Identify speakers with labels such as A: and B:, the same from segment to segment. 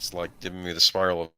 A: It's like giving me the spiral of.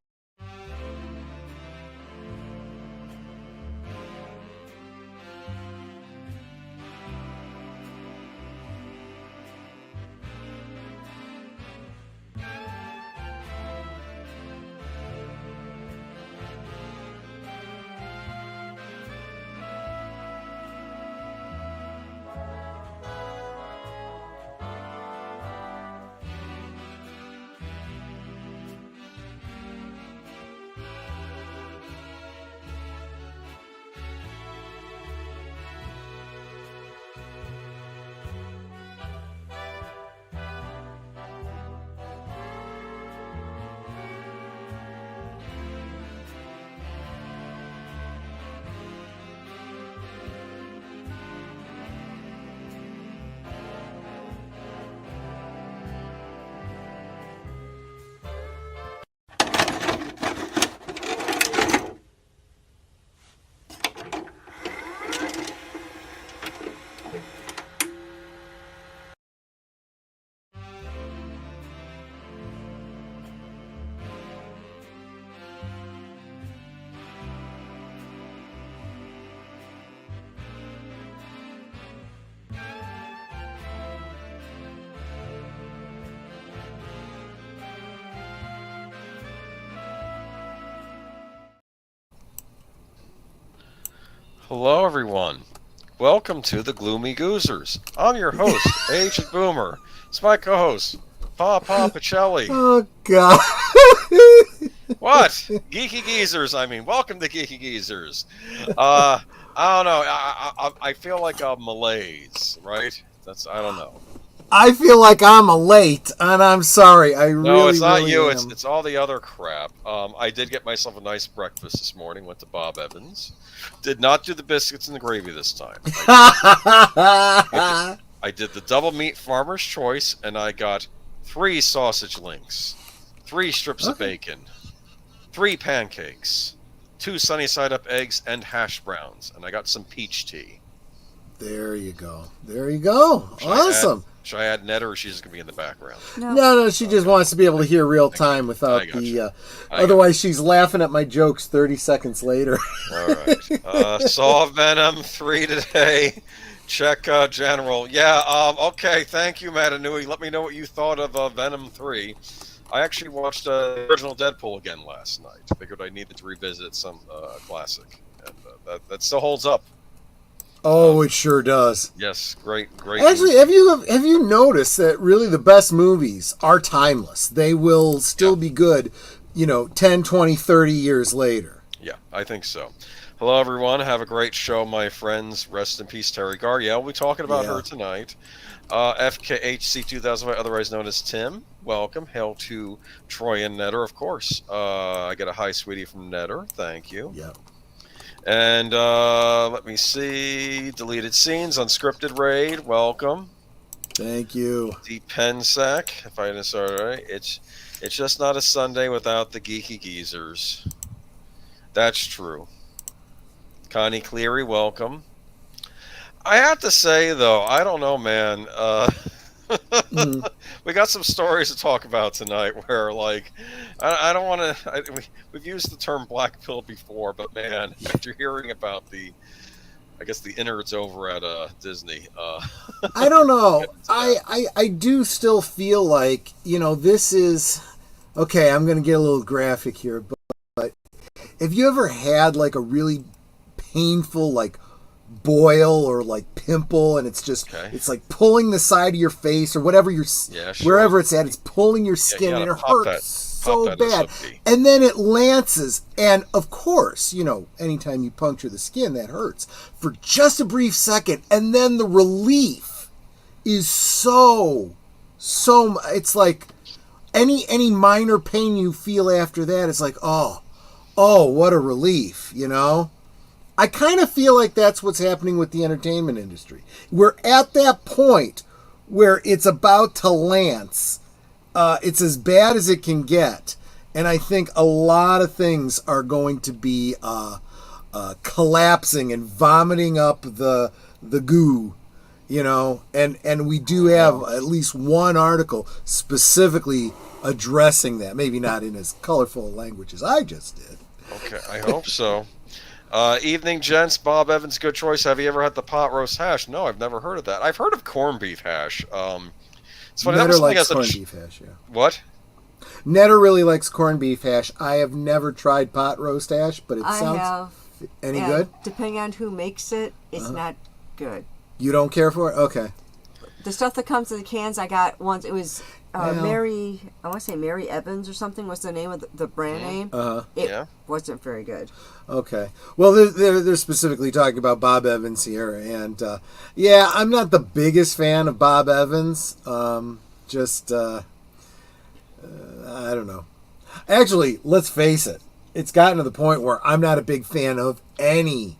A: Hello, everyone. Welcome to the Gloomy Goozers. I'm your host, Agent Boomer. It's my co-host, Pacelli.
B: Oh, God.
A: What? Geeky Geezers, I mean. Welcome to Geeky Geezers. I don't know. I feel like a malaise, right? I don't know.
B: I feel like I'm late, and I'm sorry.
A: No, it's not you.
B: Am.
A: It's all the other crap. I did get myself a nice breakfast this morning. Went to Bob Evans. Did not do the biscuits and the gravy this time. I did the double meat farmer's choice, and I got 3 sausage links, 3 strips of bacon, 3 pancakes, 2 sunny side up eggs, and hash browns. And I got some peach tea.
B: There you go. There you go. Awesome.
A: Should I add Netta, or she's just going to be in the background?
B: No, she just wants to be able to hear real time without the... otherwise, she's laughing at my jokes 30 seconds later.
A: All right. Saw Venom 3 today. Check General. Yeah, okay, thank you, Matanui. Let me know what you thought of Venom 3. I actually watched the original Deadpool again last night. Figured I needed to revisit some classic. And that still holds up.
B: Oh, it sure does.
A: Yes, great.
B: Actually, have you noticed that really the best movies are timeless? They will still be good, 10, 20, 30 years later.
A: Yeah, I think so. Hello, everyone. Have a great show, my friends. Rest in peace, Teri Garr. Yeah, we'll be talking about her tonight. FKHC 2005, otherwise known as Tim. Welcome. Hail to Troy and Netter, of course. I get a hi, sweetie, from Netter. Thank you.
B: Yeah.
A: And let me see. Deleted scenes, unscripted raid. Welcome.
B: Thank you.
A: Deep Pensac, if I didn't start right. It's just not a Sunday without the Geeky Geezers. That's true. Connie Cleary, welcome. I have to say, though, I don't know, man. We got some stories to talk about tonight where, like, I don't want to... We've used the term black pill before, but, man, after hearing about the innards over at Disney...
B: I don't know. I do still feel like, this is... Okay, I'm going to get a little graphic here, but have you ever had, like, a really painful, like, boil or like pimple, and it's just it's like pulling the side of your face or whatever wherever it's at, it's pulling your skin, and it hurts so bad, and then it lances, and of course, anytime you puncture the skin, that hurts for just a brief second, and then the relief is so it's like any minor pain you feel after that, it's like oh what a relief, I kind of feel like that's what's happening with the entertainment industry. We're at that point where it's about to lance. It's as bad as it can get. And I think a lot of things are going to be collapsing and vomiting up the goo, And we do have at least one article specifically addressing that. Maybe not in as colorful language as I just did.
A: Okay, I hope so. Evening, gents. Bob Evans, good choice. Have you ever had the pot roast hash? No, I've never heard of that. I've heard of corned beef hash. It's funny. That was something
B: likes corned beef hash, yeah.
A: What?
B: Netter really likes corned beef hash. I have never tried pot roast hash, but it sounds...
C: have.
B: Any good?
C: Depending on who makes it, it's not good.
B: You don't care for it? Okay.
C: The stuff that comes in the cans I got once, it was Mary, I want to say Mary Evans or something was the name of the brand name. It wasn't very good.
B: Okay. Well, they're specifically talking about Bob Evans here. And, I'm not the biggest fan of Bob Evans. I don't know. Actually, let's face it. It's gotten to the point where I'm not a big fan of any,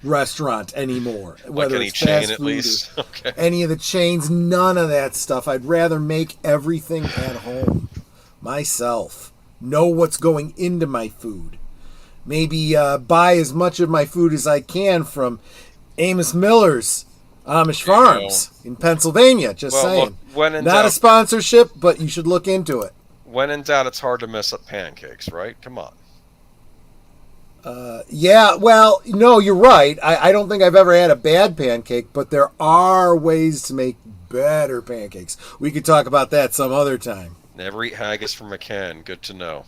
B: restaurant anymore.
A: Whether any
B: it's
A: chain,
B: fast
A: at
B: food
A: least. Okay.
B: Any of the chains, none of that stuff. I'd rather make everything at home myself. Know what's going into my food. Maybe buy as much of my food as I can from Amos Miller's Amish Farms in Pennsylvania. Just saying.
A: Look,
B: not a sponsorship, but you should look into it.
A: When in doubt, it's hard to mess up pancakes, right? Come on.
B: No, you're right. I don't think I've ever had a bad pancake, but there are ways to make better pancakes. We could talk about that some other time.
A: Never eat haggis from a can. Good to know.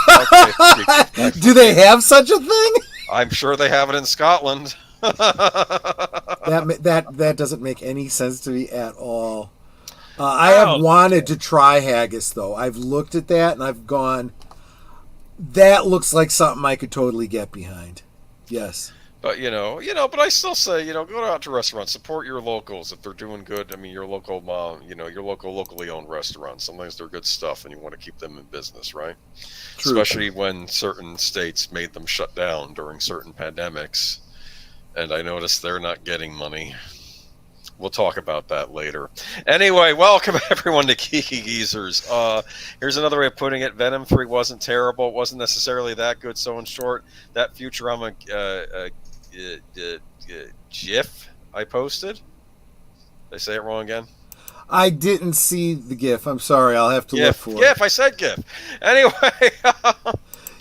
B: Okay. Do they have such a thing?
A: I'm sure they have it in Scotland.
B: That doesn't make any sense to me at all. I have wanted to try haggis, though. I've looked at that, and I've gone, that looks like something I could totally get behind. Yes.
A: But, but I still say, go out to restaurants, support your locals if they're doing good. I mean, your local, locally owned restaurants. Sometimes they're good stuff, and you want to keep them in business, right? True. Especially when certain states made them shut down during certain pandemics. And I noticed they're not getting money. We'll talk about that later. Anyway, welcome everyone to Geeky Geezers. Here's another way of putting it. Venom 3 wasn't terrible. It wasn't necessarily that good. So in short, that Futurama GIF I posted. Did I say it wrong again?
B: I didn't see the GIF. I'm sorry. I'll have to look for it.
A: GIF. I said GIF. Anyway.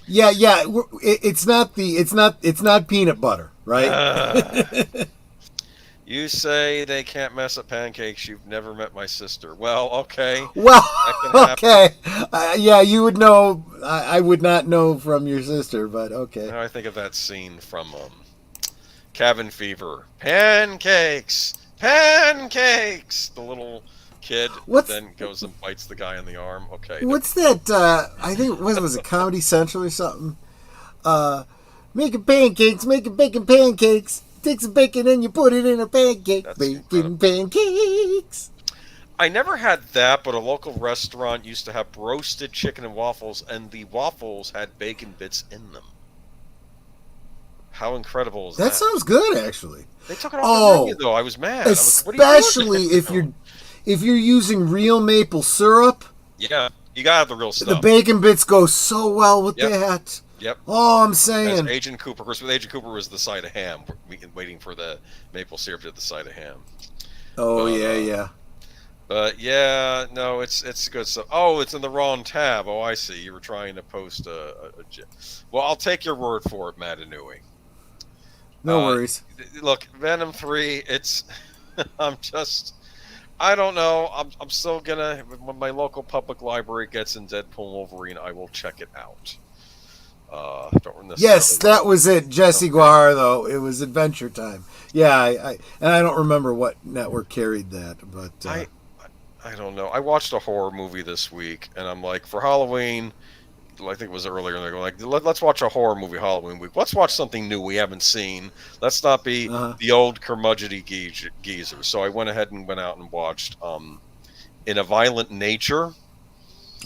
B: Yeah. It's not peanut butter, right?
A: You say they can't mess up pancakes. You've never met my sister. Well, okay.
B: Well, okay. You would know. I would not know from your sister, but okay.
A: Now I think of that scene from Cabin Fever. Pancakes! The little kid then goes and bites the guy in the arm. Okay.
B: What's that? I think was it Comedy Central or something? Making pancakes, making bacon pancakes. Take some bacon and you put it in a pancake.
A: That's
B: bacon
A: incredible.
B: Pancakes.
A: I never had that, but a local restaurant used to have roasted chicken and waffles, and the waffles had bacon bits in them. How incredible is that?
B: That sounds good, actually.
A: They took it off the menu, though. I was mad.
B: Especially if you're using real maple syrup.
A: Yeah, you gotta have the real stuff.
B: The bacon bits go so well with that.
A: Yep.
B: Oh, I'm saying.
A: As Agent Cooper. Of course, with Agent Cooper was the side of ham. Waiting for the maple syrup to the side of ham.
B: Oh, yeah.
A: But yeah, no, it's good stuff. Oh, it's in the wrong tab. Oh, I see. You were trying to post a well, I'll take your word for it, Madanui.
B: No worries.
A: Look, Venom 3, it's... I don't know. I'm still gonna... When my local public library gets in Deadpool Wolverine, I will check it out.
B: Yes, that was it. Jesse Guar, though. It was Adventure Time. Yeah, I don't remember what network carried that, but...
A: I don't know. I watched a horror movie this week, and I'm like, for Halloween... I think it was earlier, and they're going like, let's watch a horror movie Halloween week. Let's watch something new we haven't seen. Let's not be the old curmudgeony geezer. So I went ahead and went out and watched In a Violent Nature.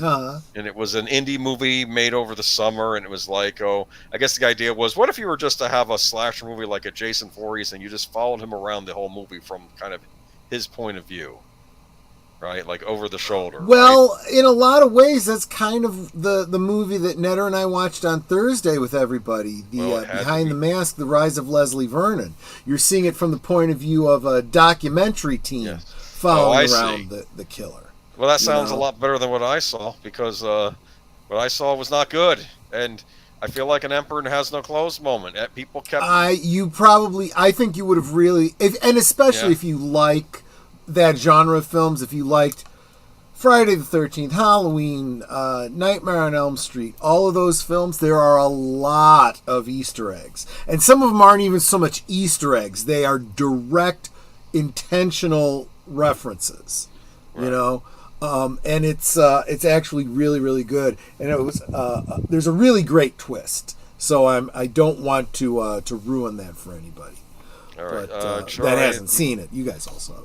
A: And it was an indie movie made over the summer, and it was like, I guess the idea was, what if you were just to have a slasher movie like a Jason Voorhees, and you just followed him around the whole movie from kind of his point of view? Right, like over the shoulder.
B: Well, right? In a lot of ways, that's kind of the movie that Netter and I watched on Thursday with everybody. The Behind the Mask, The Rise of Leslie Vernon. You're seeing it from the point of view of a documentary team following around the killer.
A: Well, that sounds a lot better than what I saw, because what I saw was not good, and I feel like an emperor has no clothes moment. People kept.
B: I think you would have really, especially if you like that genre of films, if you liked Friday the 13th, Halloween, Nightmare on Elm Street, all of those films, there are a lot of Easter eggs. And some of them aren't even so much Easter eggs. They are direct, intentional references, you know? And it's actually really, really good. And it was there's a really great twist. So I don't want to ruin that for anybody.
A: All right.
B: But that hasn't seen it. You guys all saw it.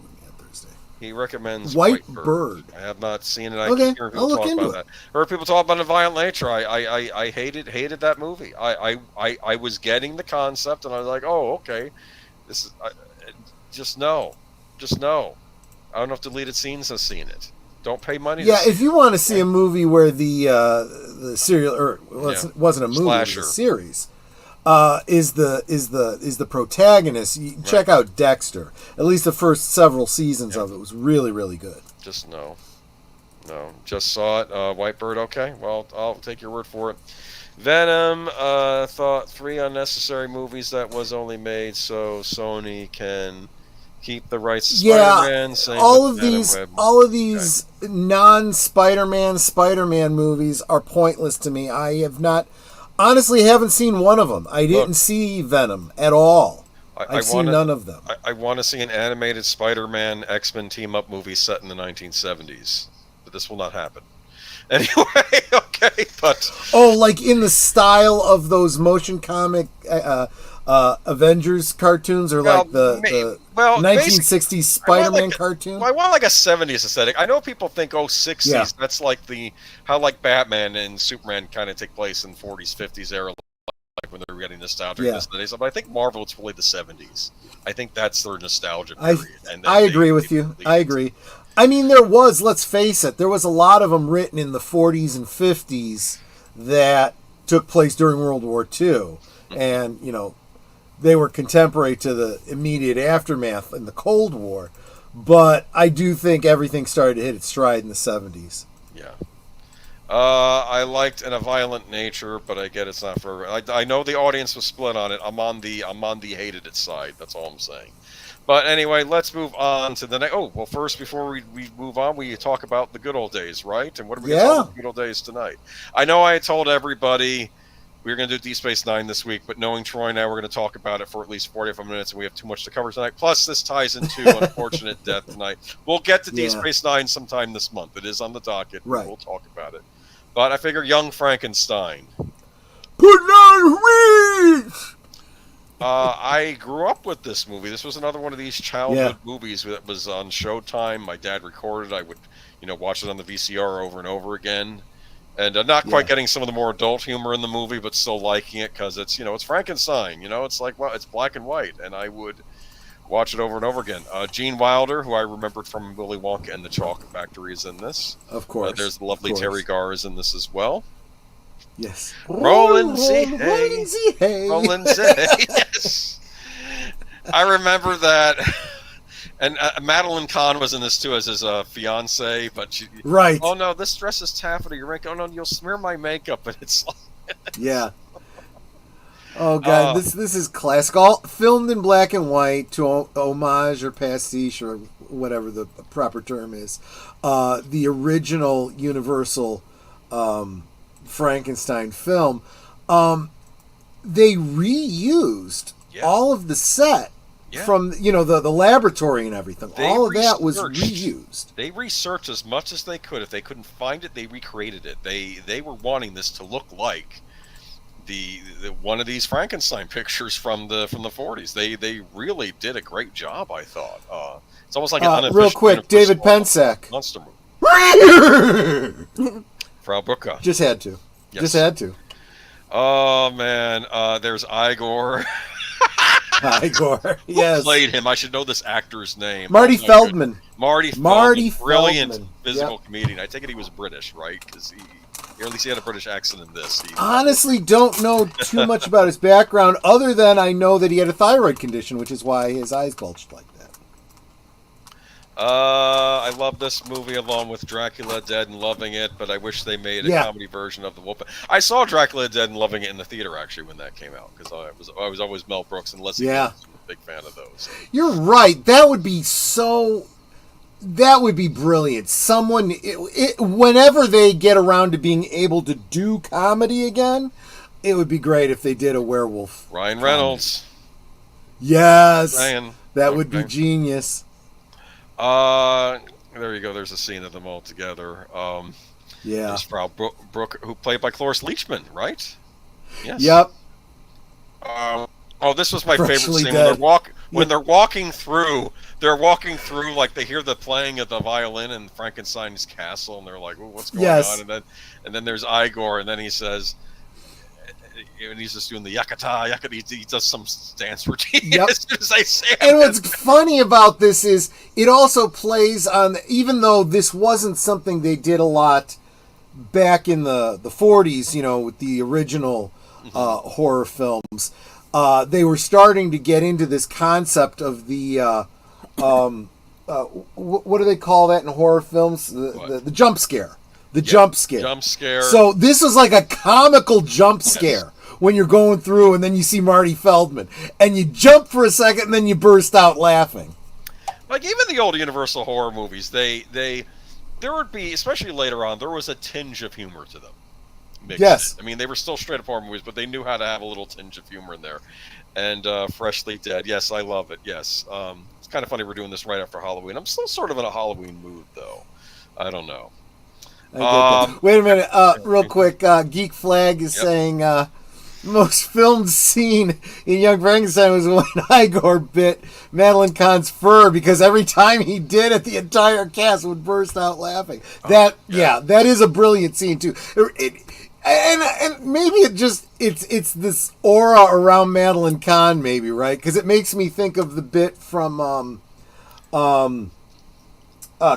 A: He recommends
B: White Bird.
A: I have not seen it.
B: Okay,
A: keep hearing
B: I'll look
A: talk
B: into
A: about that. Heard people talk about the violent nature. I hated that movie. I was getting the concept, and I was like, oh, okay, this is just no. I don't know if deleted scenes have seen it. Don't pay money.
B: Yeah, if you want to see a movie where the serial it wasn't a movie,
A: Slasher.
B: It was a series. Is the protagonist? Check out Dexter. At least the first several seasons of it was really, really good.
A: Just no. Just saw it. White Bird. Okay, well, I'll take your word for it. Venom. Thought 3 unnecessary movies that was only made so Sony can keep the rights to Spider-Man.
B: All of these non-Spider-Man Spider-Man movies are pointless to me. I have not. Honestly, haven't seen one of them. I didn't see Venom at all. I've seen none of them.
A: I want to see an animated Spider-Man X-Men team-up movie set in the 1970s, but this will not happen. Anyway, okay, but
B: like in the style of those motion comic Avengers cartoons, or like the 1960s Spider-Man cartoon.
A: Well, I want like a 70s aesthetic. I know people think 60s. That's like how Batman and Superman kind of take place in 40s, 50s era, like when they're getting nostalgic. But I think Marvel, it's really the 70s. I think that's their nostalgia period.
B: I agree with you. I agree. I mean, let's face it, there was a lot of them written in the 40s and 50s that took place during World War II. And, they were contemporary to the immediate aftermath in the Cold War. But I do think everything started to hit its stride in the 70s.
A: Yeah. I liked In a Violent Nature, but I get it's not for. I know the audience was split on it. I'm on the hated it side. That's all I'm saying. But anyway, let's move on to the next. Oh, well, first, before we move on, we talk about the good old days, right? And what are we going to talk about the good old days tonight? I know I told everybody we were going to do Deep Space Nine this week, but knowing Troy and I, we're going to talk about it for at least 45 minutes, and we have too much to cover tonight. Plus, this ties into Unfortunate Death tonight. We'll get to Deep Space Nine sometime this month. It is on the docket.
B: Right.
A: We'll talk about it. But I figure Young Frankenstein.
B: Put on wheat!
A: I grew up with this movie. This was another one of these childhood movies that was on Showtime. My dad recorded. I would, watch it on the VCR over and over again. And not quite getting some of the more adult humor in the movie, but still liking it because it's, it's Frankenstein. It's like, well, it's black and white. And I would watch it over and over again. Gene Wilder, who I remembered from Willy Wonka and the Chocolate Factory, is in this.
B: Of course.
A: There's the lovely Teri Garr is in this as well.
B: Yes.
A: Roland Z. Yes. I remember that. And Madeline Kahn was in this too as his fiance, but she.
B: Right.
A: Oh no, this dress is taffeta. You're right. Oh no, you'll smear my makeup, and it's.
B: Yeah. Oh god, this is classic. All filmed in black and white to homage or pastiche or whatever the proper term is. The original Universal Frankenstein film. They reused all of the set. Yeah. From the laboratory and everything, all of that was reused.
A: They researched as much as they could. If they couldn't find it, they recreated it. They were wanting this to look like the one of these Frankenstein pictures from the 40s. They really did a great job, I thought. It's almost like an unofficial
B: real quick, David Pensack
A: monster movie. Frau Booker.
B: Just had to. Yes. Just had to.
A: Oh man, there's Igor.
B: Igor, yes.
A: Who played him? I should know this actor's name.
B: Marty Feldman.
A: Marty Feldman. Brilliant physical comedian. I take it he was British, right? Because or at least he had a British accent in this.
B: Honestly, don't know too much about his background, other than I know that he had a thyroid condition, which is why his eyes bulged like that.
A: I love this movie along with Dracula Dead and loving it, but I wish they made a comedy version of the Wolf. I saw Dracula Dead and loving it in the theater actually when that came out because I was always Mel Brooks and Leslie. Yeah, was a big fan of those.
B: You're right. That would be brilliant. Someone, whenever they get around to being able to do comedy again, it would be great if they did a werewolf.
A: Ryan Reynolds.
B: Yes, that would be genius.
A: There you go. There's a scene of them all together. There's Frau Brooke, who played by Cloris Leachman, right? Yes.
B: Yep.
A: This was my favorite scene when they're walking through. They're walking through like they hear the playing of the violin in Frankenstein's castle, and they're like, "What's going on?" And then there's Igor, and then he says. And he's just doing the yakata. He does some dance routine as soon as I say it.
B: And what's funny about this is it also plays on, even though this wasn't something they did a lot back in the 40s, with the original horror films, they were starting to get into this concept of the, what do they call that in horror films? The jump scare. Jump scare.
A: Jump scare.
B: So this was like a comical jump scare when you're going through and then you see Marty Feldman. And you jump for a second and then you burst out laughing.
A: Like even the old Universal horror movies, there would be, especially later on, there was a tinge of humor to them.
B: Yes.
A: I mean, they were still straight up horror movies, but they knew how to have a little tinge of humor in there. And Freshly Dead, yes, I love it, yes. It's kind of funny we're doing this right after Halloween. I'm still sort of in a Halloween mood, though. I don't know.
B: Wait a minute, real quick. Geek Flag is saying most filmed scene in Young Frankenstein was when Igor bit Madeline Kahn's fur because every time he did it, the entire cast would burst out laughing. That is a brilliant scene too. And maybe it's this aura around Madeline Kahn, maybe, right? Because it makes me think of the bit from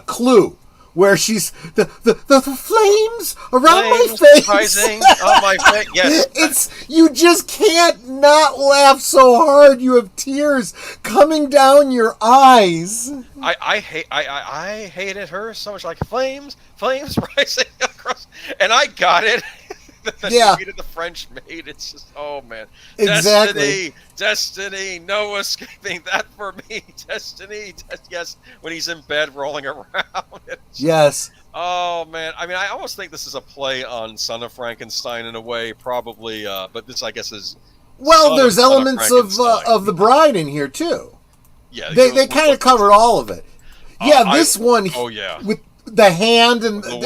B: Clue. Where she's the flames around my face.
A: Rising on my face. Yes.
B: You just can't not laugh so hard. You have tears coming down your eyes.
A: I hated her so much. Like flames rising across, and I got it. The French maid. It's just, oh man.
B: Exactly.
A: Destiny. No escaping that for me. Destiny. Yes. When he's in bed rolling around.
B: Yes.
A: Oh man. I mean, I almost think this is a play on Son of Frankenstein in a way, probably. But this, I guess, is.
B: Well, there's elements of the Bride in here too.
A: Yeah.
B: They kind of covered all of it. This one.
A: Oh yeah.
B: With the hand and
A: arm.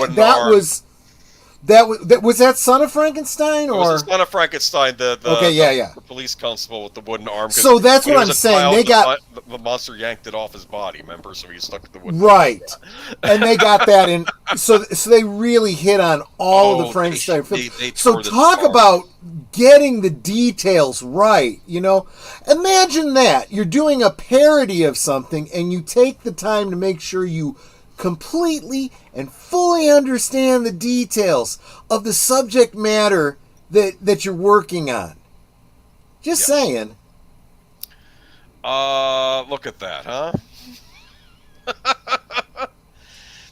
B: Was that Son of Frankenstein or?
A: It was Son of Frankenstein, the police constable with the wooden arm.
B: So that's what I'm saying. They got
A: the monster yanked it off his body. Remember, so he's stuck with the wooden.
B: Right, and they got that in. So they really hit on all of the Frankenstein films. So talk about getting the details right. Imagine that you're doing a parody of something, and you take the time to make sure you completely and fully understand the details of the subject matter that you're working on. Just saying.
A: Look at that, huh?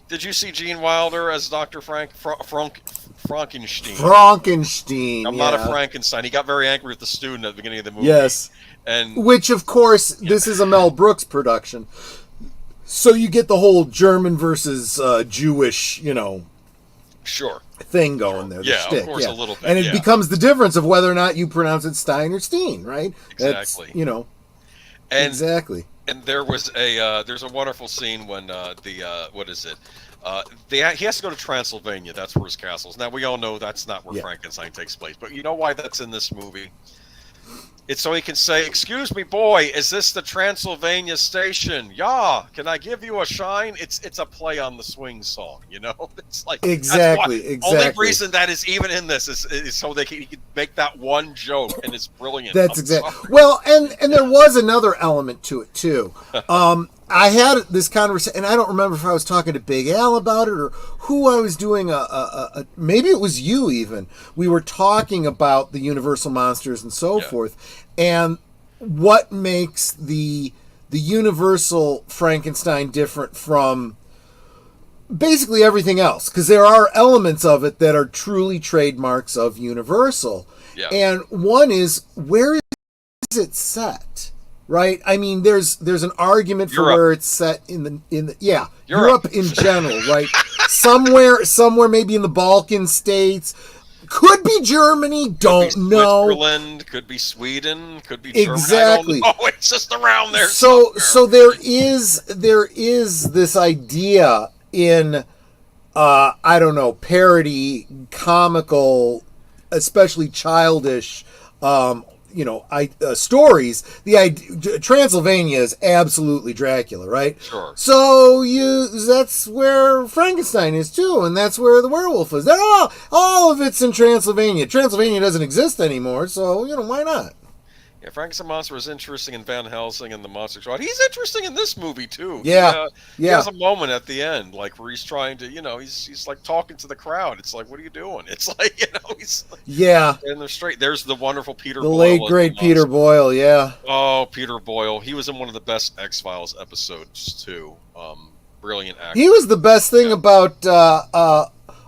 A: Did you see Gene Wilder as Dr. Frankenstein?
B: Frankenstein.
A: I'm not a Frankenstein. He got very angry with the student at the beginning of the movie.
B: Yes. Which, of course, this is a Mel Brooks production. So you get the whole German versus Jewish,
A: sure,
B: thing going there.
A: Yeah, of course, a little bit.
B: And it becomes the difference of whether or not you pronounce it Stein or Steen, right?
A: Exactly.
B: That's, exactly.
A: And there's a wonderful scene when what is it? He has to go to Transylvania. That's where his castle is. Now we all know that's not where Frankenstein takes place, but you know why that's in this movie? It's so he can say, "Excuse me, boy, is this the Transylvania station? Yeah, can I give you a shine?" It's a play on the swing song, It's like
B: exactly.
A: Only reason that is even in this is so he can make that one joke, and it's brilliant.
B: That's exactly. Well, and there was another element to it too. I had this conversation, and I don't remember if I was talking to Big Al about it or who I was doing maybe it was you even. We were talking about the Universal monsters and so forth, and what makes the the Universal Frankenstein different from basically everything else? Because there are elements of it that are truly trademarks of Universal.
A: Yeah.
B: And one is, where is it set? Right? I mean, there's an argument for where it's set in the Europe in general, right? somewhere maybe in the Balkan states. Could be Germany, don't know.
A: Switzerland, could be Sweden, could be Germany.
B: Exactly.
A: Oh, it's just around there.
B: So there is this idea in I don't know, parody, comical, especially childish stories. Transylvania is absolutely Dracula, right?
A: Sure.
B: So that's where Frankenstein is too, and that's where the werewolf is. All of it's in Transylvania. Transylvania doesn't exist anymore, so why not?
A: Yeah, Frankenstein monster was interesting in Van Helsing and the Monster Squad. He's interesting in this movie too.
B: Yeah.
A: He has a moment at the end, like where he's trying to, he's like talking to the crowd. It's like, what are you doing? It's like, he's like, and they're straight. There's the wonderful Peter Boyle.
B: The late great Peter Boyle, yeah.
A: Oh, Peter Boyle. He was in one of the best X-Files episodes too. Brilliant actor.
B: He was the best thing about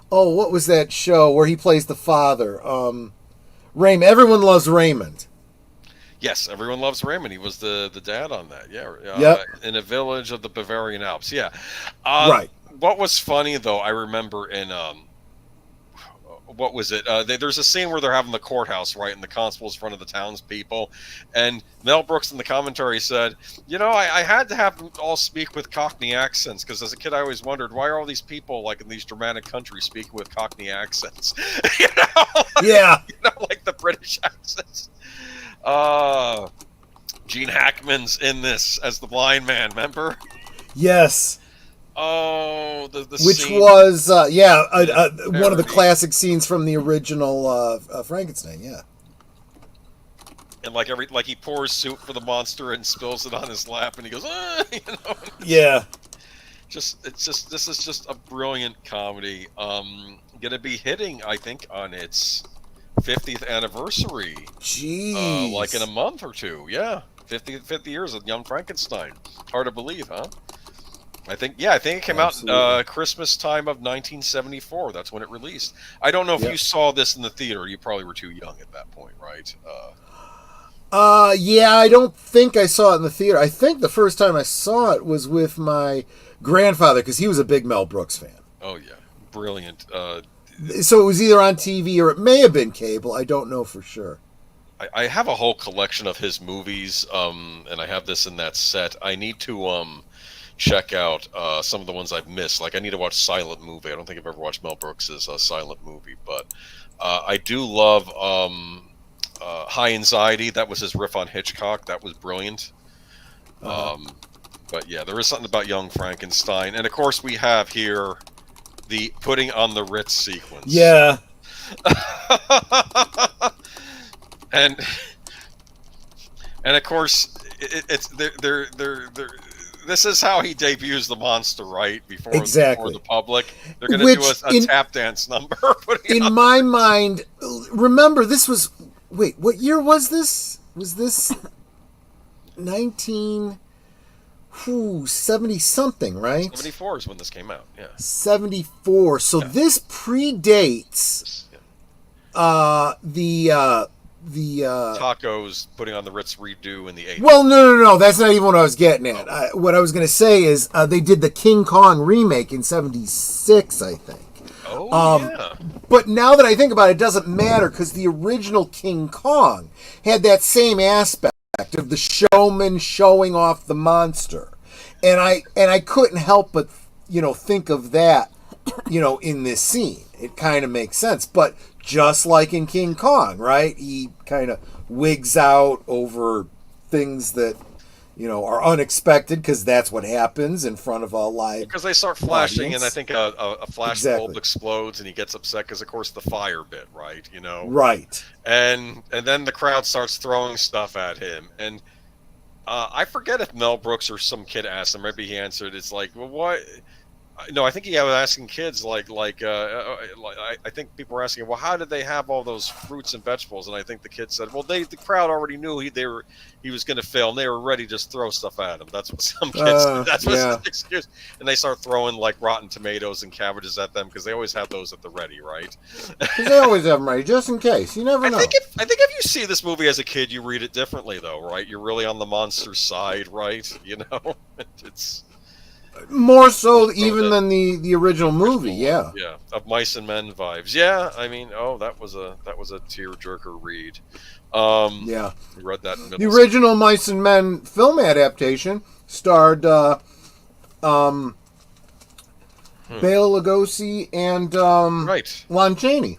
B: what was that show where he plays the father? Raymond. Everyone Loves Raymond.
A: Yes, Everyone Loves Raymond. He was the dad on that. In a village of the Bavarian Alps. Yeah.
B: Right.
A: What was funny though, I remember in what was it? There's a scene where they're having the courthouse, right, and the constable's in front of the townspeople, and Mel Brooks in the commentary said, I had to have them all speak with Cockney accents because as a kid I always wondered why are all these people like in these dramatic countries speaking with Cockney accents,
B: Yeah.
A: like the British accents. Gene Hackman's in this as the blind man, remember?
B: Yes.
A: Oh, the
B: which
A: scene.
B: Was one of the classic scenes from the original Frankenstein, yeah.
A: And like he pours soup for the monster and spills it on his lap, and he goes,
B: Yeah.
A: This is just a brilliant comedy. Gonna be hitting, I think, on its 50th anniversary.
B: Jeez.
A: Like in a month or two. Yeah. 50 years of Young Frankenstein. Hard to believe, huh? I think it came out Christmas time of 1974. That's when it released. I don't know if you saw this in the theater. You probably were too young at that point, right?
B: Yeah, I don't think I saw it in the theater. I think the first time I saw it was with my grandfather because he was a big Mel Brooks fan.
A: Oh yeah, brilliant.
B: So it was either on TV or it may have been cable. I don't know for sure.
A: I have a whole collection of his movies, and I have this in that set. I need to check out some of the ones I've missed. Like I need to watch Silent Movie. I don't think I've ever watched Mel Brooks's Silent Movie, but I do love High Anxiety. That was his riff on Hitchcock. That was brilliant. But yeah, there is something about Young Frankenstein, and of course we have here the putting on the Ritz sequence.
B: Yeah.
A: and of course it's they're this is how he debuts the monster, right? Before the public. They're going to do a tap dance number.
B: In my mind, remember this was what year was this? Was this 70 something, right?
A: 74 is when this came out. Yeah.
B: 74. So this predates the
A: Tacos putting on the Ritz redo in the 80s.
B: Well, no. That's not even what I was getting at. What I was going to say is they did the King Kong remake in 76, I think.
A: Yeah.
B: But now that I think about it, it doesn't matter because the original King Kong had that same aspect of the showman showing off the monster, and I couldn't help but think of that in this scene. It kind of makes sense, but just like in King Kong, right? He kind of wigs out over things that are unexpected because that's what happens in front of a live.
A: Because they start flashing,
B: audience.
A: And I think a flash bulb explodes, and he gets upset because, of course, the fire bit, right?
B: Right.
A: And then the crowd starts throwing stuff at him, and I forget if Mel Brooks or some kid asked him. Maybe he answered, "It's like, well, what?" No, I think he was asking kids I think people were asking, well, how did they have all those fruits and vegetables? And I think the kid said, well, the crowd already knew he was going to fail, and they were ready to just throw stuff at him. That's what some kids said. That's his excuse. And they start throwing like rotten tomatoes and cabbages at them because they always have those at the ready, right?
B: They always have them ready, just in case. You never know.
A: I think if you see this movie as a kid, you read it differently, though, right? You're really on the monster side, right? You know, it's.
B: More so even than the original movie, yeah.
A: Yeah, of Mice and Men vibes. Yeah, I mean, that was a tearjerker read.
B: Yeah.
A: We read that in
B: the original Mice and Men film adaptation starred Bela Lugosi and Lon Chaney.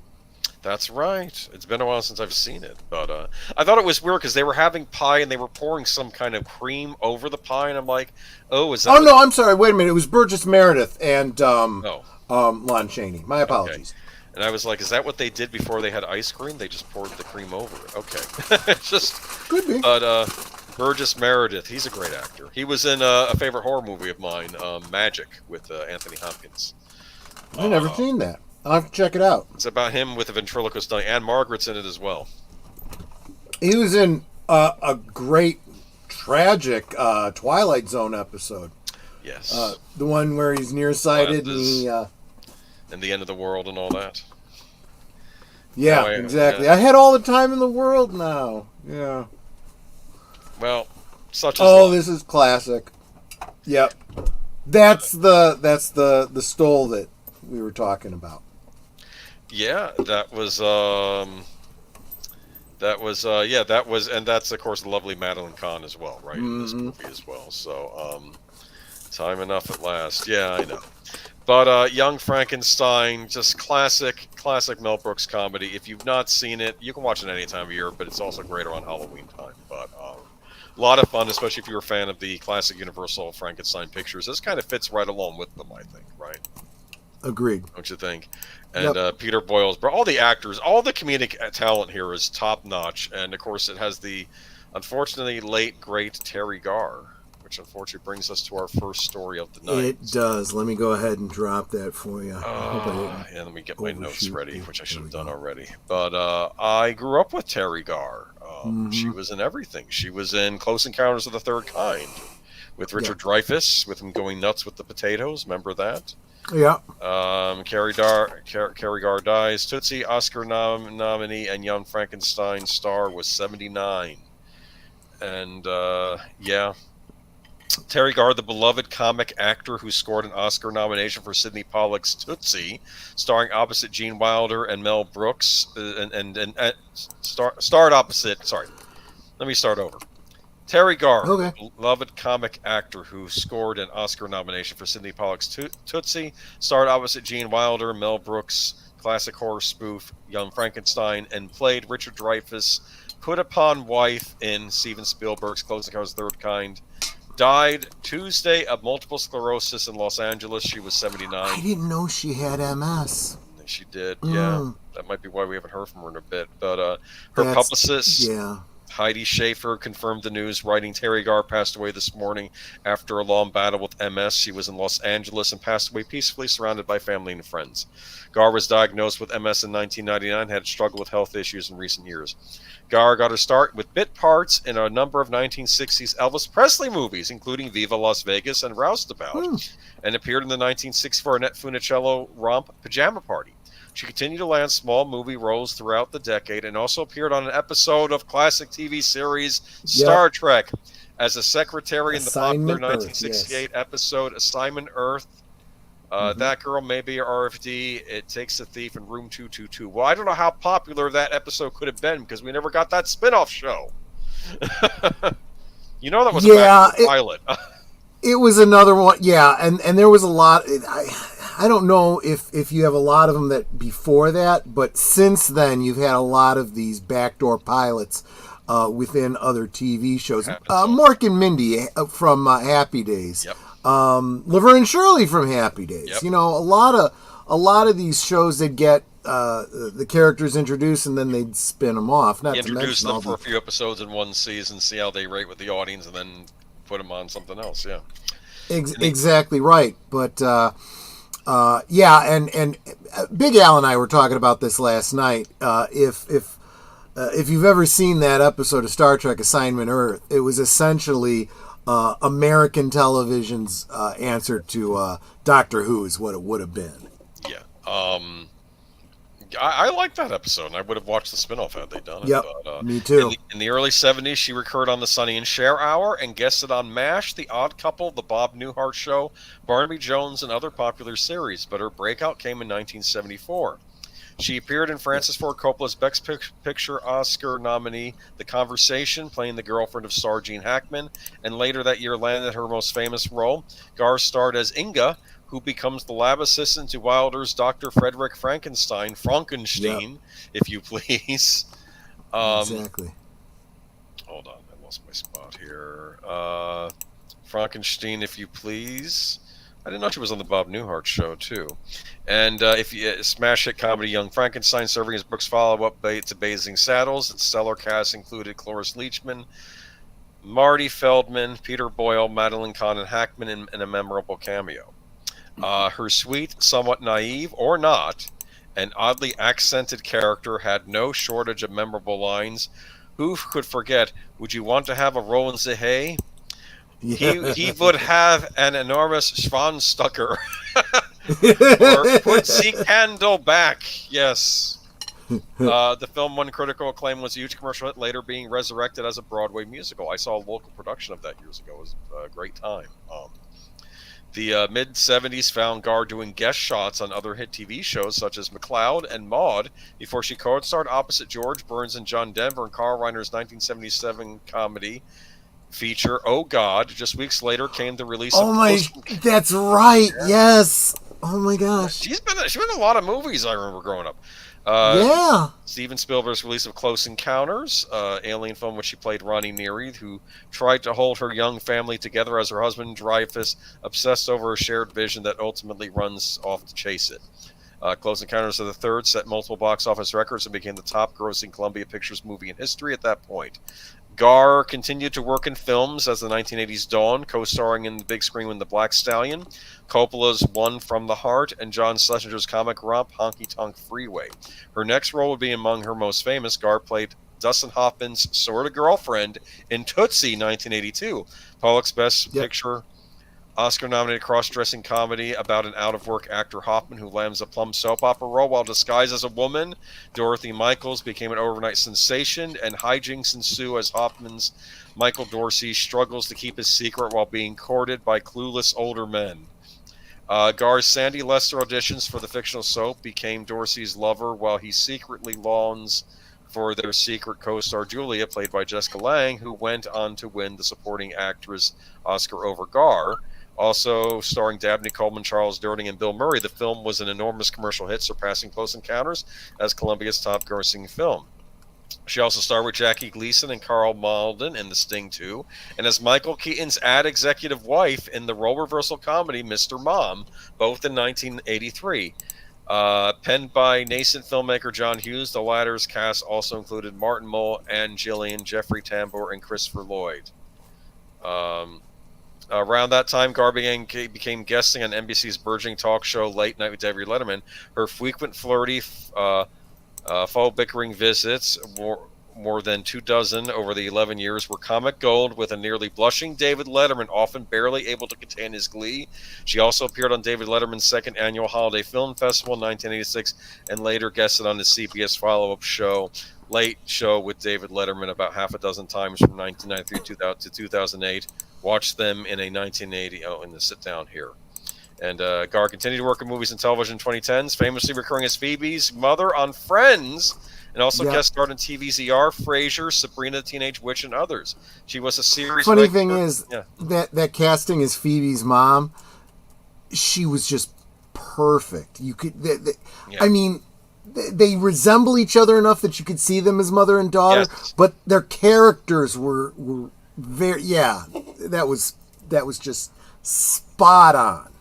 A: That's right. It's been a while since I've seen it, but I thought it was weird because they were having pie and they were pouring some kind of cream over the pie, and I'm like, oh, is that?
B: Oh no, I'm sorry. Wait a minute. It was Burgess Meredith and Lon Chaney. My apologies.
A: Okay. And I was like, is that what they did before they had ice cream? They just poured the cream over it. Okay, just
B: could be.
A: But Burgess Meredith, he's a great actor. He was in a favorite horror movie of mine, Magic, with Anthony Hopkins.
B: I've never seen that. I'll have to check it out.
A: It's about him with a ventriloquist dummy. Anne Margaret's in it as well.
B: He was in a great, tragic Twilight Zone episode.
A: Yes.
B: The one where he's nearsighted
A: and the end of the world and all that.
B: Yeah, exactly. I had all the time in the world now. Yeah.
A: Well, such as life.
B: This is classic. Yep. That's the stole that we were talking about.
A: Yeah, that was, and that's, of course, the lovely Madeline Kahn as well, right, in this movie as well, so, time enough at last, yeah, I know. But, Young Frankenstein, just classic Mel Brooks comedy. If you've not seen it, you can watch it any time of year, but it's also great around Halloween time, but, a lot of fun, especially if you're a fan of the classic Universal Frankenstein pictures. This kind of fits right along with them, I think, right?
B: Agreed.
A: Don't you think? And Peter Boyle's, but all the actors, all the comedic talent here is top notch. And of course, it has the unfortunately late great Teri Garr, which unfortunately brings us to our first story of the night.
B: It does. Let me go ahead and drop that for you.
A: Yeah, let me get my notes ready, which I should have done already. But I grew up with Teri Garr. She was in everything. She was in Close Encounters of the Third Kind with Richard Dreyfuss, with him going nuts with the potatoes. Remember that?
B: Yeah.
A: Carrie Garr dies. Tootsie, Oscar nominee, and Young Frankenstein star was 79. And, Teri Garr, the beloved comic actor who scored an Oscar nomination for Sidney Pollack's Tootsie, starring opposite Gene Wilder and Mel Brooks, starred opposite... Sorry, let me start over. Teri Garr, beloved comic actor who scored an Oscar nomination for Sidney Pollack's Tootsie, starred opposite Gene Wilder, Mel Brooks, classic horror spoof Young Frankenstein, and played Richard Dreyfuss, put-upon wife in Steven Spielberg's Close Encounters of the Third Kind. Died Tuesday of multiple sclerosis in Los Angeles. She was 79.
B: I didn't know she had MS.
A: She did, yeah. That might be why we haven't heard from her in a bit. But her publicist... Heidi Schaefer confirmed the news, writing Teri Garr passed away this morning after a long battle with MS. She was in Los Angeles and passed away peacefully, surrounded by family and friends. Garr was diagnosed with MS in 1999, had struggled with health issues in recent years. Garr got her start with bit parts in a number of 1960s Elvis Presley movies, including Viva Las Vegas and Roustabout, and appeared in the 1964 Annette Funicello romp Pajama Party. She continued to land small movie roles throughout the decade and also appeared on an episode of classic TV series Star Trek as a secretary in the popular 1968 episode Assignment Earth. That Girl May Be RFD, It Takes a Thief, in Room 222. Well, I don't know how popular that episode could have been because we never got that spin-off show. You know that was a pilot.
B: It was another one, and there was a lot... I don't know if you have a lot of them that before that, but since then you've had a lot of these backdoor pilots within other TV shows. Mork and Mindy from Happy Days, Laverne and Shirley from Happy Days. You know, a lot of these shows that get the characters introduced and then they'd spin them off. Not
A: introduce them for a few episodes in one season, see how they rate with the audience, and then put them on something else. Yeah,
B: exactly right. But Yeah, and Big Al and I were talking about this last night. If you've ever seen that episode of Star Trek Assignment Earth, it was essentially American television's answer to Doctor Who is what it would have been.
A: Yeah. I like that episode, and I would have watched the spinoff had they done it.
B: Yep,
A: but,
B: me too.
A: In the early 70s, she recurred on the Sonny and Cher Hour and guested on MASH, The Odd Couple, The Bob Newhart Show, Barnaby Jones, and other popular series, but her breakout came in 1974. She appeared in Francis Ford Coppola's Best Picture Oscar nominee, The Conversation, playing the girlfriend of star Gene Hackman, and later that year landed her most famous role. Garr starred as Inga, who becomes the lab assistant to Wilder's Dr. Frederick Frankenstein, if you please.
B: Exactly.
A: Hold on, I lost my spot here. Frankenstein, if you please. I didn't know she was on the Bob Newhart Show, too. And if you smash hit comedy Young Frankenstein, serving as Brooks' follow-up to Blazing Saddles, its stellar cast included Cloris Leachman, Marty Feldman, Peter Boyle, Madeline Kahn, and Hackman in a memorable cameo. Her sweet, somewhat naive, or not, and oddly accented character had no shortage of memorable lines. Who could forget, would you want to have a Rowlands hay? Yeah. He would have an enormous Schwanstucker. Or put the candle back. Yes. The film won critical acclaim, was a huge commercial hit, later being resurrected as a Broadway musical. I saw a local production of that years ago. It was a great time. The mid-70s found Garr doing guest shots on other hit TV shows such as McCloud and Maude before she co-starred opposite George Burns and John Denver in Carl Reiner's 1977 comedy feature Oh God. Just weeks later came the release of
B: that's right. Yeah. Yes. Oh my gosh.
A: She's been in a lot of movies I remember growing up. Steven Spielberg's release of Close Encounters, alien film in which she played Ronnie Neary, who tried to hold her young family together as her husband Dreyfuss obsessed over a shared vision that ultimately runs off to chase it. Close Encounters of the Third set multiple box office records and became the top-grossing Columbia Pictures movie in history at that point. Garr continued to work in films as the 1980s dawned, co-starring in the big screen with The Black Stallion, Coppola's One from the Heart, and John Schlesinger's comic romp Honky Tonk Freeway. Her next role would be among her most famous. Garr played Dustin Hoffman's sort of girlfriend in Tootsie, 1982, Pollock's Best Picture Oscar-nominated cross-dressing comedy about an out-of-work actor Hoffman who lands a plum soap opera role while disguised as a woman. Dorothy Michaels became an overnight sensation, and hijinks ensue as Hoffman's Michael Dorsey struggles to keep his secret while being courted by clueless older men. Garr's Sandy Lester auditions for the fictional soap, became Dorsey's lover while he secretly longs for their secret co-star Julia, played by Jessica Lange, who went on to win the supporting actress Oscar over Garr. Also starring Dabney Coleman, Charles Durning, and Bill Murray, the film was an enormous commercial hit, surpassing Close Encounters as Columbia's top-grossing film. She also starred with Jackie Gleason and Carl Malden in The Sting 2, and as Michael Keaton's ad executive wife in the role reversal comedy Mr. Mom, both in 1983. Penned by nascent filmmaker John Hughes, the latter's cast also included Martin Mull, Ann Gillian, Jeffrey Tambor, and Christopher Lloyd. Around that time, Garr became guesting on NBC's burgeoning talk show Late Night with David Letterman. Her frequent flirty, faux-bickering visits, more than 24 over the 11 years, were comic gold, with a nearly blushing David Letterman often barely able to contain his glee. She also appeared on David Letterman's second annual Holiday Film Festival in 1986 and later guested on the CBS follow-up show Late Show with David Letterman about half a dozen times from 1993 to 2008. Watch them in a 1980. In the sit down here. And Garr continued to work in movies and television in 2010s, famously recurring as Phoebe's mother on Friends, and also guest starred in TV's ER, Frasier, Sabrina the Teenage Witch, and others. She was a series.
B: Funny thing is that casting as Phoebe's mom, she was just perfect. You could, I mean, they resemble each other enough that you could see them as mother and daughter, but their characters were very that was just spot on.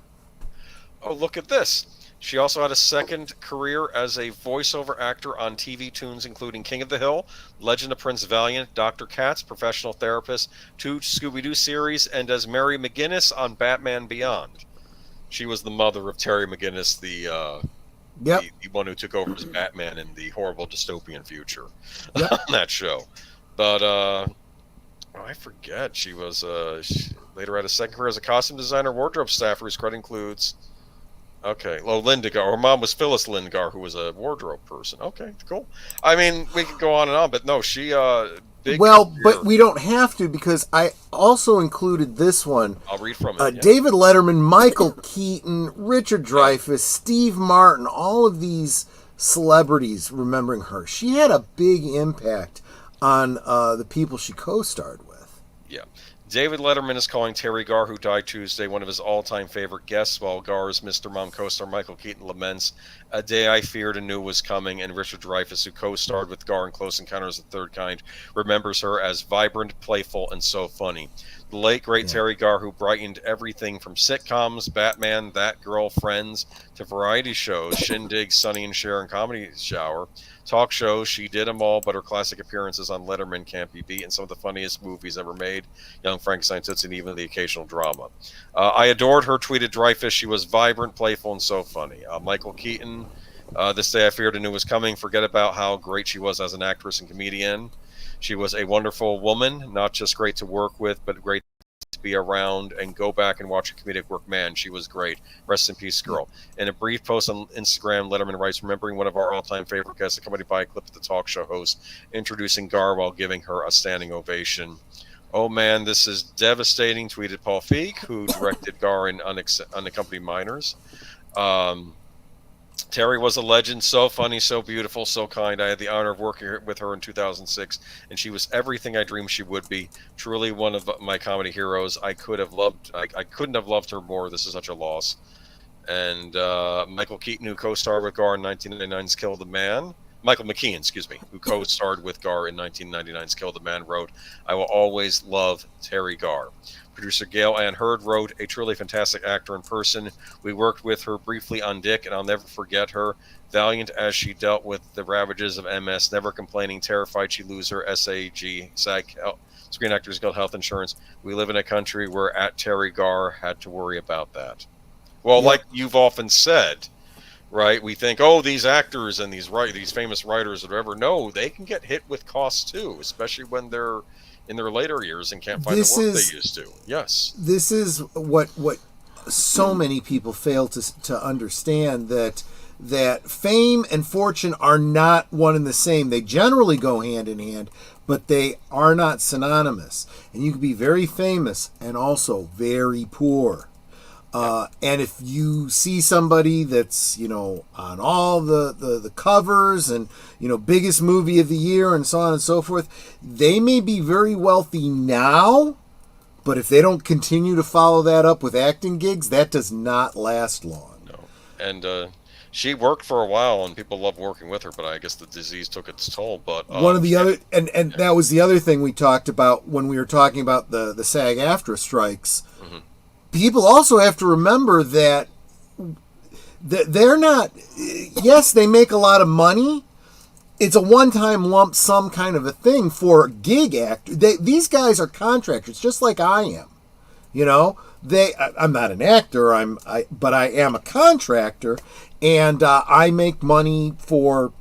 A: Oh, look at this. She also had a second career as a voiceover actor on TV tunes including King of the Hill, Legend of Prince Valiant, Dr. Katz, Professional Therapist, 2 Scooby-Doo series, and as Mary McGinnis on Batman Beyond. She was the mother of Terry McGinnis, the one who took over as Batman in the horrible dystopian future on that show. But I forget. She was she later had a second career as a costume designer, wardrobe staffer. Whose credit includes Linda Garr. Her mom was Phyllis Lynn Garr, who was a wardrobe person. Okay, cool. I mean, we could go on and on, but no, she
B: but we don't have to, because I also included this one.
A: I'll read from it.
B: David Letterman, Michael Keaton, Richard Dreyfuss, Steve Martin, all of these celebrities remembering her. She had a big impact on the people she co-starred with.
A: Yeah. David Letterman is calling Teri Garr, who died Tuesday, one of his all-time favorite guests, while Garr's Mr. Mom co-star Michael Keaton laments a day I feared and knew was coming, and Richard Dreyfuss, who co-starred with Garr in Close Encounters of the Third Kind, remembers her as vibrant, playful, and so funny. The late, great Teri Garr, who brightened everything from sitcoms, Batman, That Girl, Friends, to variety shows, Shindig, Sonny and Cher, and Comedy Shower, talk shows. She did them all, but her classic appearances on Letterman can't be beat, and some of the funniest movies ever made, Young Frankenstein, Toots, and even the occasional drama. I adored her, tweeted Dreyfuss. She was vibrant, playful, and so funny. Michael Keaton, this day I feared and knew was coming. Forget about how great she was as an actress and comedian. She was a wonderful woman, not just great to work with, but great to be around, and go back and watch her comedic work. Man, she was great. Rest in peace, girl. In a brief post on Instagram, Letterman writes, remembering one of our all-time favorite guests, accompanied by a clip of the talk show host introducing Garr while giving her a standing ovation. Oh man, this is devastating, tweeted Paul Feig, who directed Garr in Unaccompanied Minors. Teri was a legend, so funny, so beautiful, so kind. I had the honor of working with her in 2006, and she was everything I dreamed she would be. Truly one of my comedy heroes. I couldn't have loved her more. This is such a loss. And Michael Keaton, who co-starred with Garr in 1999's Kill the Man. Michael McKean, excuse me, who co-starred with Garr in 1999's Kill the Man, wrote, I will always love Teri Garr. Producer Gail Ann Hurd wrote, a truly fantastic actor in person. We worked with her briefly on Dick, and I'll never forget her. Valiant as she dealt with the ravages of MS, never complaining, terrified she'd lose her SAG, Screen Actors Guild health insurance. We live in a country where Teri Garr had to worry about that. Well, like you've often said, right? We think, oh, these actors and these famous writers or whatever. No, they can get hit with costs too, especially when they're in their later years and can't find the work they used to. Yes.
B: This is what so many people fail to understand, that fame and fortune are not one and the same. They generally go hand in hand, but they are not synonymous. And you can be very famous and also very poor. And if you see somebody that's, on all the covers and, biggest movie of the year and so on and so forth, they may be very wealthy now, but if they don't continue to follow that up with acting gigs, that does not last long.
A: No. And she worked for a while and people loved working with her, but I guess the disease took its toll. But
B: one of the other, and that was the other thing we talked about when we were talking about the SAG-AFTRA strikes. Mm-hmm. People also have to remember that they're not, yes, they make a lot of money. It's a one-time lump sum kind of a thing for gig actors. These guys are contractors, just like I am. I'm not an actor, but I am a contractor, and I make money for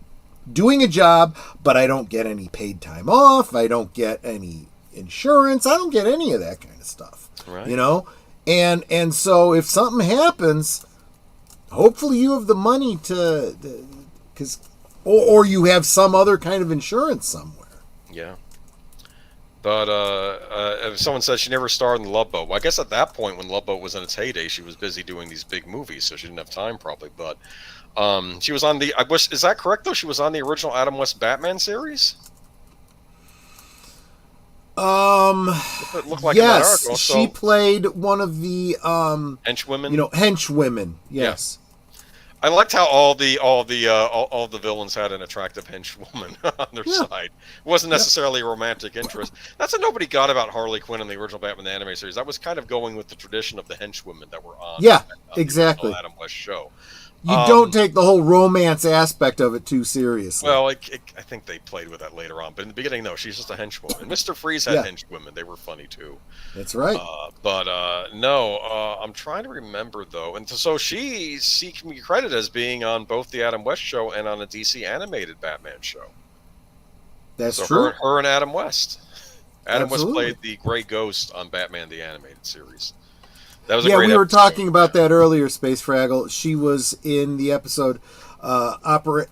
B: doing a job, but I don't get any paid time off. I don't get any insurance. I don't get any of that kind of stuff.
A: Right.
B: And so if something happens, hopefully you have the money or you have some other kind of insurance somewhere.
A: Yeah. But if someone says she never starred in The Love Boat, well, I guess at that point when Love Boat was in its heyday, she was busy doing these big movies, so she didn't have time probably. But she was on is that correct though? She was on the original Adam West Batman series? It looked like
B: yes,
A: in that
B: she played one of the
A: henchwomen.
B: Henchwomen. Yes,
A: yeah. I liked how all the villains had an attractive henchwoman on their side. It wasn't necessarily a romantic interest. That's what nobody got about Harley Quinn in the original Batman the Anime series. That was kind of going with the tradition of the henchwomen that were on.
B: Yeah, exactly.
A: The Adam West show.
B: You don't take the whole romance aspect of it too seriously.
A: Well, I think they played with that later on, but in the beginning, no, she's just a henchwoman. Mr. Freeze had henchwomen; they were funny too.
B: That's right.
A: No, I'm trying to remember though, and so she can be credited as being on both the Adam West show and on a DC animated Batman show.
B: That's true.
A: Her and Adam West. Adam
B: Absolutely.
A: West played the Gray Ghost on Batman the Animated Series. That was a great
B: we were
A: episode.
B: talking about that earlier, Space Fraggle. She was in the episode Operation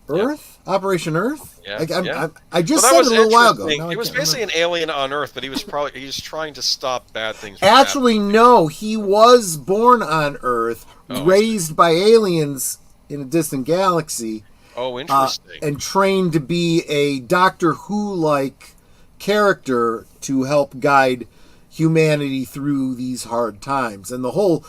B: Earth? Yeah. Operation Earth?
A: Yeah.
B: I just said it a little while ago.
A: It was basically an alien on Earth, but he was trying to stop bad things.
B: Actually, no. He was born on Earth, raised by aliens in a distant galaxy.
A: Oh, interesting.
B: And trained to be a Doctor Who-like character to help guide humanity through these hard times. And the whole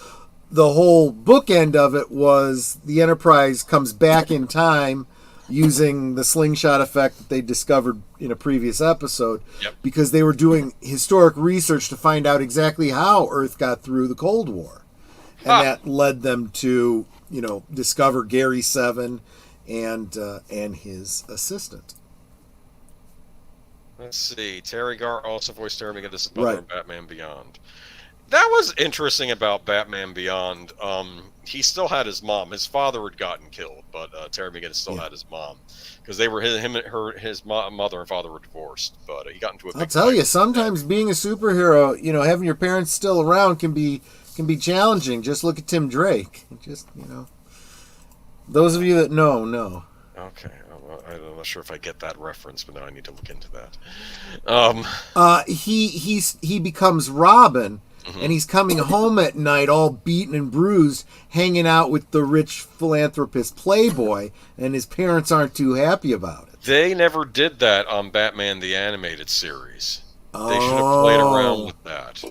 B: bookend of it was the Enterprise comes back in time using the slingshot effect that they discovered in a previous episode, because they were doing historic research to find out exactly how Earth got through the Cold War. And that led them to, discover Gary Seven and his assistant.
A: Let's see. Teri Garr also voiced Terry McGinnis' mother in Batman Beyond. That was interesting about Batman Beyond. He still had his mom. His father had gotten killed, but Terry McGinnis still had his mom, because they were his mother and father were divorced. But he got into a big
B: I'll tell you, sometimes being a superhero, having your parents still around can be challenging. Just look at Tim Drake. Just those of you that know.
A: Okay. I'm not sure if I get that reference, but now I need to look into that.
B: He becomes Robin, and he's coming home at night all beaten and bruised, hanging out with the rich philanthropist Playboy, and his parents aren't too happy about it.
A: They never did that on Batman the Animated Series. They should have played around with that.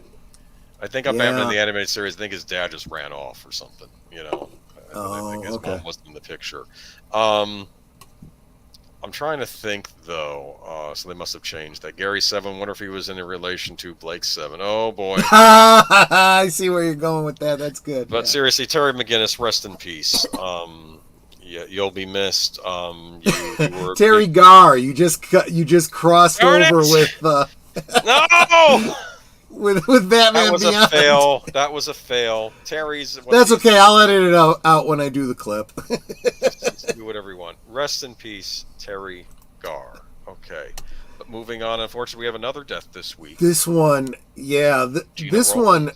A: I think on Batman the Animated Series, I think his dad just ran off or something. I think his mom wasn't in the picture. I'm trying to think, though, so they must have changed that. Gary Seven, wonder if he was in a relation to Blake Seven. Oh, boy.
B: I see where you're going with that. That's good.
A: But seriously, Terry McGinnis, rest in peace. You'll be missed.
B: Teri Garr, you just crossed over with...
A: No!
B: With Batman Beyond.
A: That was a fail. Terry's...
B: That's okay. I'll edit it out when I do the clip.
A: Do whatever you want. Rest in peace, Teri Garr. Okay. But moving on, unfortunately, we have another death this week.
B: This one, this one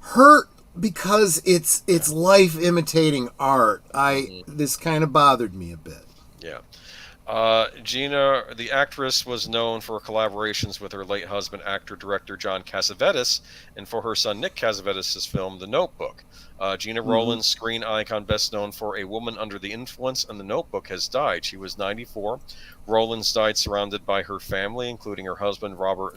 B: hurt because it's life imitating art. This kind of bothered me a bit.
A: Yeah. Gena, the actress, was known for collaborations with her late husband, actor-director John Cassavetes, and for her son Nick Cassavetes' film The Notebook. Gena Rowlands, screen icon best known for A Woman Under the Influence and The Notebook, has died. She was 94. Rowlands died surrounded by her family, including her husband Robert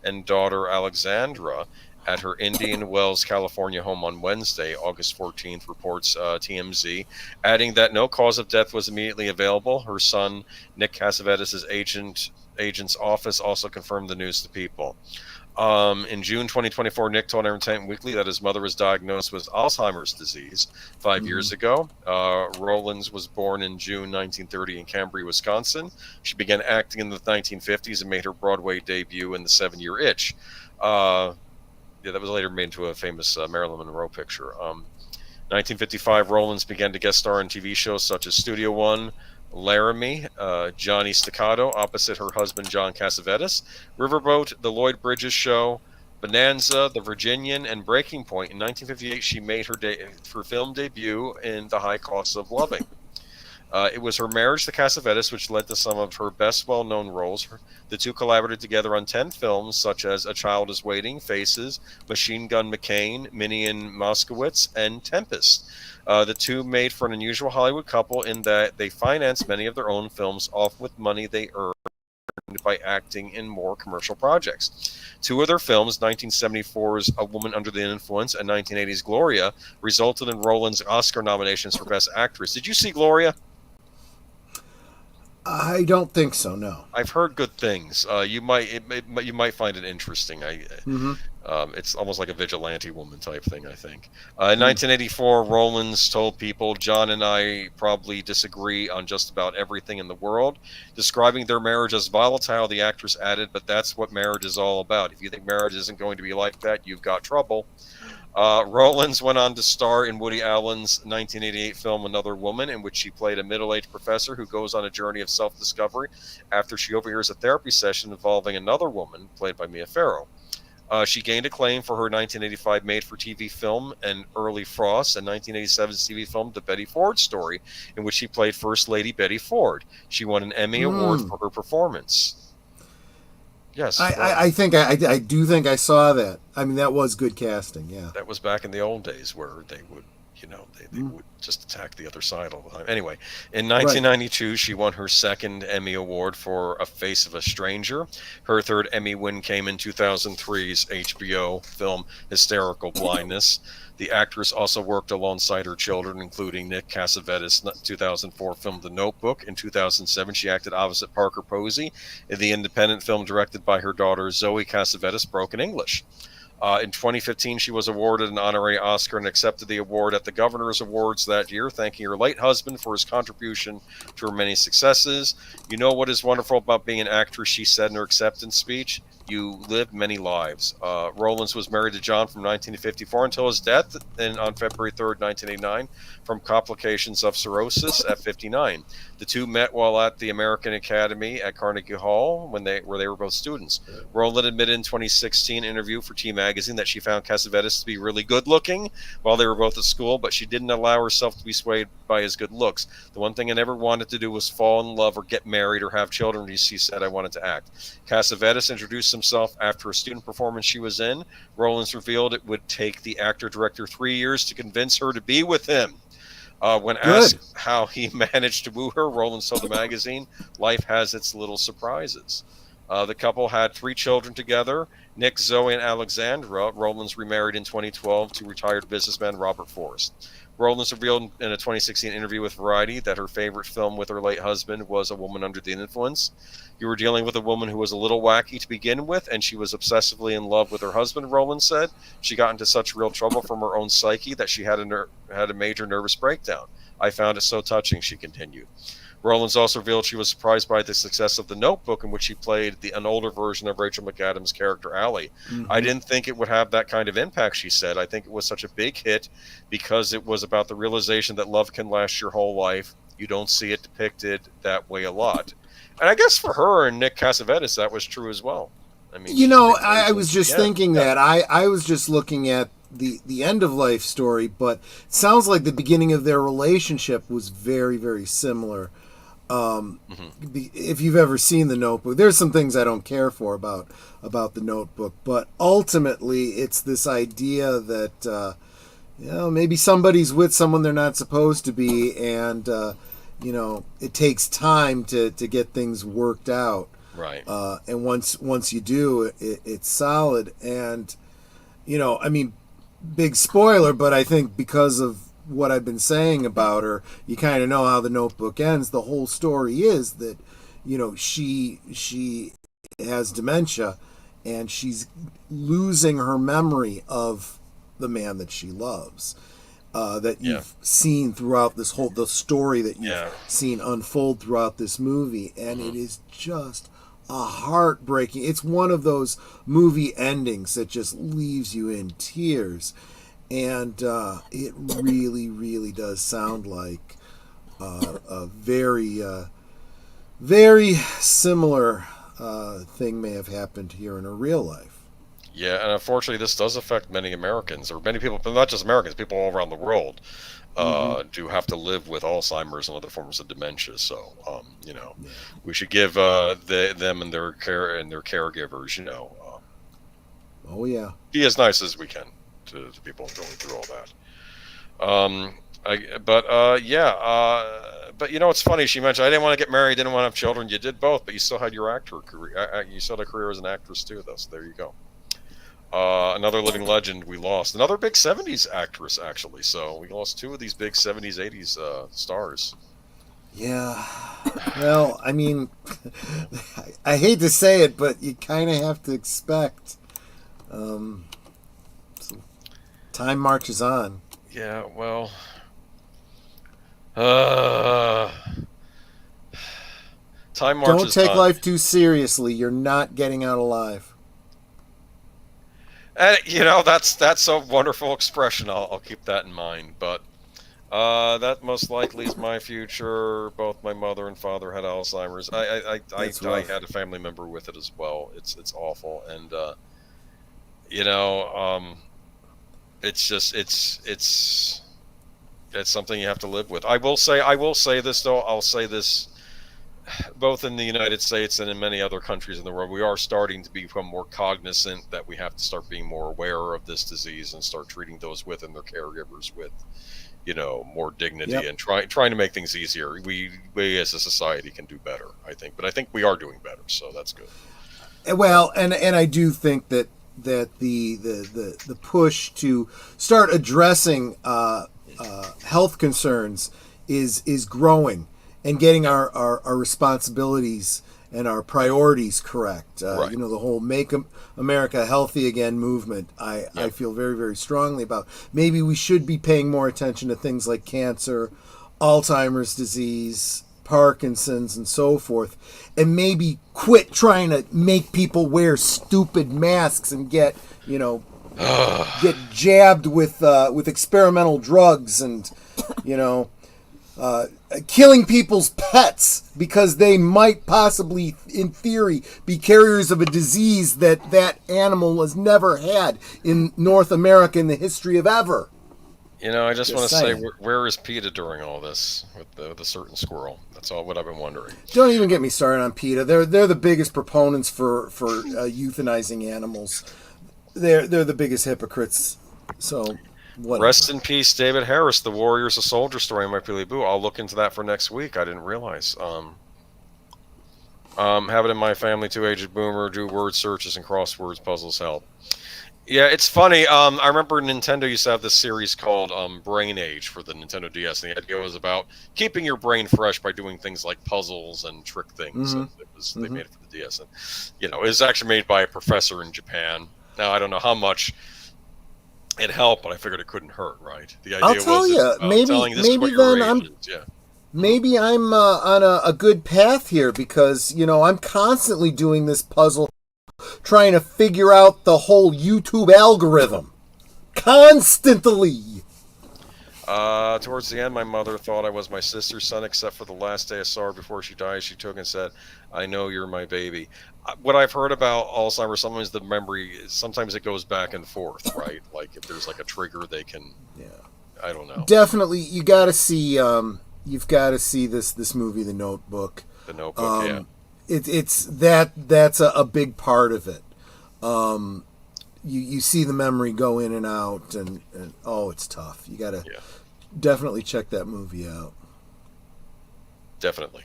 A: and daughter Alexandra, at her Indian Wells, California home on Wednesday, August 14th, reports TMZ, adding that no cause of death was immediately available. Her son, Nick Cassavetes' agent's office also confirmed the news to People. In June 2024, Nick told Entertainment Weekly that his mother was diagnosed with Alzheimer's disease 5 years ago. Rowlands was born in June 1930 in Cambria, Wisconsin. She began acting in the 1950s and made her Broadway debut in The 7-Year Itch. That was later made into a famous Marilyn Monroe picture. 1955, Rowlands began to guest star in TV shows such as Studio One, Laramie, Johnny Staccato, opposite her husband John Cassavetes, Riverboat, The Lloyd Bridges Show, Bonanza, The Virginian, and Breaking Point. In 1958, she made her film debut in The High Cost of Loving. It was her marriage to Cassavetes which led to some of her best well-known roles. The two collaborated together on 10 films, such as A Child is Waiting, Faces, Machine Gun McCain, Minnie and Moskowitz, and Tempest. The two made for an unusual Hollywood couple in that they financed many of their own films off with money they earned by acting in more commercial projects. Two of their films, 1974's A Woman Under the Influence and 1980's Gloria, resulted in Rowlands' Oscar nominations for Best Actress. Did you see Gloria?
B: I don't think so. No.
A: I've heard good things. You might find it interesting. It's almost like a vigilante woman type thing, I think. In 1984, Rowlands told people, John and I probably disagree on just about everything in the world. Describing their marriage as volatile, the actress added, but that's what marriage is all about. If you think marriage isn't going to be like that, you've got trouble. Rowlands went on to star in Woody Allen's 1988 film Another Woman, in which she played a middle-aged professor who goes on a journey of self-discovery after she overhears a therapy session involving another woman, played by Mia Farrow. She gained acclaim for her 1985 made-for-TV film An Early Frost and 1987's TV film The Betty Ford Story, in which she played First Lady Betty Ford. She won an Emmy Award for her performance. Yes,
B: I think I do think I saw that. I mean, that was good casting. Yeah,
A: that was back in the old days where they would, they would just attack the other side all the time. Anyway, in 1992, she won her second Emmy Award for A Face of a Stranger. Her third Emmy win came in 2003's HBO film Hysterical Blindness. The actress also worked alongside her children, including Nick Cassavetes' 2004 film The Notebook. In 2007, she acted opposite Parker Posey in the independent film directed by her daughter Zoe Cassavetes, Broken English. In 2015, she was awarded an honorary Oscar and accepted the award at the Governor's Awards that year, thanking her late husband for his contribution to her many successes. You know what is wonderful about being an actress, she said in her acceptance speech? You live many lives. Rowlands was married to John from 1954 until his death on February 3rd, 1989, from complications of cirrhosis at 59. The two met while at the American Academy at Carnegie Hall where they were both students. Rowland admitted in 2016 interview for T Magazine that she found Cassavetes to be really good looking while they were both at school, but she didn't allow herself to be swayed by his good looks. The one thing I never wanted to do was fall in love or get married or have children, she said. I wanted to act. Cassavetes introduced himself after a student performance she was in. Rowlands revealed it would take the actor-director 3 years to convince her to be with him. When asked how he managed to woo her, Rowlands told the magazine, life has its little surprises. The couple had 3 children together, Nick, Zoe, and Alexandra. Rowlands remarried in 2012 to retired businessman Robert Forrest. Rowlands revealed in a 2016 interview with Variety that her favorite film with her late husband was A Woman Under the Influence. You were dealing with a woman who was a little wacky to begin with, and she was obsessively in love with her husband, Rowlands said. She got into such real trouble from her own psyche that she had a major nervous breakdown. I found it so touching, she continued. Rowlands also revealed she was surprised by the success of The Notebook, in which she played an older version of Rachel McAdams' character, Allie. I didn't think it would have that kind of impact, she said. I think it was such a big hit because it was about the realization that love can last your whole life. You don't see it depicted that way a lot. And I guess for her and Nick Cassavetes, that was true as well. I mean,
B: I was just thinking that. I was just looking at the end of life story, but it sounds like the beginning of their relationship was very, very similar. If you've ever seen The Notebook, there's some things I don't care for about The Notebook, but ultimately it's this idea that maybe somebody's with someone they're not supposed to be, and it takes time to get things worked out.
A: Right.
B: And once you do, it's solid. And big spoiler, but I think because of what I've been saying about her, you kind of know how The Notebook ends. The whole story is that she has dementia and she's losing her memory of the man that she loves, that you've seen throughout the story that you've seen unfold throughout this movie, and it is just a heartbreaking. It's one of those movie endings that just leaves you in tears. And it really, really does sound like a very, very similar thing may have happened here in her real life.
A: Yeah, and unfortunately, this does affect many Americans, or many people, but not just Americans, people all around the world do have to live with Alzheimer's and other forms of dementia. So, we should give them and their caregivers, be as nice as we can to people going through all that. But it's funny. She mentioned I didn't want to get married, didn't want to have children. You did both, but you still had your actor career. You still had a career as an actress too, though. So there you go. Another living legend we lost. Another big 70s actress, actually. So we lost 2 of these big 70s, 80s stars.
B: Yeah. Well, I mean, I hate to say it, but you kind of have to expect So time marches on.
A: Yeah, well, time marches on.
B: Don't take life too seriously. You're not getting out alive.
A: And, that's a wonderful expression. I'll keep that in mind. But that most likely is my future. Both my mother and father had Alzheimer's. I had a family member with it as well. It's awful, and it's something you have to live with. I will say this though. I'll say this. Both in the United States and in many other countries in the world, we are starting to become more cognizant that we have to start being more aware of this disease and start treating those with and their caregivers with, more dignity. Yep. And trying to make things easier. We as a society can do better, I think. But I think we are doing better, so that's good.
B: Well, and I do think that the push to start addressing health concerns is growing. And getting our responsibilities and our priorities correct.
A: Right.
B: The whole Make America Healthy Again movement, I feel very, very strongly about. Maybe we should be paying more attention to things like cancer, Alzheimer's disease, Parkinson's, and so forth. And maybe quit trying to make people wear stupid masks and get jabbed with experimental drugs and, killing people's pets because they might possibly, in theory, be carriers of a disease that animal has never had in North America in the history of ever.
A: I just want to say, where is PETA during all this with the certain squirrel? That's all what I've been wondering.
B: Don't even get me started on PETA. They're the biggest proponents for euthanizing animals. They're the biggest hypocrites. So. Whatever. Rest
A: in peace, David Harris, the Warriors, a Soldier story in my Billy Boo. I'll look into that for next week. I didn't realize. Have it in my family too. Aged boomer, do word searches and crosswords puzzles help. Yeah, it's funny. I remember Nintendo used to have this series called Brain Age for the Nintendo DS, and the idea was about keeping your brain fresh by doing things like puzzles and trick things. Mm-hmm. They made it for the DS, and it was actually made by a professor in Japan. Now I don't know how much it helped, but I figured it couldn't hurt, right? The idea
B: I'll tell you, maybe I'm on a good path here because I'm constantly doing this puzzle, trying to figure out the whole YouTube algorithm, constantly.
A: Towards the end, my mother thought I was my sister's son, except for the last day I saw her before she died. She took and said, "I know you're my baby." What I've heard about Alzheimer's, sometimes the memory, sometimes it goes back and forth, right? Like if there's like a trigger, they can. Yeah. I don't know.
B: Definitely, you got to see. You've got to see this movie, The Notebook.
A: The Notebook, yeah.
B: That's a big part of it. You see the memory go in and out, and it's tough. You got to definitely check that movie out.
A: Definitely.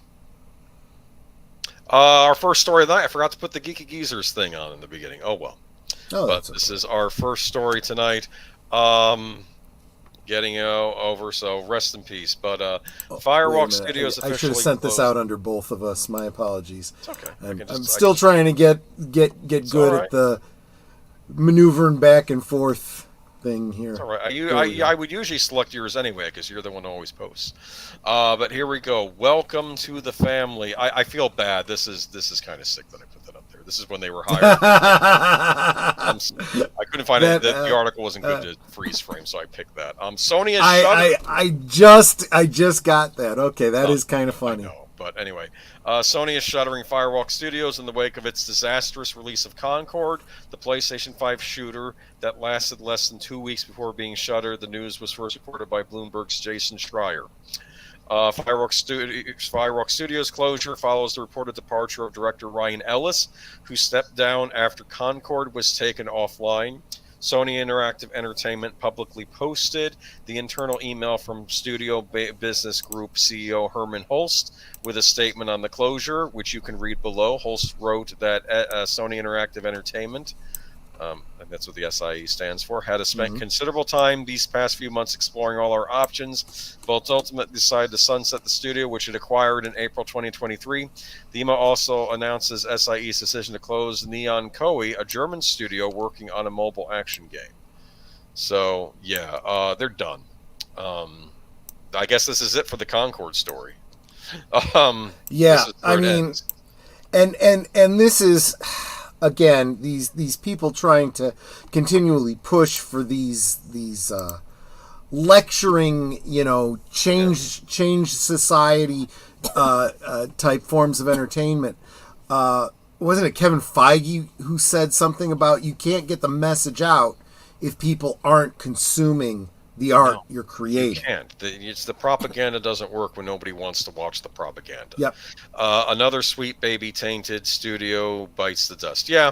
A: Our first story of the night, I forgot to put the Geeky Geezers thing on in the beginning. Oh, well. But this is our first story tonight. Getting over, so rest in peace. But Firewalk Studios officially
B: I should have sent this out under both of us. My apologies.
A: It's okay.
B: I'm still trying to get good at the maneuvering back and forth thing here.
A: It's all right. I would usually select yours anyway because you're the one who always posts. But here we go. Welcome to the family. I feel bad. This is kind of sick that I put that up there. This is when they were hired. I couldn't find it. The article wasn't good to freeze frame, so I picked that. Sony is
B: I just got that. Okay, that is kind of funny.
A: I know, but anyway, Sony is shuttering Firewalk Studios in the wake of its disastrous release of Concord, the PlayStation 5 shooter that lasted less than 2 weeks before being shuttered. The news was first reported by Bloomberg's Jason Schreier. Firewalk Studios closure follows the reported departure of director Ryan Ellis, who stepped down after Concord was taken offline. Sony Interactive Entertainment publicly posted the internal email from Studio Business Group CEO Herman Holst with a statement on the closure, which you can read below. Holst wrote that Sony Interactive Entertainment and that's what the SIE stands for, had spent considerable time these past few months exploring all our options. Both ultimately decided to sunset the studio, which it acquired in April 2023. The EMA also announces SIE's decision to close Neon Koei, a German studio working on a mobile action game. So, yeah, they're done. I guess this is it for the Concord story.
B: Yeah, I mean, and this is, again, these people trying to continually push for these lecturing, change society type forms of entertainment. Wasn't it Kevin Feige who said something about you can't get the message out if people aren't consuming the art you're creating?
A: You can't. It's the propaganda doesn't work when nobody wants to watch the propaganda.
B: Yep.
A: Another Sweet Baby Tainted studio bites the dust. Yeah.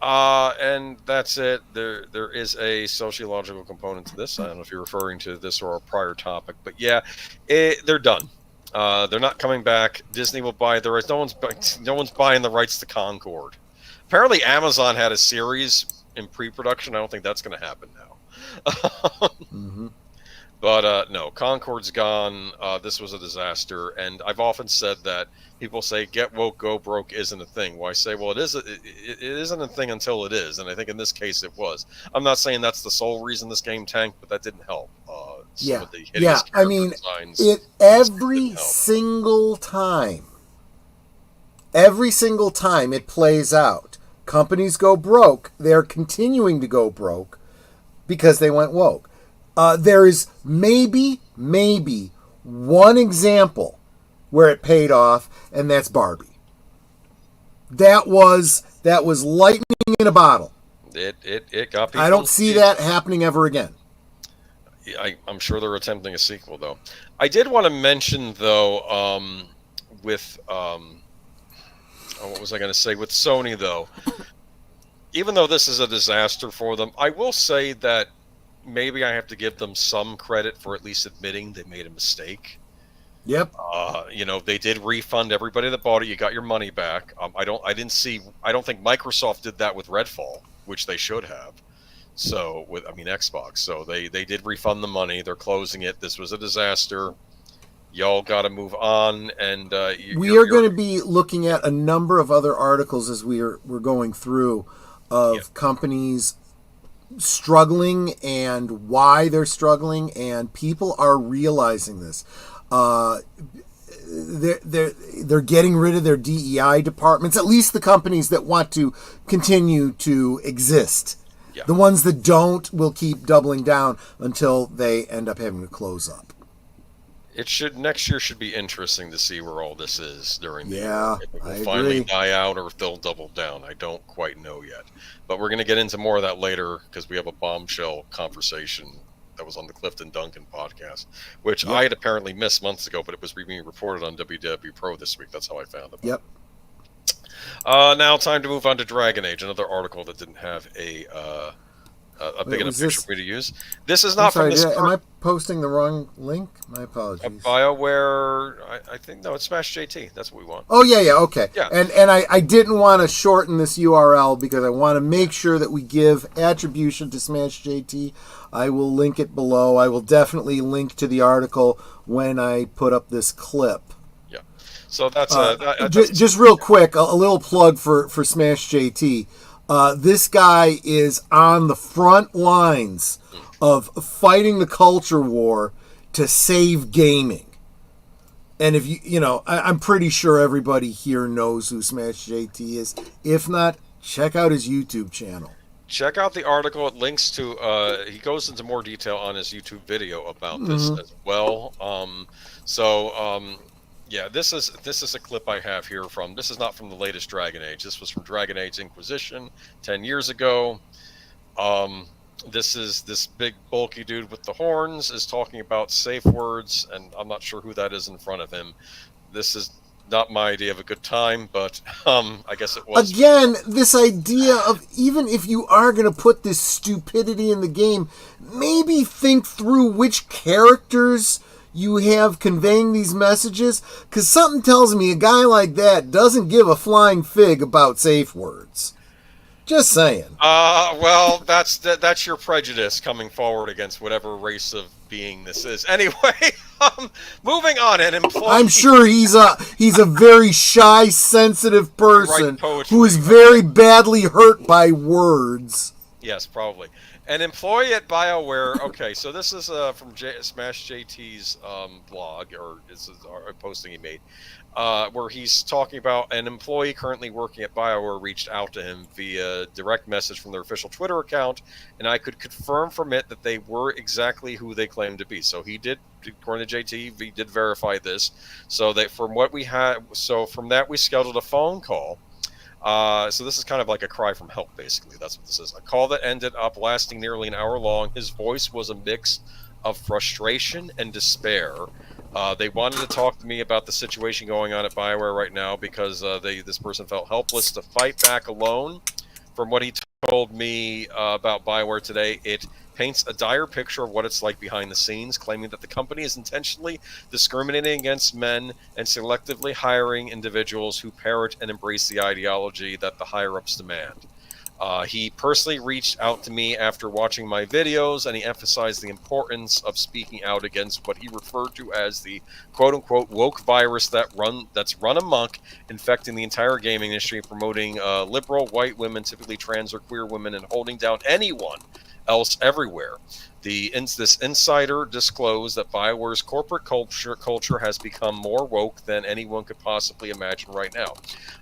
A: And that's it. There is a sociological component to this. I don't know if you're referring to this or a prior topic, but yeah, they're done. They're not coming back. Disney will buy the rights. No one's buying the rights to Concord. Apparently, Amazon had a series in pre-production. I don't think that's going to happen now. But no, Concord's gone. This was a disaster, and I've often said that people say "get woke, go broke" isn't a thing. Well, I say, well, it is. It isn't a thing until it is, and I think in this case it was. I'm not saying that's the sole reason this game tanked, but that didn't help.
B: Yeah. I mean, every single time it plays out, companies go broke. They're continuing to go broke because they went woke. There is maybe one example where it paid off, and that's Barbie. That was lightning in a bottle.
A: It got people.
B: I don't see that happening ever again.
A: I'm sure they're attempting a sequel, though. I did want to mention, though, with what was I going to say? With Sony, though, even though this is a disaster for them, I will say that maybe I have to give them some credit for at least admitting they made a mistake.
B: Yep.
A: They did refund everybody that bought it. You got your money back. I don't think Microsoft did that with Redfall, which they should have. So Xbox. So they did refund the money. They're closing it. This was a disaster. Y'all got to move on. And
B: we are going to be looking at a number of other articles as we're going through of companies struggling and why they're struggling, and people are realizing this. They're getting rid of their DEI departments, at least the companies that want to continue to exist.
A: Yeah.
B: The ones that don't will keep doubling down until they end up having to close up.
A: Next year should be interesting to see where all this is during the
B: year.
A: If it will finally die out or if they'll double down. I don't quite know yet. But we're going to get into more of that later because we have a bombshell conversation that was on the Clifton Duncan podcast, which I had apparently missed months ago, but it was being reported on WW Pro this week. That's how I found it.
B: Yep.
A: Now time to move on to Dragon Age, another article that didn't have a big enough picture for me to use. This is not from this.
B: Am I posting the wrong link? My apologies.
A: BioWare, I think, no, it's Smash JT. That's what we want.
B: Oh, yeah, okay.
A: Yeah.
B: And I didn't want to shorten this URL because I want to make sure that we give attribution to Smash JT. I will link it below. I will definitely link to the article when I put up this clip.
A: Yeah. So that's
B: just real quick, a little plug for Smash JT. This guy is on the front lines of fighting the culture war to save gaming. And if I'm pretty sure everybody here knows who Smash JT is. If not, check out his YouTube channel.
A: Check out the article. It links to, he goes into more detail on his YouTube video about this as well. Yeah, this is a clip I have here from. This is not from the latest Dragon Age. This was from Dragon Age Inquisition 10 years ago. This big bulky dude with the horns is talking about safe words, and I'm not sure who that is in front of him. This is not my idea of a good time, but I guess it was.
B: Again, this idea of even if you are going to put this stupidity in the game, maybe think through which characters you have conveying these messages, because something tells me a guy like that doesn't give a flying fig about safe words. Just saying.
A: Well, that's your prejudice coming forward against whatever race of being this is. Anyway, moving on. An employee.
B: I'm sure he's a very shy, sensitive person who is very badly hurt by words.
A: Yes, probably. An employee at BioWare. Okay, so this is from Smash JT's blog, or this is a posting he made, where he's talking about an employee currently working at BioWare reached out to him via direct message from their official Twitter account, and I could confirm from it that they were exactly who they claimed to be. So he did, according to JT, he did verify this. So that from what we had, so from that we scheduled a phone call. So this is kind of like a cry from help, basically. That's what this is. A call that ended up lasting nearly an hour long. His voice was a mix of frustration and despair. They wanted to talk to me about the situation going on at BioWare right now because this person felt helpless to fight back alone. From what he told me about BioWare today, it paints a dire picture of what it's like behind the scenes, claiming that the company is intentionally discriminating against men and selectively hiring individuals who parrot and embrace the ideology that the higher-ups demand. He personally reached out to me after watching my videos, and he emphasized the importance of speaking out against what he referred to as the quote-unquote woke virus that's run amok, infecting the entire gaming industry, promoting liberal white women, typically trans or queer women, and holding down anyone else everywhere. This insider disclosed that BioWare's corporate culture has become more woke than anyone could possibly imagine right now.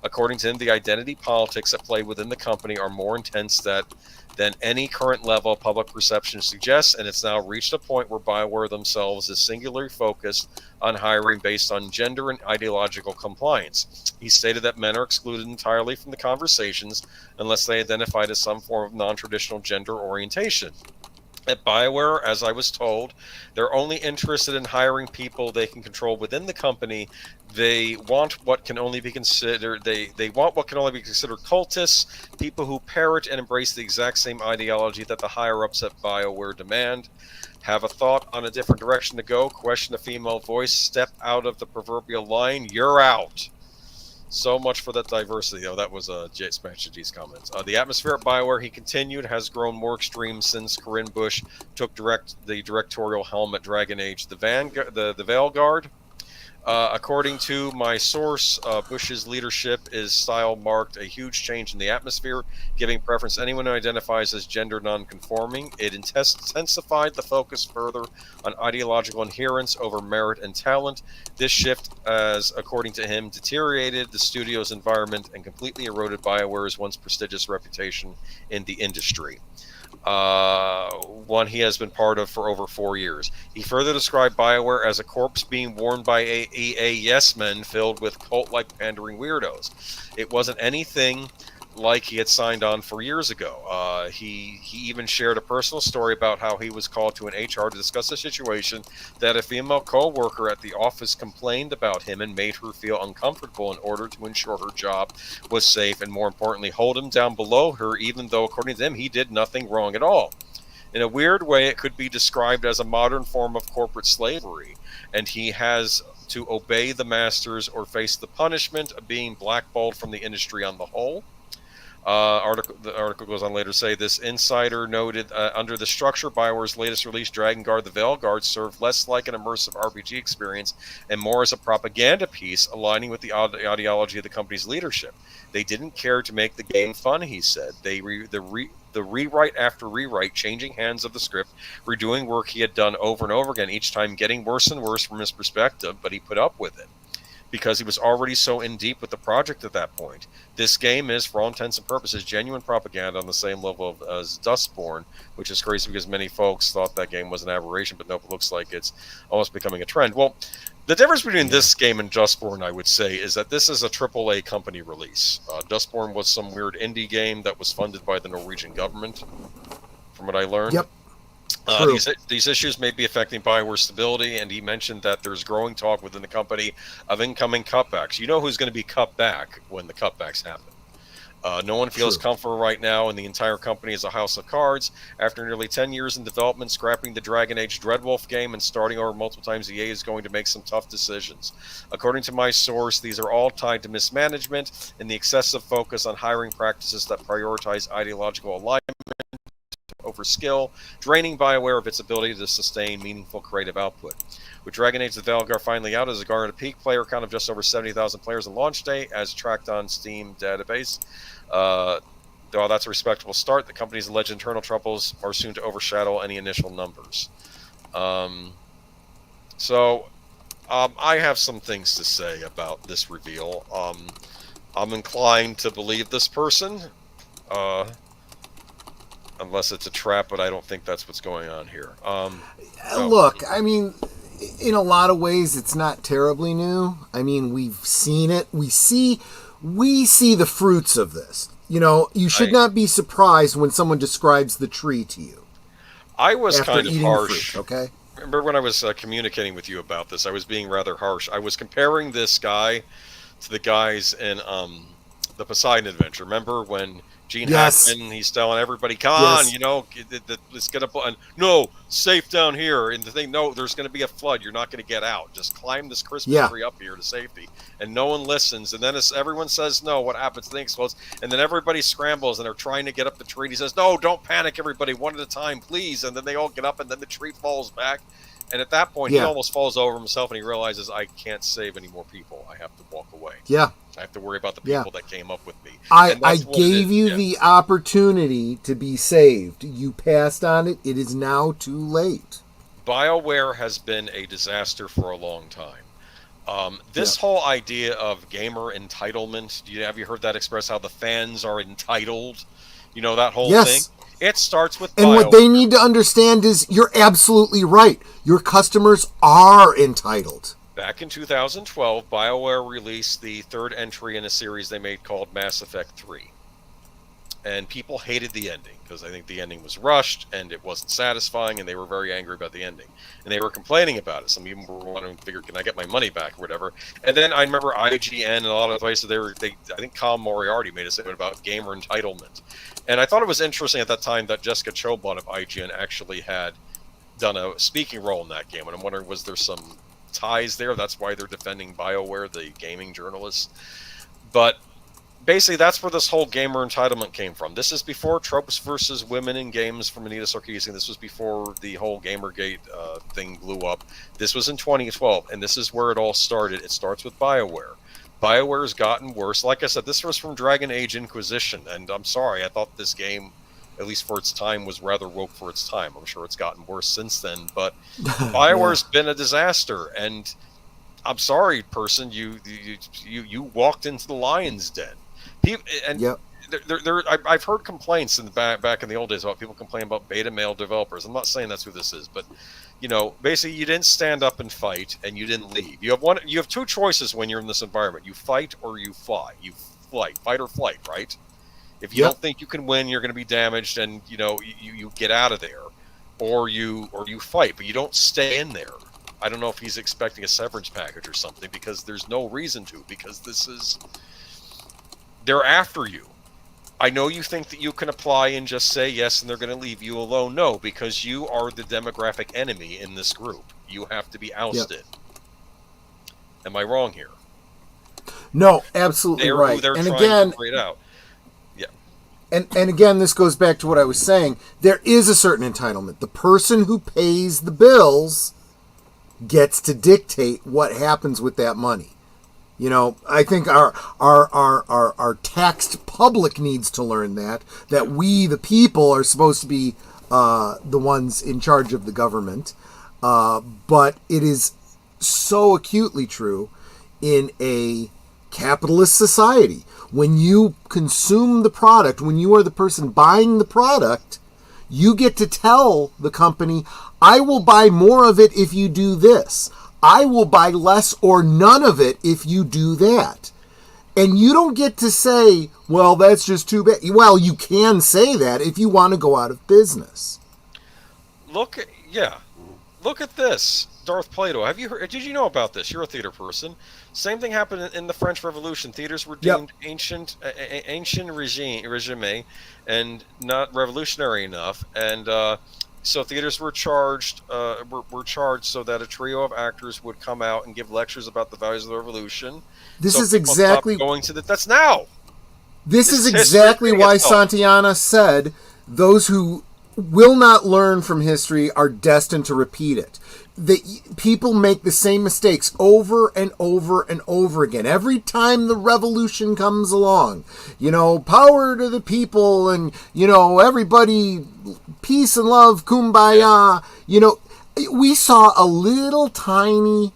A: According to him, the identity politics at play within the company are more intense than any current level of public perception suggests, and it's now reached a point where BioWare themselves is singularly focused on hiring based on gender and ideological compliance. He stated that men are excluded entirely from the conversations unless they identified as some form of non-traditional gender orientation. At BioWare, as I was told, they're only interested in hiring people they can control within the company. They want what can only be considered cultists, people who parrot and embrace the exact same ideology that the higher-ups at BioWare demand. Have a thought on a different direction to go? Question a female voice. Step out of the proverbial line. You're out. So much for that diversity. Oh, that was Smash G's comments. The atmosphere at BioWare, he continued, has grown more extreme since Corinne Bush took the directorial helm at Dragon Age. The Veilguard. According to my source, Bush's leadership is style marked a huge change in the atmosphere, giving preference to anyone who identifies as gender non-conforming. It intensified the focus further on ideological adherence over merit and talent. This shift, as according to him, deteriorated the studio's environment and completely eroded BioWare's once prestigious reputation in the industry. One he has been part of for over 4 years. He further described BioWare as a corpse being worn by a yes-men filled with cult-like pandering weirdos. It wasn't anything like he had signed on for years ago. He even shared a personal story about how he was called to an HR to discuss a situation that a female co-worker at the office complained about him and made her feel uncomfortable in order to ensure her job was safe and, more importantly, hold him down below her, even though, according to him, he did nothing wrong at all. In a weird way, it could be described as a modern form of corporate slavery, and he has to obey the masters or face the punishment of being blackballed from the industry on the whole. The article goes on later to say this insider noted under the structure, BioWare's latest release, Drakengard: The Veilguard, served less like an immersive RPG experience and more as a propaganda piece, aligning with the ideology of the company's leadership. They didn't care to make the game fun, he said. The rewrite after rewrite, changing hands of the script, redoing work he had done over and over again, each time getting worse and worse from his perspective, but he put up with it because he was already so in deep with the project at that point. This game is, for all intents and purposes, genuine propaganda on the same level as Dustborn, which is crazy because many folks thought that game was an aberration, but nope, it looks like it's almost becoming a trend. Well, the difference between this game and Dustborn, I would say, is that this is a AAA company release. Dustborn was some weird indie game that was funded by the Norwegian government, from what I learned.
B: Yep.
A: These issues may be affecting BioWare's stability, and he mentioned that there's growing talk within the company of incoming cutbacks. You know who's going to be cut back when the cutbacks happen. No one feels
B: True.
A: comfortable right now, and the entire company is a house of cards. After nearly 10 years in development, scrapping the Dragon Age Dreadwolf game and starting over multiple times, EA is going to make some tough decisions. According to my source, these are all tied to mismanagement and the excessive focus on hiring practices that prioritize ideological alignment over skill, draining BioWare of its ability to sustain meaningful creative output. With Dragon Age the Veilguard finally out, as a garnered a peak player count of just over 70,000 players on launch day, as tracked on Steam database. Though that's a respectable start, the company's alleged internal troubles are soon to overshadow any initial numbers. I have some things to say about this reveal. I'm inclined to believe this person, unless it's a trap, but I don't think that's what's going on here.
B: Look, I mean, in a lot of ways, it's not terribly new. I mean, we've seen it. We see the fruits of this. You know, you should not be surprised when someone describes the tree to you.
A: I was kind of harsh.
B: Fruit, okay.
A: Remember when I was communicating with you about this? I was being rather harsh. I was comparing this guy to the guys in the Poseidon Adventure. Remember when Gene Hackman, he's telling everybody, come on, you know, let's get up. No, safe down here. And the thing, no, there's going to be a flood. You're not going to get out. Just climb this Christmas tree up here to safety. And no one listens. And then everyone says no, what happens? The thing explodes. And then everybody scrambles and they're trying to get up the tree. And he says, no, don't panic, everybody, one at a time, please. And then they all get up and then the tree falls back. And at that point, he almost falls over himself and he realizes, I can't save any more people. I have to walk away.
B: Yeah.
A: I have to worry about the people that came up with me.
B: I gave you the opportunity to be saved. You passed on it. It is now too late.
A: BioWare has been a disaster for a long time. This whole idea of gamer entitlement, have you heard that expressed, how the fans are entitled? You know, that whole thing? It starts with BioWare.
B: And what they need to understand is you're absolutely right. Your customers are entitled.
A: Back in 2012, BioWare released the third entry in a series they made called Mass Effect 3. And people hated the ending because I think the ending was rushed and it wasn't satisfying and they were very angry about the ending. And they were complaining about it. Some even were wanting to figure, can I get my money back or whatever. And then I remember IGN and a lot of places, I think Colin Moriarty made a statement about gamer entitlement. And I thought it was interesting at that time that Jessica Chobot of IGN actually had done a speaking role in that game. And I'm wondering, was there some ties there? That's why they're defending BioWare, the gaming journalists. But basically, that's where this whole gamer entitlement came from. This is before tropes versus women in games from Anita Sarkeesian. This was before the whole Gamergate thing blew up. This was in 2012, and this is where it all started. It starts with BioWare. BioWare has gotten worse. Like I said, this was from Dragon Age Inquisition, and I'm sorry, I thought this game, at least for its time, was rather woke for its time. I'm sure it's gotten worse since then, but BioWare's been a disaster, and I'm sorry, person, you walked into the lion's den. I've heard complaints back in the old days about people complaining about beta male developers. I'm not saying that's who this is, but you know, basically, you didn't stand up and fight, and you didn't leave. You have two choices when you're in this environment: you fight or you fly. You fight or flight, right? If you don't think you can win, you're going to be damaged, and you know you get out of there, or you fight, but you don't stay in there. I don't know if he's expecting a severance package or something, because there's no reason to, because they're after you. I know you think that you can apply and just say yes and they're going to leave you alone. No, because you are the demographic enemy in this group. You have to be ousted. Am I wrong here?
B: No, absolutely right.
A: They're
B: and
A: trying
B: again,
A: to create out. Yeah.
B: And again, this goes back to what I was saying. There is a certain entitlement. The person who pays the bills gets to dictate what happens with that money. You know, I think our taxed public needs to learn that we, the people, are supposed to be the ones in charge of the government. But it is so acutely true in a capitalist society. When you consume the product, when you are the person buying the product, you get to tell the company, I will buy more of it if you do this. I will buy less or none of it if you do that. And you don't get to say, well, that's just too bad. Well, you can say that if you want to go out of business.
A: Look at this. Darth Plato. Have you heard? Did you know about this? You're a theater person. Same thing happened in the French Revolution. Theaters were deemed ancient regime, and not revolutionary enough, and so theaters were charged so that a trio of actors would come out and give lectures about the values of the revolution.
B: This
A: so
B: is exactly
A: going to the. That's now.
B: This is exactly why Santayana said those who will not learn from history are destined to repeat it. People make the same mistakes over and over and over again. Every time the revolution comes along, power to the people, and, everybody, peace and love, kumbaya. We saw a little tiny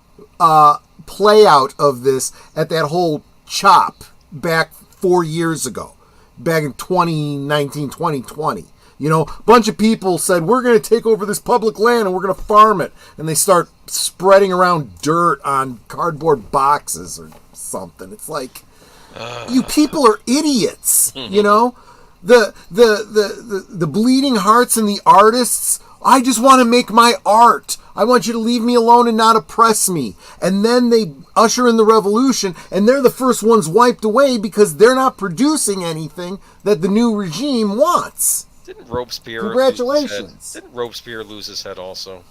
B: play out of this at that whole CHOP back 4 years ago, back in 2019, 2020. A bunch of people said, we're going to take over this public land and we're going to farm it. And they start spreading around dirt on cardboard boxes or something. It's like, you people are idiots, The bleeding hearts and the artists, I just want to make my art. I want you to leave me alone and not oppress me. And then they usher in the revolution, and they're the first ones wiped away because they're not producing anything that the new regime wants.
A: Didn't Robespierre?
B: Congratulations.
A: Didn't Robespierre lose his head also?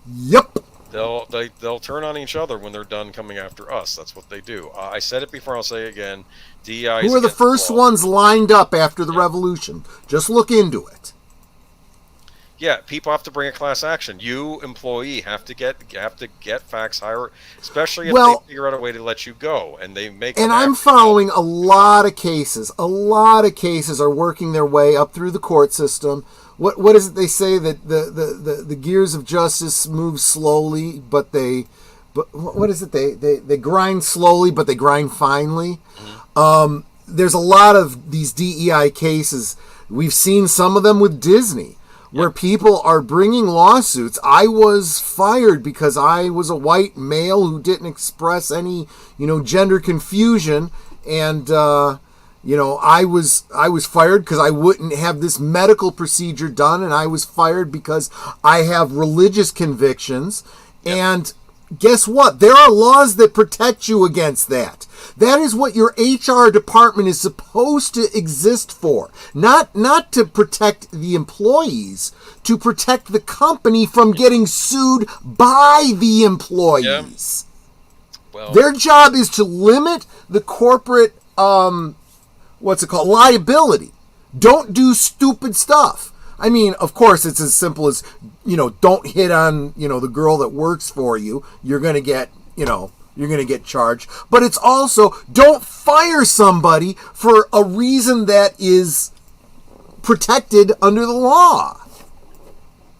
B: Yep.
A: They'll turn on each other when they're done coming after us. That's what they do. I said it before. I'll say it again. DEI.
B: Who are the first ones lined up after the revolution? Just look into it.
A: Yeah, people have to bring a class action. You, employee, have to get facts higher, especially if they figure out a way to let you go, and they make.
B: And I'm following a lot of cases. A lot of cases are working their way up through the court system. What is it they say, that the gears of justice move slowly, but what is it they grind slowly, but they grind finely. Mm-hmm. There's a lot of these DEI cases. We've seen some of them with Disney, where people are bringing lawsuits. I was fired because I was a white male who didn't express any, gender confusion, and I was fired because I wouldn't have this medical procedure done, and I was fired because I have religious convictions. And guess what? There are laws that protect you against that. That is what your HR department is supposed to exist for. Not to protect the employees, to protect the company from getting sued by the employees.
A: Yeah. Well,
B: their job is to limit the corporate, liability. Don't do stupid stuff. I mean, of course, it's as simple as, don't hit on, the girl that works for you. You're going to get, you're going to get charged. But it's also, don't fire somebody for a reason that is protected under the law.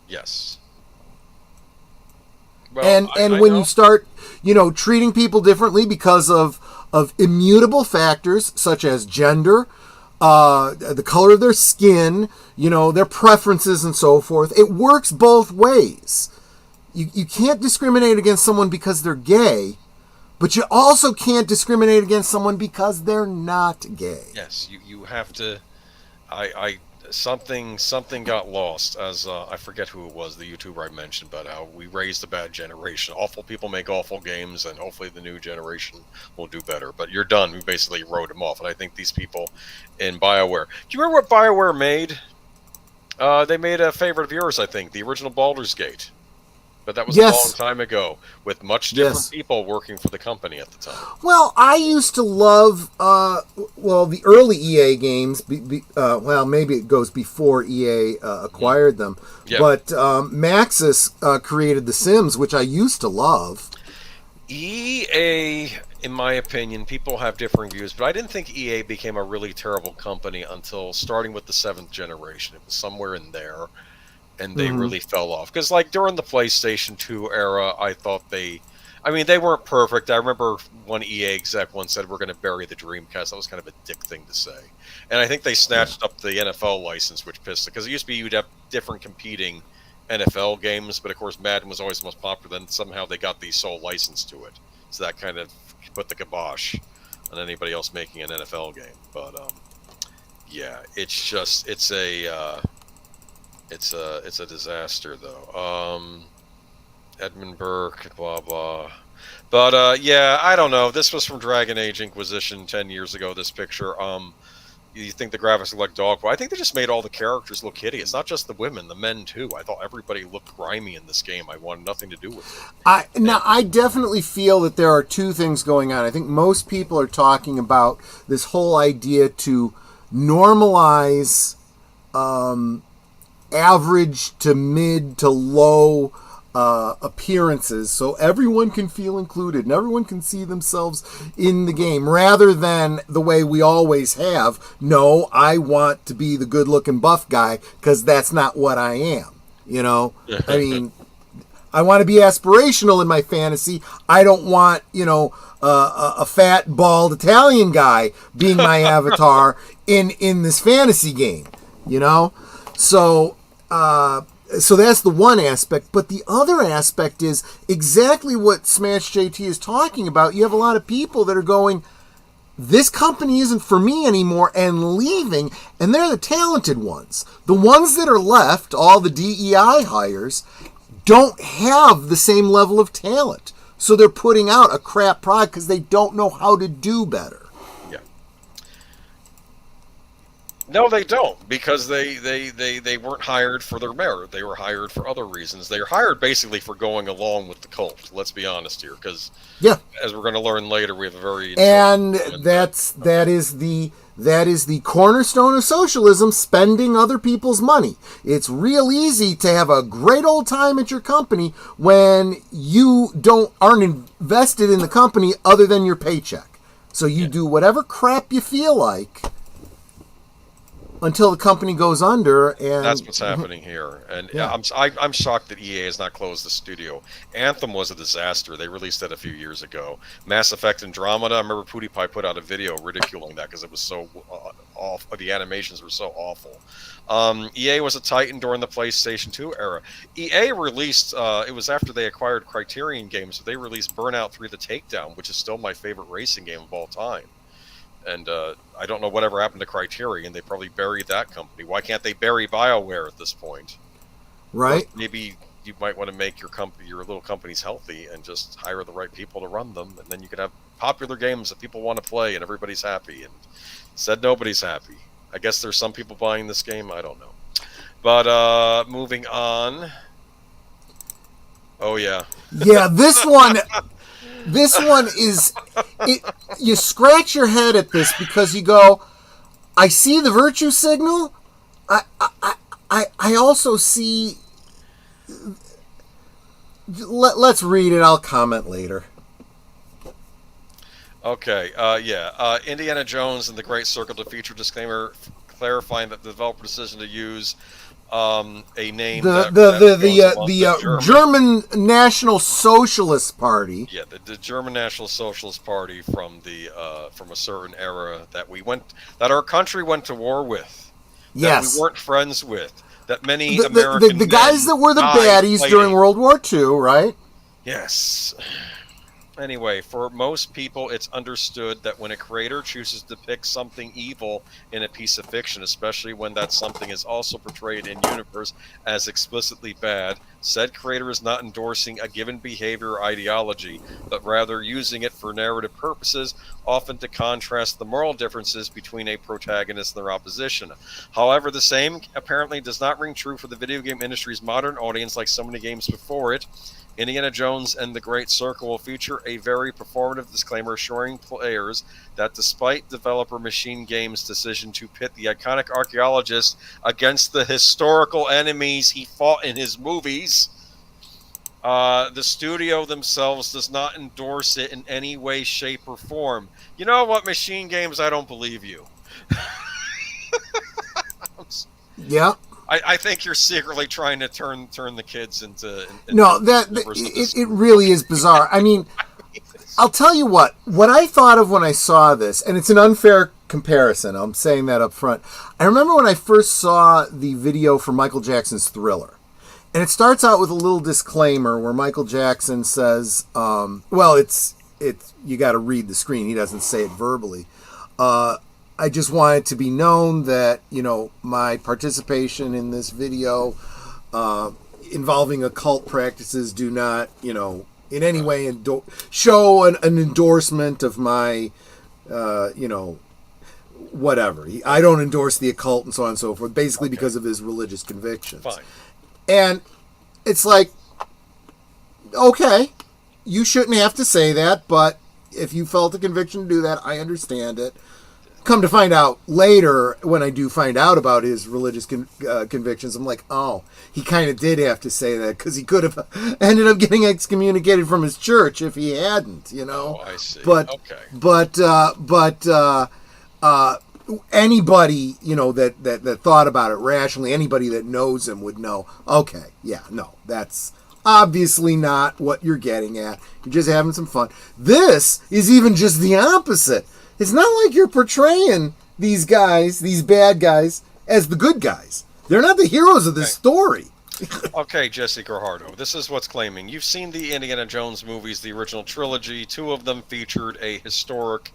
A: Yes. Well,
B: and when you start, treating people differently because of immutable factors such as gender, the color of their skin, their preferences and so forth, it works both ways. You can't discriminate against someone because they're gay, but you also can't discriminate against someone because they're not gay.
A: Yes, you have to. Something got lost, as I forget who it was, the YouTuber I mentioned, about how we raised a bad generation. Awful people make awful games, and hopefully the new generation will do better. But you're done. We basically wrote them off, and I think these people in BioWare. Do you remember what BioWare made? They made a favorite of yours, I think, the original Baldur's Gate. But that was a long time ago, with much different people working for the company at the time.
B: Well, I used to love, the early EA games. Maybe it goes before EA acquired them. Yep. But Maxis created The Sims, which I used to love.
A: EA, in my opinion, people have differing views, but I didn't think EA became a really terrible company until starting with the 7th generation. It was somewhere in there. And they really fell off. Because, during the PlayStation 2 era, I thought they weren't perfect. I remember one EA exec once said, we're going to bury the Dreamcast. That was kind of a dick thing to say. And I think they snatched up the NFL license, which pissed it. Because it used to be you'd have different competing NFL games, but of course Madden was always the most popular. Then somehow they got the sole license to it. So that kind of put the kibosh on anybody else making an NFL game. But, it's a disaster, though. Edmund Burke, blah blah. But yeah, I don't know. This was from Dragon Age Inquisition 10 years ago. This picture. You think the graphics look like dog, but I think they just made all the characters look hideous. Not just the women, the men too. I thought everybody looked grimy in this game. I wanted nothing to do with it.
B: I definitely feel that there are two things going on. I think most people are talking about this whole idea to normalize average to mid to low appearances, so everyone can feel included and everyone can see themselves in the game, rather than the way we always have. No, I want to be the good-looking buff guy because that's not what I am. You know, I mean, I want to be aspirational in my fantasy. I don't want, you know, a fat, bald Italian guy being my avatar in this fantasy game. You know, so that's the one aspect, but the other aspect is exactly what Smash JT is talking about. You have a lot of people that are going, this company isn't for me anymore, and leaving, and they're the talented ones. The ones that are left, all the DEI hires, don't have the same level of talent. So they're putting out a crap product because they don't know how to do better.
A: No, they don't, because they weren't hired for their merit. They were hired for other reasons. They were hired basically for going along with the cult. Let's be honest here, because as we're going to learn later, we have a very
B: that is the cornerstone of socialism: spending other people's money. It's real easy to have a great old time at your company when you aren't invested in the company other than your paycheck. So you do whatever crap you feel like until the company goes under, and
A: that's what's happening here. And I'm shocked that EA has not closed the studio. Anthem was a disaster. They released that a few years ago. Mass Effect Andromeda, I remember PewDiePie put out a video ridiculing that because it was so awful. The animations were so awful. EA was a titan during the PlayStation 2 era. EA released, it was after they acquired Criterion Games, so they released Burnout 3: The Takedown, which is still my favorite racing game of all time. And I don't know whatever happened to Criterion. They probably buried that company. Why can't they bury BioWare at this point?
B: Right.
A: Or maybe you might want to make your little companies healthy and just hire the right people to run them, and then you can have popular games that people want to play and everybody's happy. And said nobody's happy. I guess there's some people buying this game. I don't know. But moving on. Oh yeah.
B: Yeah, this one. This one is, you scratch your head at this because you go, I see the virtue signal. I also see. Let's read it. I'll comment later.
A: Okay. Indiana Jones and the Great Circle to feature disclaimer clarifying that the developer decision to use a name
B: the German National Socialist Party.
A: Yeah, the German National Socialist Party from a certain era that our country went to war with. That we weren't friends with. That many American
B: the guys that were the baddies during World War II, right?
A: Yes. Anyway, for most people, it's understood that when a creator chooses to depict something evil in a piece of fiction, especially when that something is also portrayed in universe as explicitly bad, said creator is not endorsing a given behavior or ideology, but rather using it for narrative purposes, often to contrast the moral differences between a protagonist and their opposition. However, the same apparently does not ring true for the video game industry's modern audience, like so many games before it. Indiana Jones and the Great Circle will feature a very performative disclaimer assuring players that despite developer Machine Games' decision to pit the iconic archaeologist against the historical enemies he fought in his movies, the studio themselves does not endorse it in any way, shape, or form. You know what, Machine Games? I don't believe you.
B: Yeah.
A: I think you're secretly trying to turn the kids into
B: it really is bizarre. I mean, I'll tell you what I thought of when I saw this, and it's an unfair comparison. I'm saying that up front. I remember when I first saw the video for Michael Jackson's Thriller, and it starts out with a little disclaimer where Michael Jackson says, it's you got to read the screen. He doesn't say it verbally. I just want it to be known that, my participation in this video involving occult practices do not, in any way show an endorsement of my, whatever. I don't endorse the occult and so on and so forth, basically because of his religious convictions.
A: Fine.
B: And it's like, okay, you shouldn't have to say that, but if you felt a conviction to do that, I understand it. Come to find out later, when I do find out about his religious convictions, I'm like, oh, he kind of did have to say that, because he could have ended up getting excommunicated from his church if he hadn't,
A: Oh, I see.
B: But,
A: okay.
B: Anybody, that thought about it rationally, anybody that knows him would know, okay, yeah, no, that's obviously not what you're getting at. You're just having some fun. This is even just the opposite. It's not like you're portraying these guys, these bad guys, as the good guys. They're not the heroes of this story.
A: Okay, Jesse Gerhardo, this is what's claiming. You've seen the Indiana Jones movies, the original trilogy. 2 of them featured a historic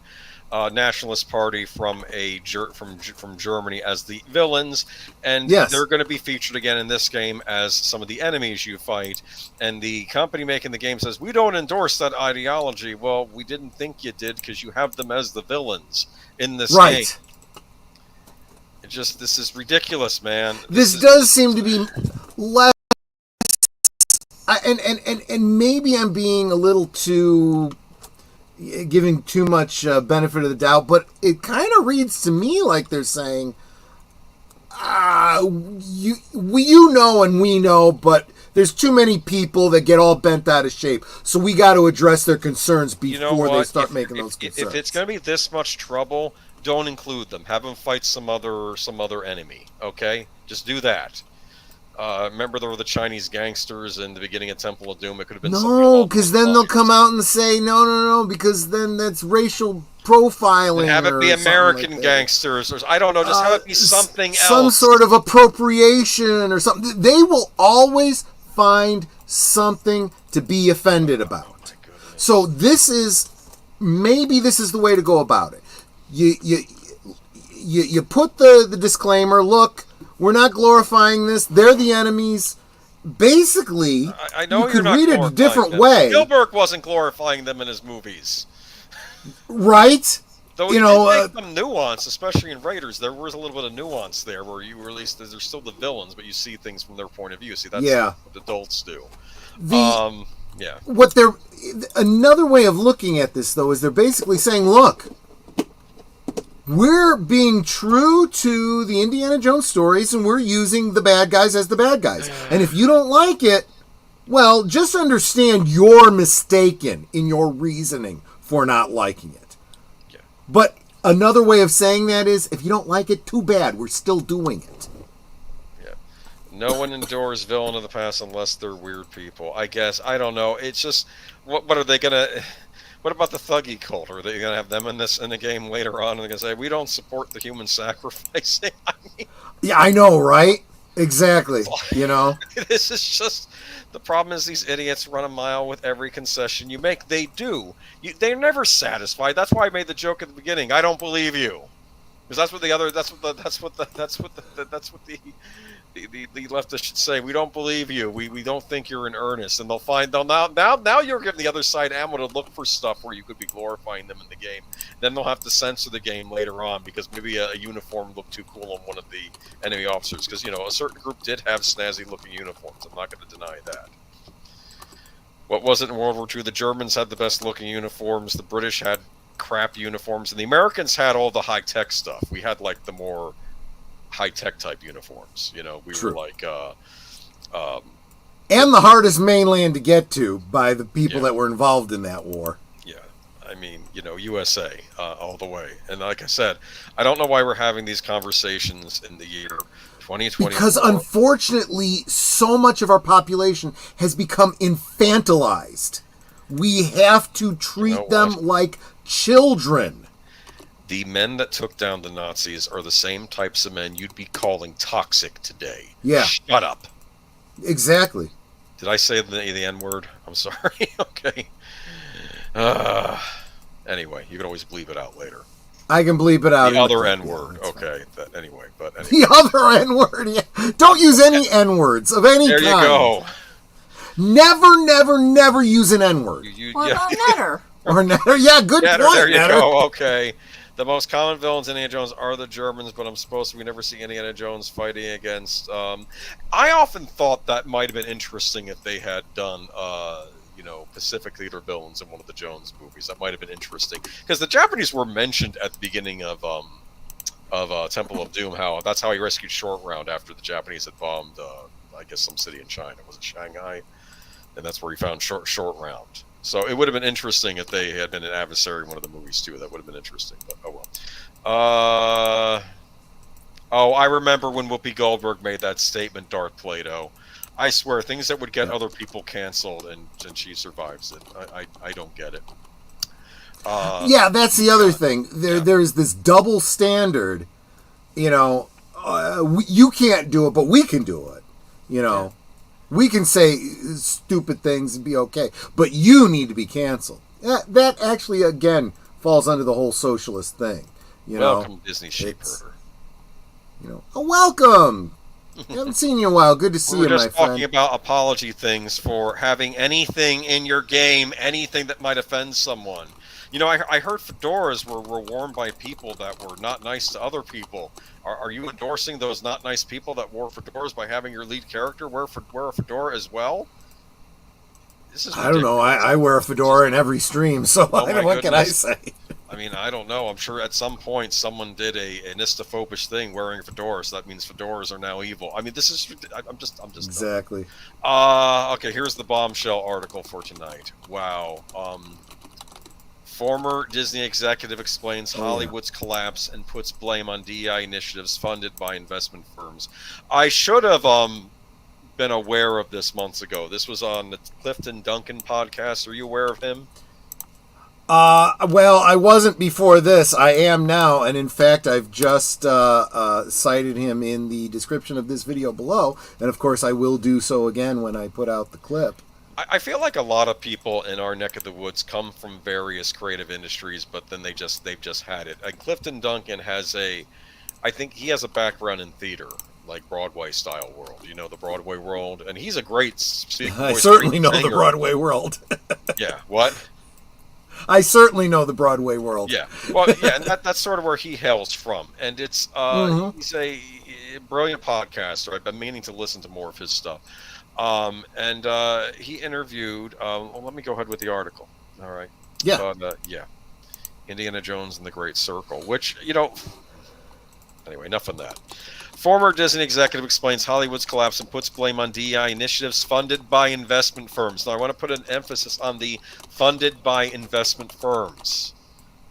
A: nationalist party from Germany as the villains, and they're going to be featured again in this game as some of the enemies you fight. And the company making the game says, we don't endorse that ideology. Well, we didn't think you did, because you have them as the villains in this game. This is ridiculous, man.
B: This does seem to be less, and maybe I'm being a little too, giving too much benefit of the doubt, but it kind of reads to me like they're saying, you know and we know, but there's too many people that get all bent out of shape, so we got to address their concerns before they start making those concerns.
A: If it's going to be this much trouble, don't include them. Have them fight some other enemy. Okay, just do that. Remember, there were the Chinese gangsters in the beginning of Temple of Doom. It could have been
B: no, because then they'll come out and say no, because then that's racial profiling.
A: Have it be American gangsters, or I don't know. Just have it be something else.
B: Some sort of appropriation or something. They will always find something to be offended about. So maybe this is the way to go about it. You put the disclaimer, look, we're not glorifying this. They're the enemies. Basically,
A: I know
B: you could read it a different way.
A: Spielberg wasn't glorifying them in his movies.
B: Right?
A: Though he did make them nuance, especially in Raiders. There was a little bit of nuance there where you released, they're still the villains, but you see things from their point of view. See, that's what adults do.
B: Another way of looking at this, though, is they're basically saying, look, we're being true to the Indiana Jones stories, and we're using the bad guys as the bad guys. And if you don't like it, well, just understand you're mistaken in your reasoning for not liking it. Yeah. But another way of saying that is, if you don't like it, too bad. We're still doing it.
A: Yeah. No one endures villain of the past unless they're weird people. I guess. I don't know. It's just, what are they going to... What about the Thuggy cult? Are they going to have them in the game later on? And they're going to say, we don't support the human sacrificing.
B: Yeah, I know, right? Exactly.
A: This is just... The problem is these idiots run a mile with every concession you make. They do. They're never satisfied. That's why I made the joke at the beginning. I don't believe you, because that's what the leftists should say. We don't believe you. We don't think you're in earnest. And now you're giving the other side ammo to look for stuff where you could be glorifying them in the game. Then they'll have to censor the game later on because maybe a uniform looked too cool on one of the enemy officers. Because a certain group did have snazzy looking uniforms. I'm not going to deny that. What was it in World War II? The Germans had the best looking uniforms. The British had crap uniforms, and the Americans had all the high tech stuff. We had like the more high-tech type uniforms, we
B: True.
A: Were like
B: and the hardest mainland to get to by the people that were involved in that war.
A: Yeah, I mean, USA all the way. And like I said, I don't know why we're having these conversations in the year 2020.
B: Because unfortunately, so much of our population has become infantilized. We have to treat them like children.
A: The men that took down the Nazis are the same types of men you'd be calling toxic today.
B: Yeah.
A: Shut up.
B: Exactly.
A: Did I say the N-word? I'm sorry. Okay. Anyway, you can always bleep it out later.
B: I can bleep it out.
A: The other N-word. Okay. Anyway.
B: The other N-word. Yeah. Don't use any N-words of any kind.
A: There you go.
B: Never use an N-word.
C: What about Netter?
B: Or Netter. Yeah, good point.
A: There you
B: Netter.
A: go. Okay. The most common villains in Indiana Jones are the Germans, but I'm supposed to. We never see Indiana Jones fighting against. I often thought that might have been interesting if they had done, Pacific Theater villains in one of the Jones movies. That might have been interesting because the Japanese were mentioned at the beginning of Temple of Doom. That's how he rescued Short Round after the Japanese had bombed, I guess, some city in China. Was it Shanghai? And that's where he found Short Round. So it would have been interesting if they had been an adversary in one of the movies too. That would have been interesting, but oh well. I remember when Whoopi Goldberg made that statement, Darth Plato. I swear, things that would get other people canceled, and she survives it. I don't get it.
B: Yeah, that's the other thing. There's this double standard. You can't do it, but we can do it. Yeah. We can say stupid things and be okay, but you need to be canceled. That actually, again, falls under the whole socialist thing.
A: Welcome, Disney sheepherder.
B: Welcome. Haven't seen you in a while. Good to see you, my friend.
A: We're just talking about apology things for having anything in your game, anything that might offend someone. I heard fedoras were worn by people that were not nice to other people. Are you endorsing those not nice people that wore fedoras by having your lead character wear a fedora as well? This is ridiculous.
B: I don't know. I wear a fedora in every stream, so what can I say?
A: I mean, I don't know. I'm sure at some point someone did an istophobish thing wearing a fedora, so that means fedoras are now evil. I mean, this is... I'm just
B: exactly.
A: Okay, here's the bombshell article for tonight. Wow. Former Disney executive explains Hollywood's collapse and puts blame on DEI initiatives funded by investment firms. I should have been aware of this months ago. This was on the Clifton Duncan podcast. Are you aware of him?
B: Well, I wasn't before this. I am now, and in fact, I've just cited him in the description of this video below, and of course, I will do so again when I put out the clip.
A: I feel like a lot of people in our neck of the woods come from various creative industries, but then they've just had it. Clifton Duncan I think he has a background in theater, like Broadway style world. The Broadway world, and he's a great speaker.
B: I certainly know the Broadway world.
A: Yeah, what?
B: I certainly know the Broadway world.
A: Yeah, well, yeah, and that's sort of where he hails from, and it's he's a brilliant podcaster. I've been meaning to listen to more of his stuff. And he interviewed. Let me go ahead with the article. All right.
B: Yeah.
A: Indiana Jones and the Great Circle, which Anyway, enough on that. Former Disney executive explains Hollywood's collapse and puts blame on DEI initiatives funded by investment firms. Now, I want to put an emphasis on the funded by investment firms.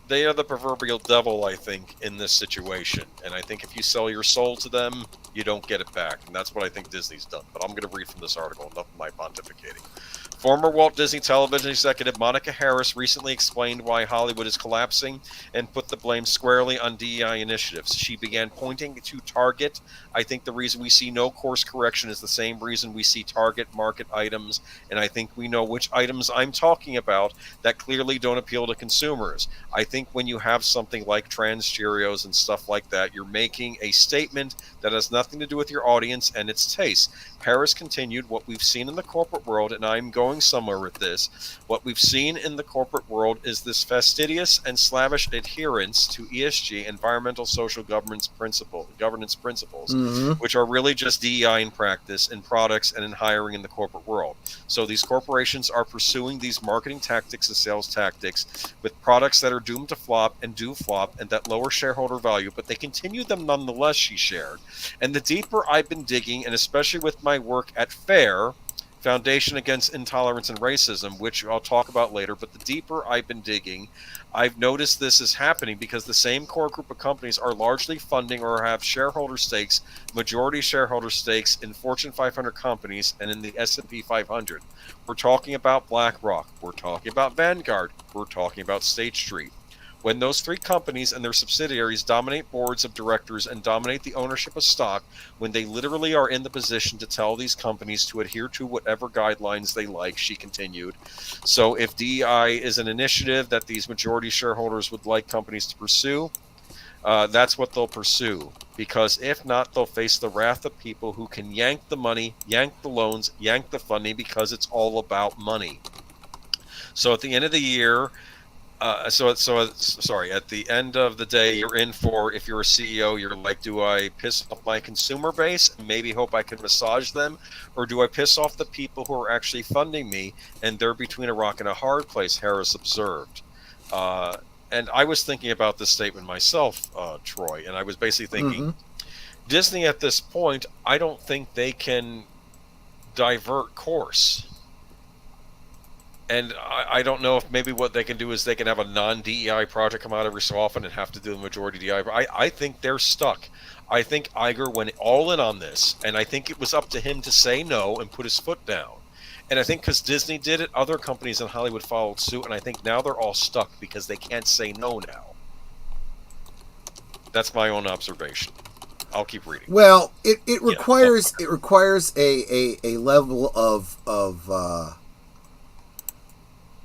A: They are the proverbial devil, I think, in this situation. And I think if you sell your soul to them, you don't get it back. And that's what I think Disney's done. But I'm going to read from this article, enough of my pontificating. Former Walt Disney Television executive Monica Harris recently explained why Hollywood is collapsing and put the blame squarely on DEI initiatives. She began pointing to Target. I think the reason we see no course correction is the same reason we see Target market items, and I think we know which items I'm talking about that clearly don't appeal to consumers. I think when you have something like trans Cheerios and stuff like that, you're making a statement that has nothing to do with your audience and its taste. Harris continued, what we've seen in the corporate world, and I'm going somewhere with this, what we've seen in the corporate world is this fastidious and slavish adherence to ESG, environmental social governance principles, which are really just DEI in practice, in products, and in hiring in the corporate world. So these corporations are pursuing these marketing tactics and sales tactics with products that are doomed to flop and do flop and that lower shareholder value, but they continue them nonetheless, she shared. And the deeper I've been digging, and especially with my work at FAIR, Foundation Against Intolerance and Racism, which I'll talk about later, but the deeper I've been digging, I've noticed this is happening because the same core group of companies are largely funding or have shareholder stakes, majority shareholder stakes in Fortune 500 companies and in the S&P 500. We're talking about BlackRock. We're talking about Vanguard. We're talking about State Street. When those three companies and their subsidiaries dominate boards of directors and dominate the ownership of stock, when they literally are in the position to tell these companies to adhere to whatever guidelines they like, she continued. So if DEI is an initiative that these majority shareholders would like companies to pursue, that's what they'll pursue. Because if not, they'll face the wrath of people who can yank the money, yank the loans, yank the funding, because it's all about money. So at the end of the year, at the end of the day, you're in for, if you're a CEO, you're like, do I piss off my consumer base and maybe hope I can massage them? Or do I piss off the people who are actually funding me, and they're between a rock and a hard place, Harris observed. And I was thinking about this statement myself, Troy, and I was basically thinking, Disney at this point, I don't think they can divert course. And I don't know if maybe what they can do is they can have a non-DEI project come out every so often and have to do the majority DEI. But I think they're stuck. I think Iger went all in on this, and I think it was up to him to say no and put his foot down. And I think because Disney did it, other companies in Hollywood followed suit, and I think now they're all stuck because they can't say no now. That's my own observation. I'll keep reading.
B: Well, it requires a level of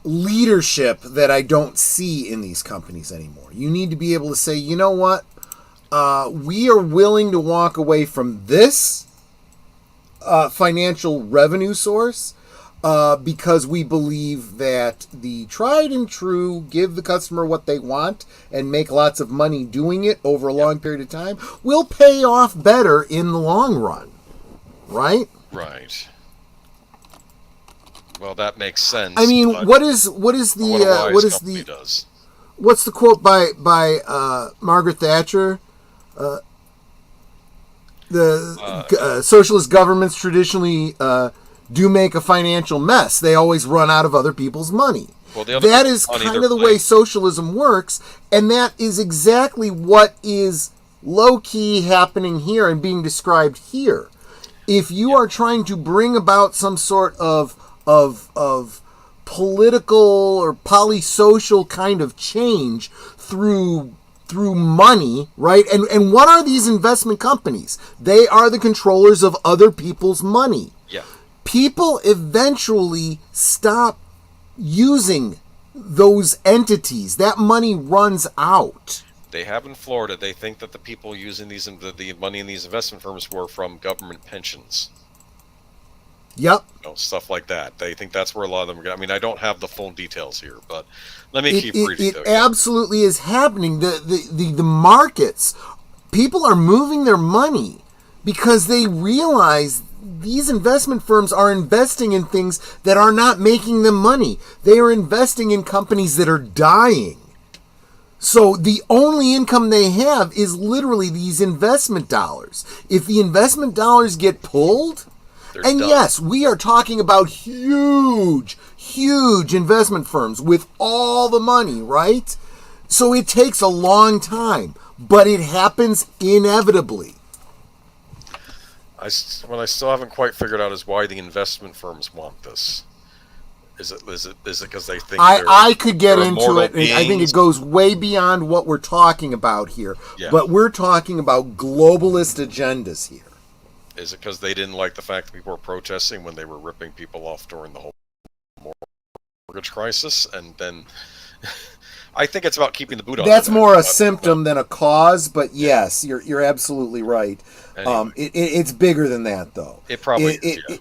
B: leadership that I don't see in these companies anymore. You need to be able to say, you know what, we are willing to walk away from this financial revenue source because we believe that the tried and true, give the customer what they want and make lots of money doing it over a long period of time, will pay off better in the long run. Right?
A: Right. Well, that makes sense.
B: I mean, what's the quote by Margaret Thatcher? Socialist governments traditionally do make a financial mess. They always run out of other people's money.
A: Well,
B: that is kind of the way socialism works, and that is exactly what is low-key happening here and being described here. If you are trying to bring about some sort of political or polysocial kind of change through money, right? And what are these investment companies? They are the controllers of other people's money.
A: Yeah.
B: People eventually stop using those entities. That money runs out.
A: They have in Florida, they think that the people using the money in these investment firms were from government pensions.
B: Yep.
A: Stuff like that. They think that's where a lot of them are. I mean, I don't have the full details here, but let me keep reading.
B: It absolutely is happening. The markets, people are moving their money because they realize these investment firms are investing in things that are not making them money. They are investing in companies that are dying. So the only income they have is literally these investment dollars. If the investment dollars get pulled, and yes, we are talking about huge investment firms with all the money, right? So it takes a long time, but it happens inevitably.
A: What I still haven't quite figured out is why the investment firms want this. Is it because they think
B: I could get into it, and I think it goes way beyond what we're talking about here. Yeah. But we're talking about globalist agendas here.
A: Is it because they didn't like the fact that people were protesting when they were ripping people off during the whole mortgage crisis? And then I think it's about keeping the boot on.
B: That's more a symptom than a cause, but yes, you're absolutely right. Anyway. It's bigger than that, though.
A: It probably is, yeah.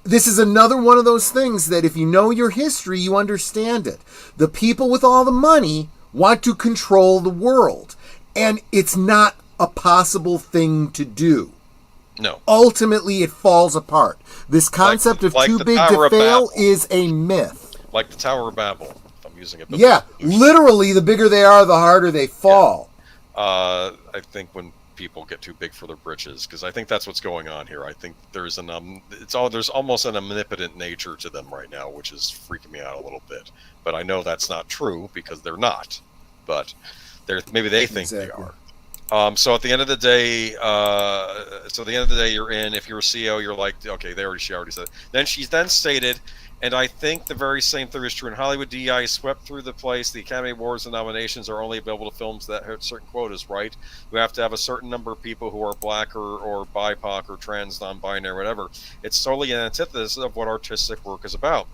B: This is another one of those things that if you know your history, you understand it. The people with all the money want to control the world, and it's not a possible thing to do.
A: No.
B: Ultimately, it falls apart. This concept of too big to fail is a myth.
A: Like the Tower of Babel, if I'm using it.
B: Yeah, literally, the bigger they are, the harder they fall.
A: Yeah. I think when people get too big for their britches, because I think that's what's going on here. I think there's there's almost an omnipotent nature to them right now, which is freaking me out a little bit. But I know that's not true because they're not. But maybe they think they are. So at the end of the day, you're in. If you're a CEO, you're like, okay, she already said it. Then she's stated, and I think the very same theory is true in Hollywood. DEI is swept through the place. The Academy Awards and nominations are only available to films that hit certain quotas, right? You have to have a certain number of people who are black or BIPOC or trans, non-binary, whatever. It's totally an antithesis of what artistic work is about.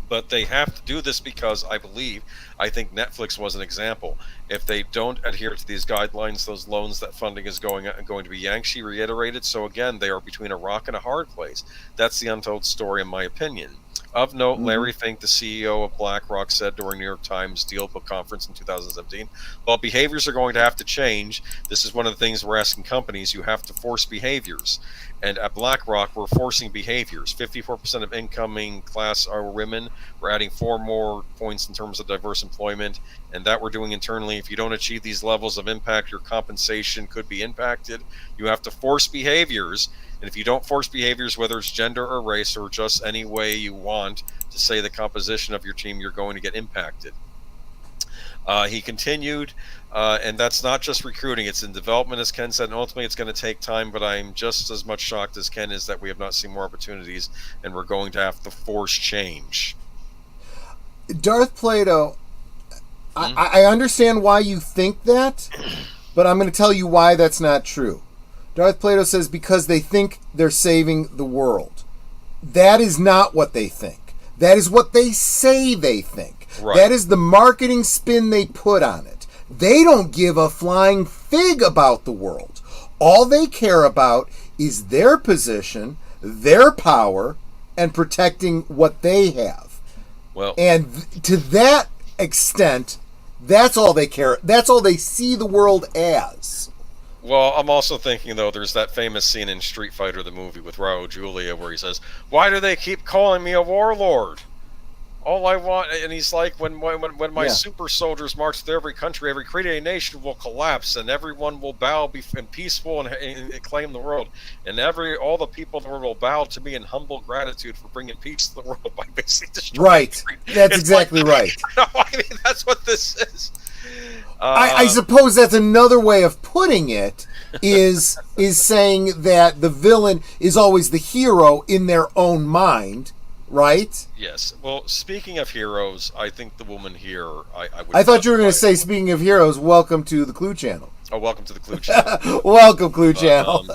A: But they have to do this because I think Netflix was an example. If they don't adhere to these guidelines, those loans, that funding is going to be yanked. She reiterated. So again, they are between a rock and a hard place. That's the untold story, in my opinion. Of note, Larry Fink, the CEO of BlackRock, said during New York Times Deal Book Conference in 2017, "Well, behaviors are going to have to change. This is one of the things we're asking companies. You have to force behaviors. And at BlackRock, we're forcing behaviors. 54% of incoming class are women. We're adding 4 more points in terms of diverse employment, and that we're doing internally. If you don't achieve these levels of impact, your compensation could be impacted. You have to force behaviors. And if you don't force behaviors, whether it's gender or race or just any way you want to say the composition of your team, you're going to get impacted." He continued, and that's not just recruiting, it's in development, as Ken said, and ultimately it's going to take time, but I'm just as much shocked as Ken is that we have not seen more opportunities, and we're going to have to force change.
B: Darth Plato, I understand why you think that, but I'm going to tell you why that's not true. Darth Plato says because they think they're saving the world. That is not what they think. That is what they say they think. Right. That is the marketing spin they put on it. They don't give a flying fig about the world. All they care about is their position, their power, and protecting what they have.
A: Well,
B: and to that extent, that's all they care. That's all they see the world as.
A: Well, I'm also thinking, though, there's that famous scene in Street Fighter, the movie with Raul Julia, where he says, "Why do they keep calling me a warlord? All I want," and he's like, when my super soldiers march through every country, every created nation will collapse, and everyone will bow and peaceful and claim the world, and all the people in the world will bow to me in humble gratitude for bringing peace to the world by basically destroying.
B: Right, that's exactly right.
A: No, I mean, that's what this is.
B: I suppose that's another way of putting it, is saying that the villain is always the hero in their own mind, right?
A: Yes. Well, speaking of heroes, I think the woman here,
B: I thought you were going to say, speaking of heroes, welcome to the Clue Channel.
A: Oh, welcome to the Clue Channel.
B: Welcome, Clue Channel.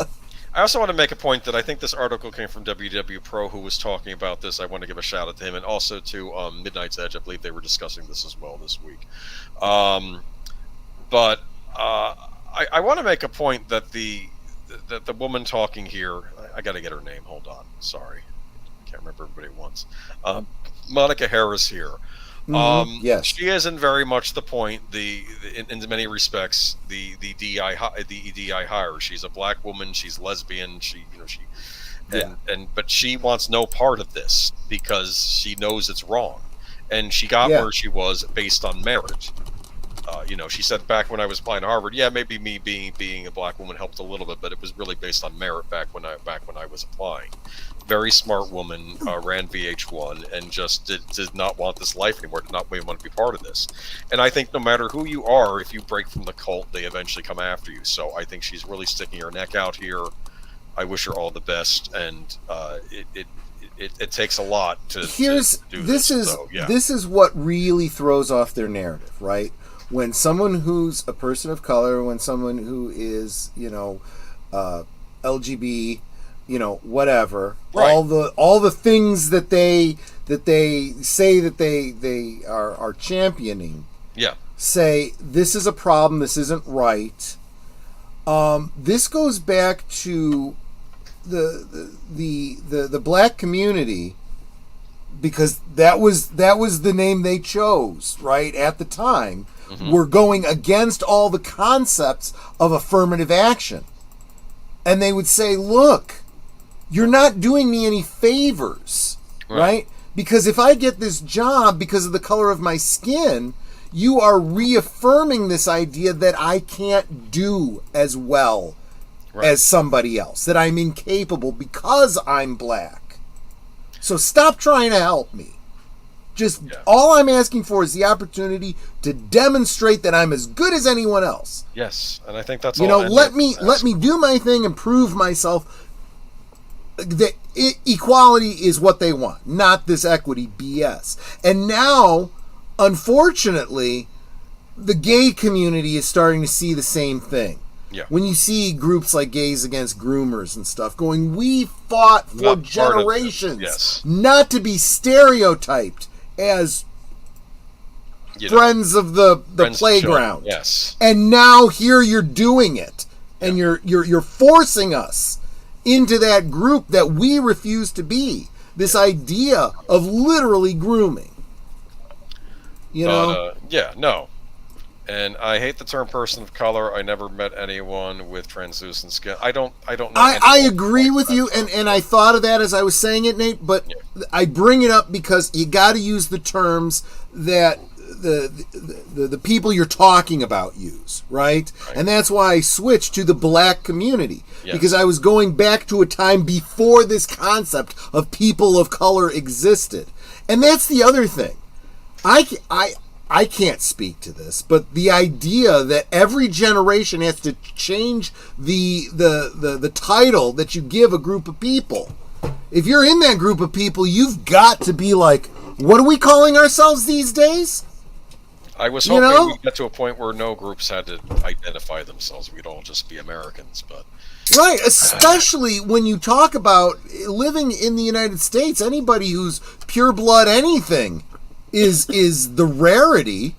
A: I also want to make a point that I think this article came from WW Pro, who was talking about this. I want to give a shout out to him, and also to Midnight's Edge. I believe they were discussing this as well this week. But I want to make a point that the woman talking here, I got to get her name. Hold on. Sorry. I can't remember everybody at once. Monica Harris here.
B: Yes.
A: She isn't very much the point. In many respects, the DI hire. She's a black woman. She's lesbian. But she wants no part of this because she knows it's wrong, and she got where she was based on merit. She said back when I was applying to Harvard, maybe me being a black woman helped a little bit, but it was really based on merit back when I was applying. Very smart woman, ran VH1, and just did not want this life anymore. Did not want to be part of this. And I think no matter who you are, if you break from the cult, they eventually come after you. So I think she's really sticking her neck out here. I wish her all the best, and it takes a lot to do this.
B: This is what really throws off their narrative, right? When someone who's a person of color, when someone who is, LGB, whatever, right. all the things that they say that they are championing, say this is a problem, this isn't right. This goes back to the black community, because that was the name they chose, right, at the time. Mm-hmm. We're going against all the concepts of affirmative action. And they would say, look, you're not doing me any favors, right? Because if I get this job because of the color of my skin, you are reaffirming this idea that I can't do as well as somebody else, that I'm incapable because I'm black. So stop trying to help me. All I'm asking for is the opportunity to demonstrate that I'm as good as anyone else.
A: Yes, and I think that's
B: let me do my thing and prove myself. That equality is what they want, not this equity BS. And now, unfortunately, the gay community is starting to see the same thing. Yeah. When you see groups like Gays Against Groomers and stuff going, we fought for generations not to be stereotyped as friends of the playground.
A: Yes.
B: And now here you're doing it. And you're forcing us into that group that we refuse to be. This idea of literally grooming. You know?
A: No. And I hate the term person of color. I never met anyone with translucent skin. I don't know.
B: I agree with you, and I thought of that as I was saying it, Nate, but I bring it up because you got to use the terms that the people you're talking about use, right? And that's why I switched to the black community, because I was going back to a time before this concept of people of color existed. And that's the other thing. I can't speak to this, but the idea that every generation has to change the title that you give a group of people. If you're in that group of people, you've got to be like, what are we calling ourselves these days?
A: I was hoping we'd get to a point where no groups had to identify themselves. We'd all just be Americans, but...
B: Right, especially when you talk about living in the United States. Anybody who's pure blood anything is the rarity,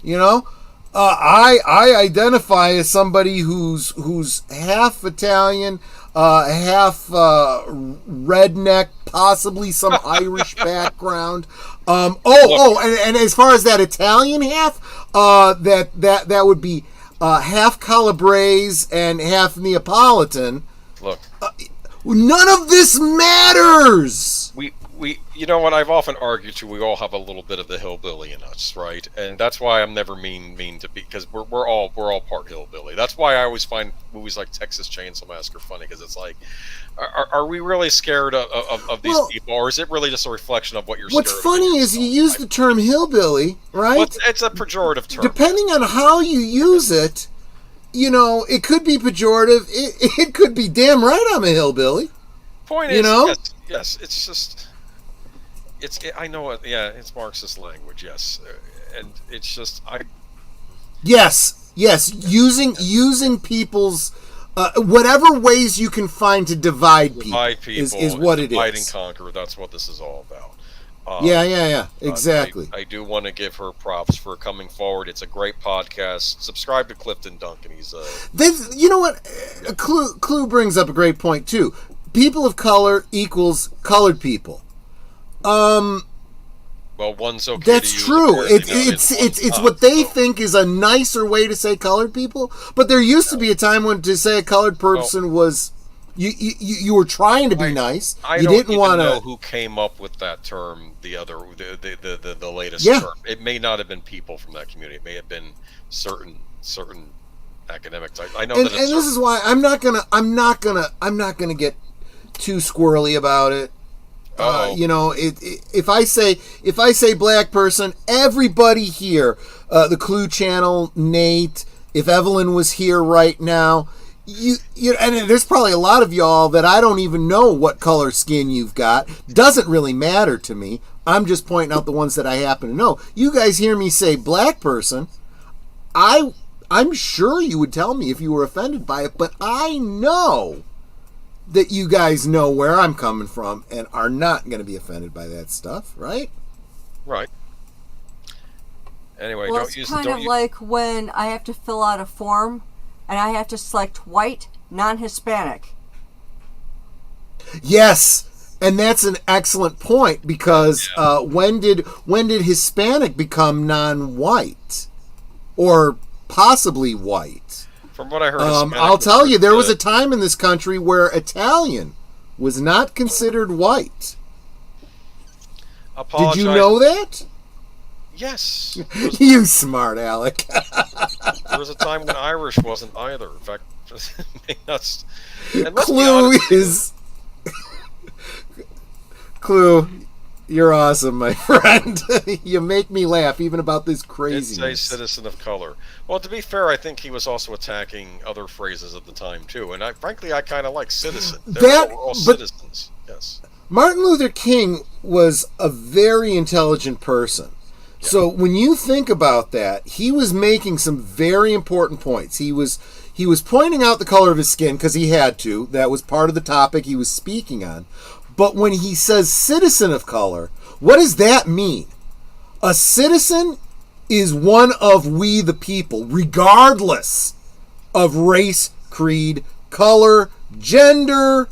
B: you know. I identify as somebody who's half Italian, half redneck, possibly some Irish background. And as far as that Italian half, that would be half Calabrese and half Neapolitan.
A: Look,
B: none of this matters.
A: We you know what, I've often argued to, we all have a little bit of the hillbilly in us, right? And that's why I'm never mean to be, because we're all part hillbilly. That's why I always find movies like Texas Chainsaw Massacre funny, because it's like, are we really scared of these people, or is it really just a reflection of what you're scared of?
B: What's funny is you use the term hillbilly, right?
A: Well, it's a pejorative term.
B: Depending on how you use it, you know, it could be pejorative. It could be damn right I'm a hillbilly.
A: Point is, yes, it's just... I know it. Yeah, it's Marxist language. Yes, and it's just
B: Yes. Using people's whatever ways you can find to divide people is what it is.
A: Divide and conquer. That's what this is all about.
B: Exactly.
A: I do want to give her props for coming forward. It's a great podcast. Subscribe to Clifton Duncan. He's
B: you know what? Yeah. Clue brings up a great point too. People of color equals colored people.
A: Well, one's okay.
B: That's true. It's what they think is a nicer way to say colored people. But there used to be a time when to say a colored person was you were trying to be nice.
A: I
B: you
A: didn't want to know who came up with that term. The latest term. It may not have been people from that community. It may have been certain academics. I know that. And
B: this is why I'm not gonna get too squirrely about it. You know, if I say black person, everybody here, the Clue channel, Nate, if Evelyn was here right now, and there's probably a lot of y'all that I don't even know what color skin you've got. Doesn't really matter to me. I'm just pointing out the ones that I happen to know. You guys hear me say black person, I'm sure you would tell me if you were offended by it, but I know that you guys know where I'm coming from and are not going to be offended by that stuff, right?
A: Right. Anyway,
C: well, it's kind of like when I have to fill out a form and I have to select white, non-Hispanic.
B: Yes, and that's an excellent point, because when did Hispanic become non-white or possibly white?
A: From what I heard,
B: I'll tell you, there was a time in this country where Italian was not considered white. Did you know that?
A: Yes.
B: You smart Alec.
A: There was a time when Irish wasn't either. In fact,
B: Clue, you're awesome, my friend. You make me laugh even about this craziness.
A: It's a citizen of color. Well, to be fair, I think he was also attacking other phrases at the time too, and frankly, I kind of like citizen. We're all citizens. Yes.
B: Martin Luther King was a very intelligent person. Yeah. So when you think about that, he was making some very important points. He was pointing out the color of his skin because he had to. That was part of the topic he was speaking on. But when he says citizen of color, What does that mean? A citizen is one of we the people, regardless of race, creed, color, gender,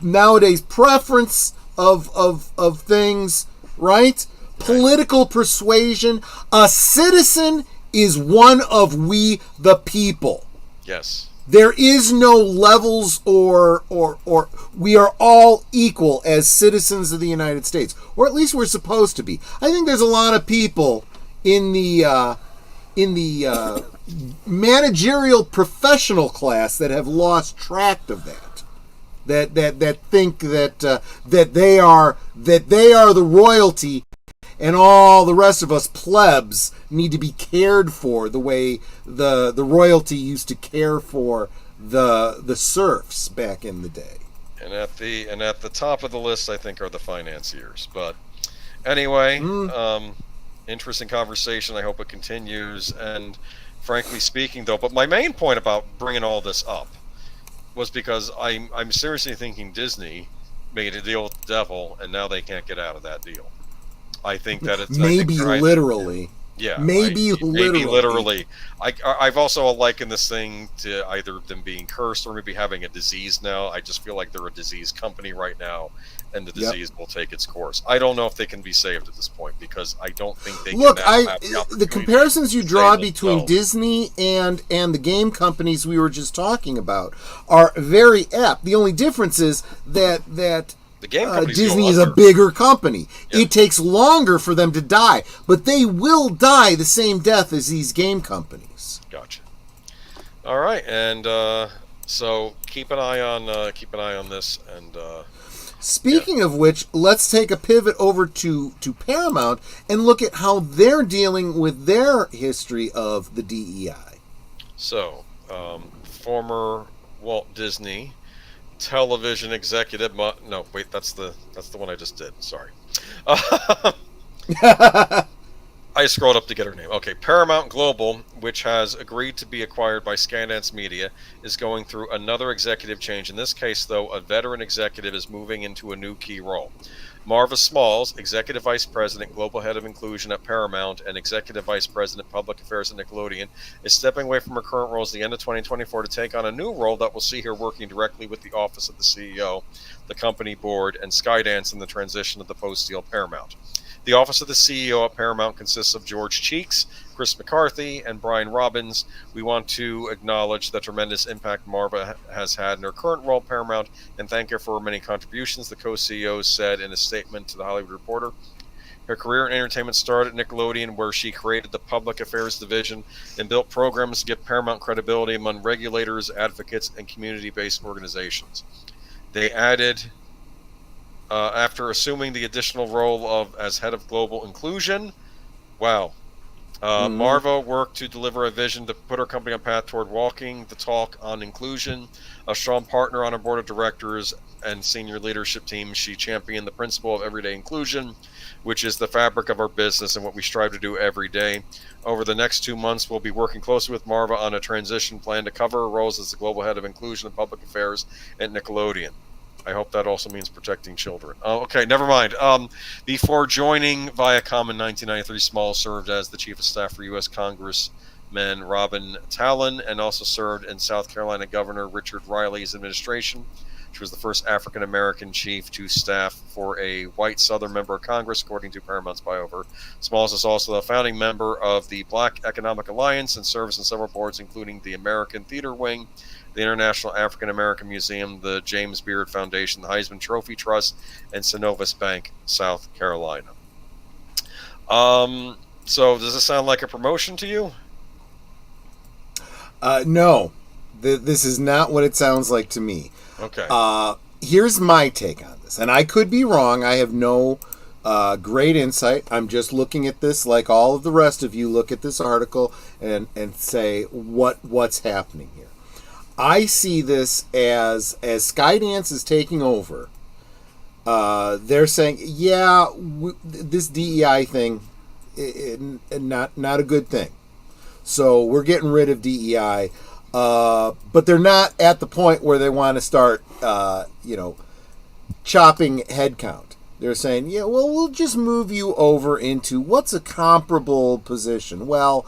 B: nowadays preference of things, right? Political persuasion. A citizen is one of we the people.
A: Yes.
B: There is no levels or we are all equal as citizens of the United States, or at least we're supposed to be. I think there's a lot of people in the managerial professional class that have lost track of that. That think that they are the royalty, and all the rest of us plebs need to be cared for the way the royalty used to care for the serfs back in the day.
A: And at the top of the list, I think, are the financiers. But anyway, interesting conversation. I hope it continues. And frankly speaking, though, but my main point about bringing all this up was because I'm seriously thinking Disney made a deal with the devil, and now they can't get out of that deal. I think that it's
B: maybe literally.
A: Yeah,
B: maybe
A: literally. I've also likened this thing to either them being cursed or maybe having a disease now. I just feel like they're a disease company right now, and the disease will take its course. I don't know if they can be saved at this point, because I don't think they
B: look.
A: can have the
B: the comparisons you draw between
A: themselves.
B: Disney and the game companies we were just talking about are very apt. The only difference is that
A: the game companies
B: Disney is a bigger company. Yeah. It takes longer for them to die, but they will die the same death as these game companies.
A: Gotcha. All right, and so keep an eye on this. And
B: speaking of which, let's take a pivot over to Paramount and look at how they're dealing with their history of the DEI.
A: So, former Walt Disney television executive. No, wait, that's the one I just did. Sorry. I scrolled up to get her name. Okay, Paramount Global, which has agreed to be acquired by Skydance Media, is going through another executive change. In this case, though, a veteran executive is moving into a new key role. Marva Smalls, Executive Vice President, Global Head of Inclusion at Paramount, and Executive Vice President, Public Affairs at Nickelodeon, is stepping away from her current role at the end of 2024 to take on a new role that will see her working directly with the Office of the CEO, the company board, and Skydance in the transition of the post-deal Paramount. The Office of the CEO at Paramount consists of George Cheeks, Chris McCarthy, and Brian Robbins. We want to acknowledge the tremendous impact Marva has had in her current role at Paramount and thank her for her many contributions, the co-CEO said in a statement to The Hollywood Reporter. Her career in entertainment started at Nickelodeon, where she created the Public Affairs Division and built programs to give Paramount credibility among regulators, advocates, and community-based organizations. They added, after assuming the additional role as head of global inclusion, Marva worked to deliver a vision to put her company on path toward walking the talk on inclusion. A strong partner on her board of directors and senior leadership team, she championed the principle of everyday inclusion, which is the fabric of our business and what we strive to do every day. Over the next 2 months, we'll be working closely with Marva on a transition plan to cover her roles as the global head of inclusion and public affairs at Nickelodeon. I hope that also means protecting children. Okay, never mind. Before joining Viacom in 1993, Small served as the Chief of Staff for U.S. Congressman Robin Talon and also served in South Carolina Governor Richard Riley's administration. She was the first African-American chief to staff for a white Southern member of Congress, according to Paramount's BioWare. Smalls is also a founding member of the Black Economic Alliance and serves on several boards, including the American Theater Wing, the International African American Museum, the James Beard Foundation, the Heisman Trophy Trust, and Synovus Bank, South Carolina. So does this sound like a promotion to you?
B: No. This is not what it sounds like to me.
A: Okay.
B: Here's my take on this, and I could be wrong. I have no great insight. I'm just looking at this like all of the rest of you look at this article and say what's happening here. I see this as Skydance is taking over. They're saying, this DEI thing, not a good thing. So we're getting rid of DEI. But they're not at the point where they want to start, chopping headcount. They're saying, yeah, well, we'll just move you over into what's a comparable position. Well,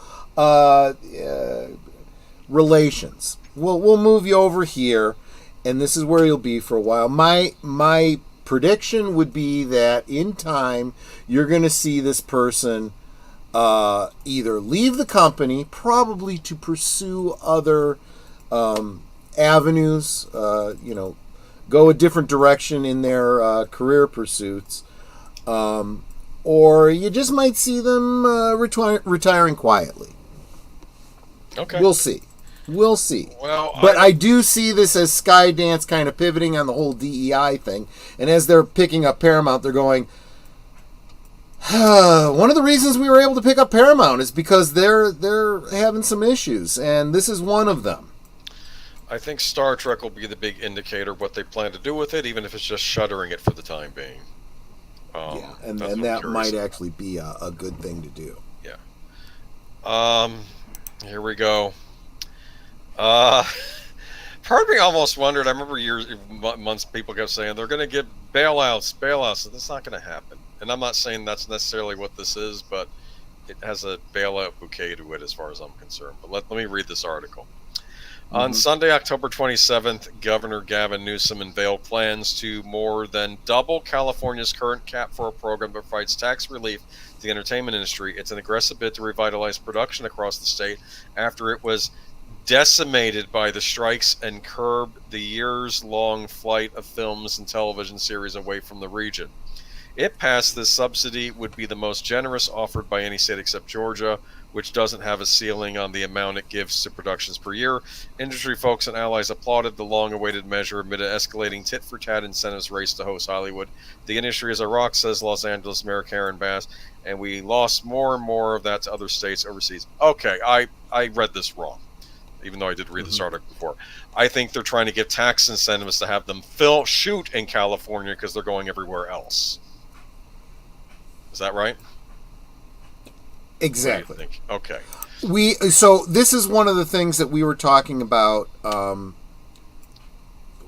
B: relations. We'll move you over here, and this is where you'll be for a while. My prediction would be that in time you're going to see this person either leave the company, probably to pursue other avenues, go a different direction in their career pursuits, or you just might see them retiring quietly.
A: Okay.
B: We'll see. Well, but I do see this as Skydance kind of pivoting on the whole DEI thing, and as they're picking up Paramount, they're going, one of the reasons we were able to pick up Paramount is because they're having some issues, and this is one of them.
A: I think Star Trek will be the big indicator of what they plan to do with it, even if it's just shuttering it for the time being.
B: And that might actually be a good thing to do.
A: Yeah. Here we go. Part of me almost wondered. I remember months people kept saying they're going to get bailouts. And that's not going to happen. And I'm not saying that's necessarily what this is, but it has a bailout bouquet to it as far as I'm concerned. But let me read this article. On Sunday, October 27th, Governor Gavin Newsom unveiled plans to more than double California's current cap for a program that provides tax relief to the entertainment industry. It's an aggressive bid to revitalize production across the state after it was decimated by the strikes and curb the years-long flight of films and television series away from the region. If passed, this subsidy would be the most generous offered by any state except Georgia, which doesn't have a ceiling on the amount it gives to productions per year. Industry folks and allies applauded the long-awaited measure amid an escalating tit-for-tat incentives race to host Hollywood. The industry is a rock, says Los Angeles Mayor Karen Bass, and we lost more and more of that to other states overseas. Okay, I read this wrong, even though I did read this article before. I think they're trying to give tax incentives to have them shoot in California because they're going everywhere else. Is that right?
B: Exactly.
A: Okay.
B: So this is one of the things that we were talking about.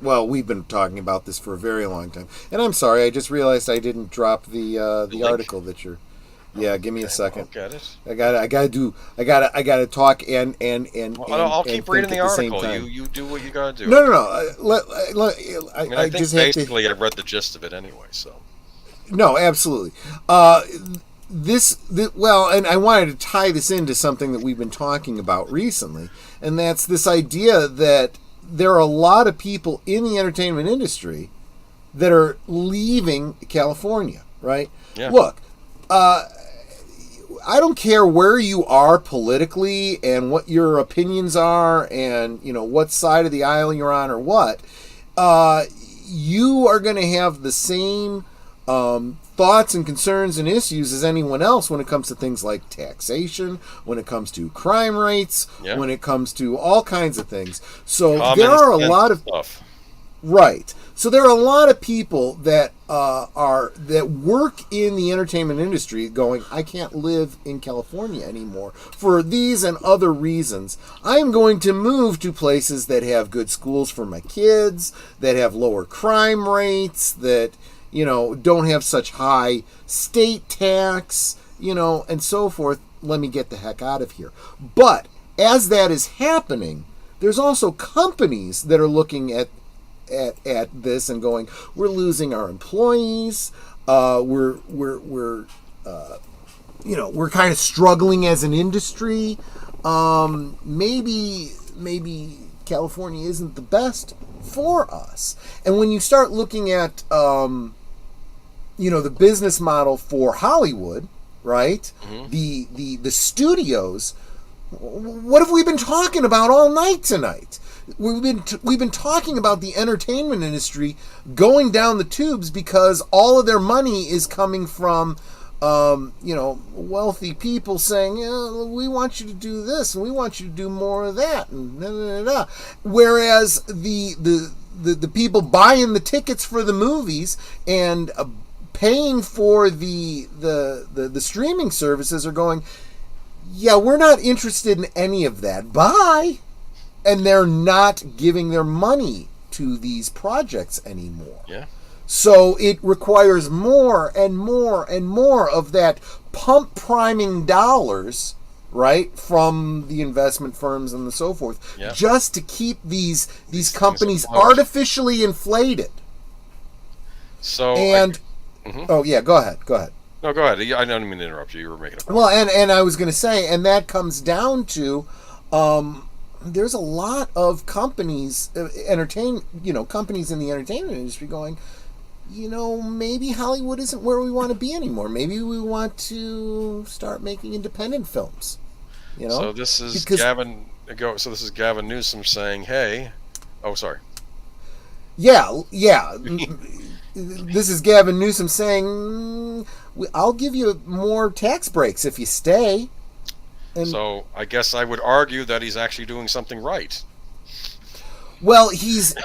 B: We've been talking about this for a very long time. And I'm sorry, I just realized I didn't drop the article that you're. Yeah, give me a second.
A: I'll get it.
B: I gotta talk and
A: I'll keep
B: and
A: reading the article.
B: Time.
A: You do what you gotta do.
B: No.
A: I think basically I read the gist of it anyway. So.
B: No, absolutely. And I wanted to tie this into something that we've been talking about recently, and that's this idea that there are a lot of people in the entertainment industry that are leaving California, right?
A: Yeah.
B: Look, I don't care where you are politically and what your opinions are and, what side of the aisle you're on or what, you are going to have the same thoughts and concerns and issues as anyone else when it comes to things like taxation, when it comes to crime rates, when it comes to all kinds of things. So there are a lot of
A: stuff.
B: Right. So there are a lot of people that that work in the entertainment industry going, I can't live in California anymore for these and other reasons. I am going to move to places that have good schools for my kids, that have lower crime rates, that don't have such high state tax, and so forth. Let me get the heck out of here. But as that is happening, there's also companies that are looking at this and going, we're losing our employees. We're kind of struggling as an industry. Maybe California isn't the best for us. And when you start looking at the business model for Hollywood, right? The studios, what have we been talking about all night tonight? We've been talking about the entertainment industry going down the tubes because all of their money is coming from wealthy people saying, we want you to do this and we want you to do more of that, and da, da, da, da. Whereas the people buying the tickets for the movies and paying for the streaming services are going, we're not interested in any of that. Bye. And they're not giving their money to these projects anymore.
A: Yeah.
B: So it requires more and more and more of that pump priming dollars, right, from the investment firms and so forth, just to keep these companies artificially inflated.
A: So
B: oh yeah, go ahead.
A: No, go ahead. I don't mean to interrupt you. You were making a point.
B: Well, and I was going to say, and that comes down to, there's a lot of companies, companies in the entertainment industry going, maybe Hollywood isn't where we want to be anymore. Maybe we want to start making independent films.
A: So this is Gavin Newsom saying, "Hey, oh sorry."
B: Yeah. This is Gavin Newsom saying, "I'll give you more tax breaks if you stay." And
A: so I guess I would argue that he's actually doing something right.
B: Well, he's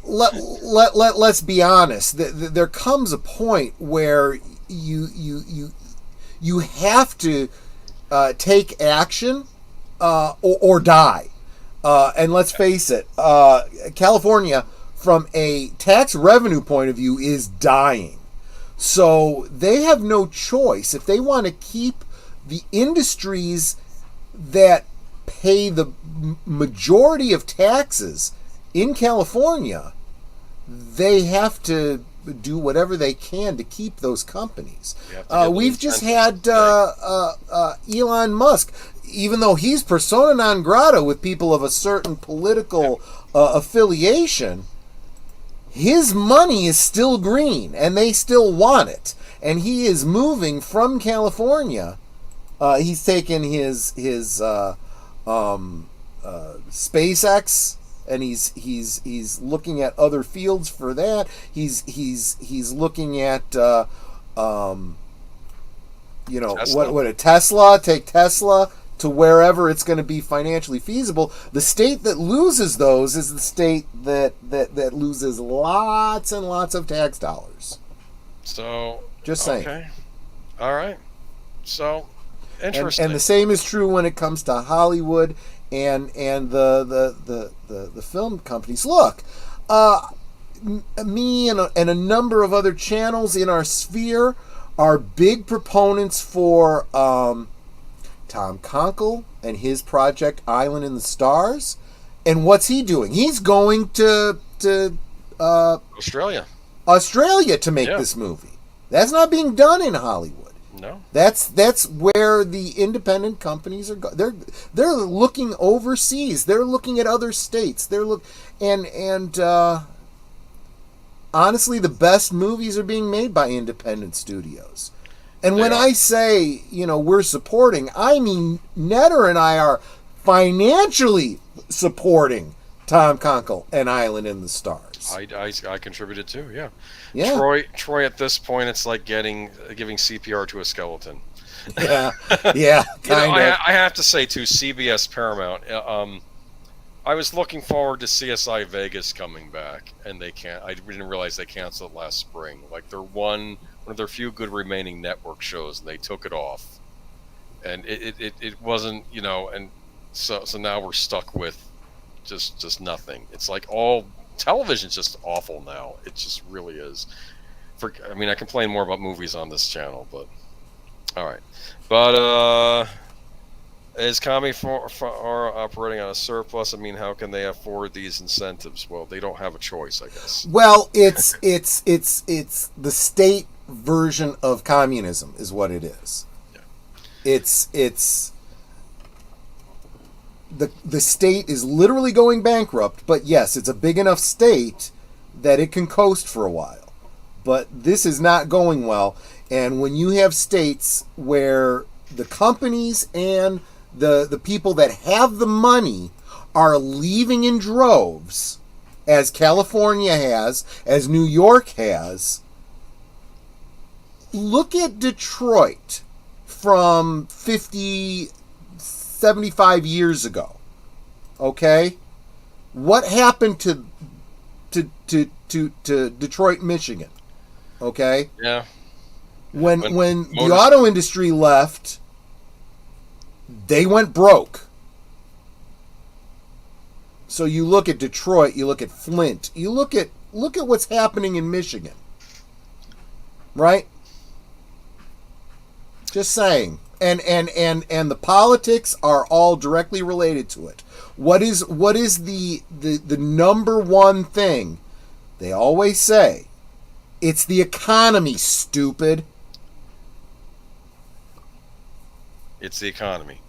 B: let's be honest. There comes a point where you have to take action or die. And let's face it, California, from a tax revenue point of view, is dying. So they have no choice. If they want to keep the industries that pay the majority of taxes in California, they have to do whatever they can to keep those companies. We've just had Elon Musk, even though he's persona non grata with people of a certain political affiliation, his money is still green and they still want it. And he is moving from California. He's taken his SpaceX, and he's looking at other fields for that. He's looking at
A: Tesla.
B: what a Tesla, take Tesla to wherever it's going to be financially feasible. The state that loses those is the state that loses lots and lots of tax dollars.
A: So
B: just saying.
A: Okay. All right. So interesting.
B: And the same is true when it comes to Hollywood and the film companies. Look, me and a number of other channels in our sphere are big proponents for Tom Conkle and his project Island in the Stars. And what's he doing? He's going to
A: Australia
B: to make this movie. That's not being done in Hollywood.
A: No.
B: That's where the independent companies are they're looking overseas. They're looking at other states. And honestly, the best movies are being made by independent studios. And when I say, we're supporting, I mean Netter and I are financially supporting Tom Conkle and Island in the Stars.
A: I contributed too, yeah. Troy at this point, it's like giving CPR to a skeleton.
B: Yeah, kind of.
A: I have to say too, CBS Paramount. I was looking forward to CSI Vegas coming back, and they can't. I didn't realize they canceled it last spring. Like they're one of their few good remaining network shows, and they took it off, and it wasn't, and so now we're stuck with just nothing. It's like all television's just awful now. It just really is. I complain more about movies on this channel, but all right. But is Kami are operating on a surplus? How can they afford these incentives? Well, they don't have a choice, I guess.
B: Well, it's the state version of communism, is what it is.
A: Yeah.
B: It's the state is literally going bankrupt, but yes, it's a big enough state that it can coast for a while. But this is not going well, and when you have states where the companies and the people that have the money are leaving in droves, as California has, as New York has, look at Detroit from 75 years ago. Okay? What happened to Detroit, Michigan? Okay?
A: Yeah.
B: When the auto industry left, they went broke. So you look at Detroit, you look at Flint, you look at look at what's happening in Michigan. Right? Just saying. And the politics are all directly related to it. What is the number one thing they always say? It's the economy, stupid.
A: It's the economy.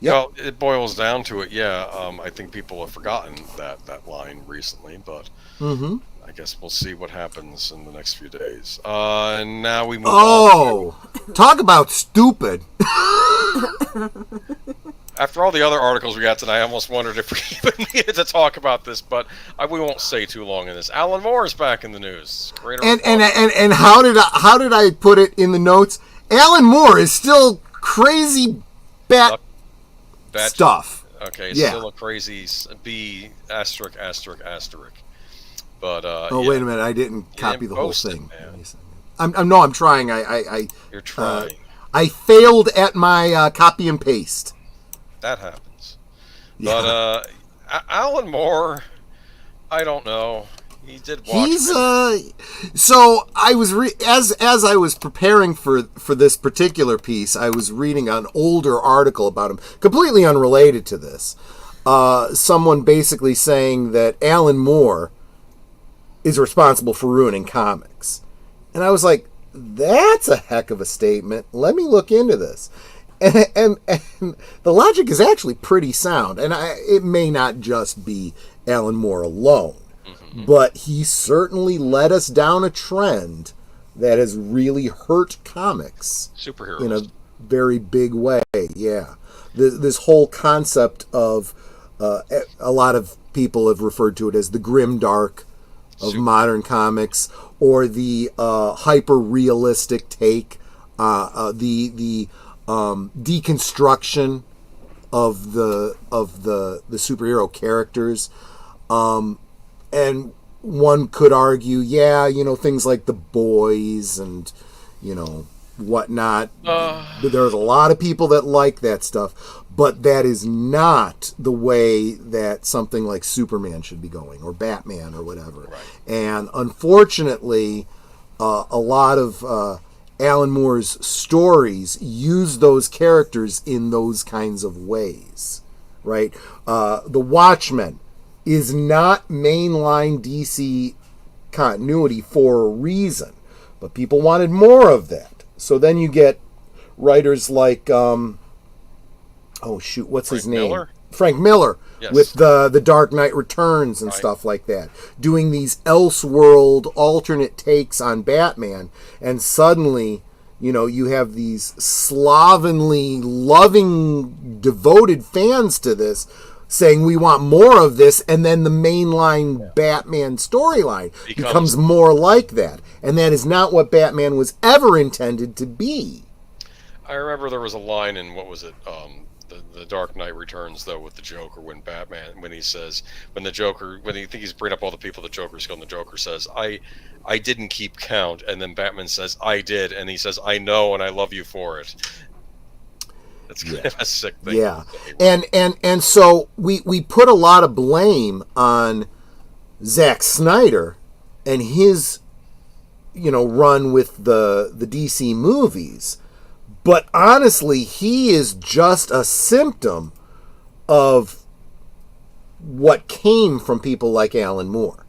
B: Yep.
A: Well, it boils down to it, yeah. I think people have forgotten that line recently, but I guess we'll see what happens in the next few days. And now we move on.
B: Talk about stupid.
A: After all the other articles we got tonight, I almost wondered if we even needed to talk about this, but we won't stay too long in this. Alan Moore is back in the news.
B: And how did I put it in the notes? Alan Moore is still crazy bat stuff.
A: Okay, still a crazy B asterisk asterisk asterisk. But
B: wait a minute, I didn't copy the whole thing. I'm trying.
A: You're trying.
B: I failed at my copy and paste.
A: That happens.
B: Yeah.
A: But Alan Moore, I don't know. He did Watchmen.
B: So I was as I was preparing for this particular piece, I was reading an older article about him, completely unrelated to this. Someone basically saying that Alan Moore is responsible for ruining comics. And I was like, that's a heck of a statement. Let me look into this. And the logic is actually pretty sound. And it may not just be Alan Moore alone. But he certainly led us down a trend that has really hurt comics.
A: Superheroes.
B: In a very big way, yeah. This whole concept of, a lot of people have referred to it as the grim dark of modern comics, or the hyper-realistic take, the deconstruction of the superhero characters. And one could argue, things like The Boys and, whatnot. There's a lot of people that like that stuff, but that is not the way that something like Superman should be going, or Batman, or whatever.
A: Right.
B: And unfortunately, a lot of Alan Moore's stories use those characters in those kinds of ways, right? The Watchmen is not mainline DC continuity for a reason, but people wanted more of that. So then you get writers like, what's his name?
A: Miller?
B: Frank Miller,
A: yes.
B: With the Dark Knight Returns and stuff like that, doing these Elseworld alternate takes on Batman, and suddenly, you have these slovenly, loving, devoted fans to this, saying we want more of this, and then the mainline Batman storyline becomes more like that. And that is not what Batman was ever intended to be.
A: I remember there was a line in, what was it, the Dark Knight Returns, though, with the Joker, when he think he's bringing up all the people the Joker's killed, and the Joker says, I didn't keep count, and then Batman says, I did, and he says, I know, and I love you for it. That's kind of a sick thing.
B: Yeah, and so we put a lot of blame on Zack Snyder and his run with the DC movies, but honestly, he is just a symptom of what came from people like Alan Moore.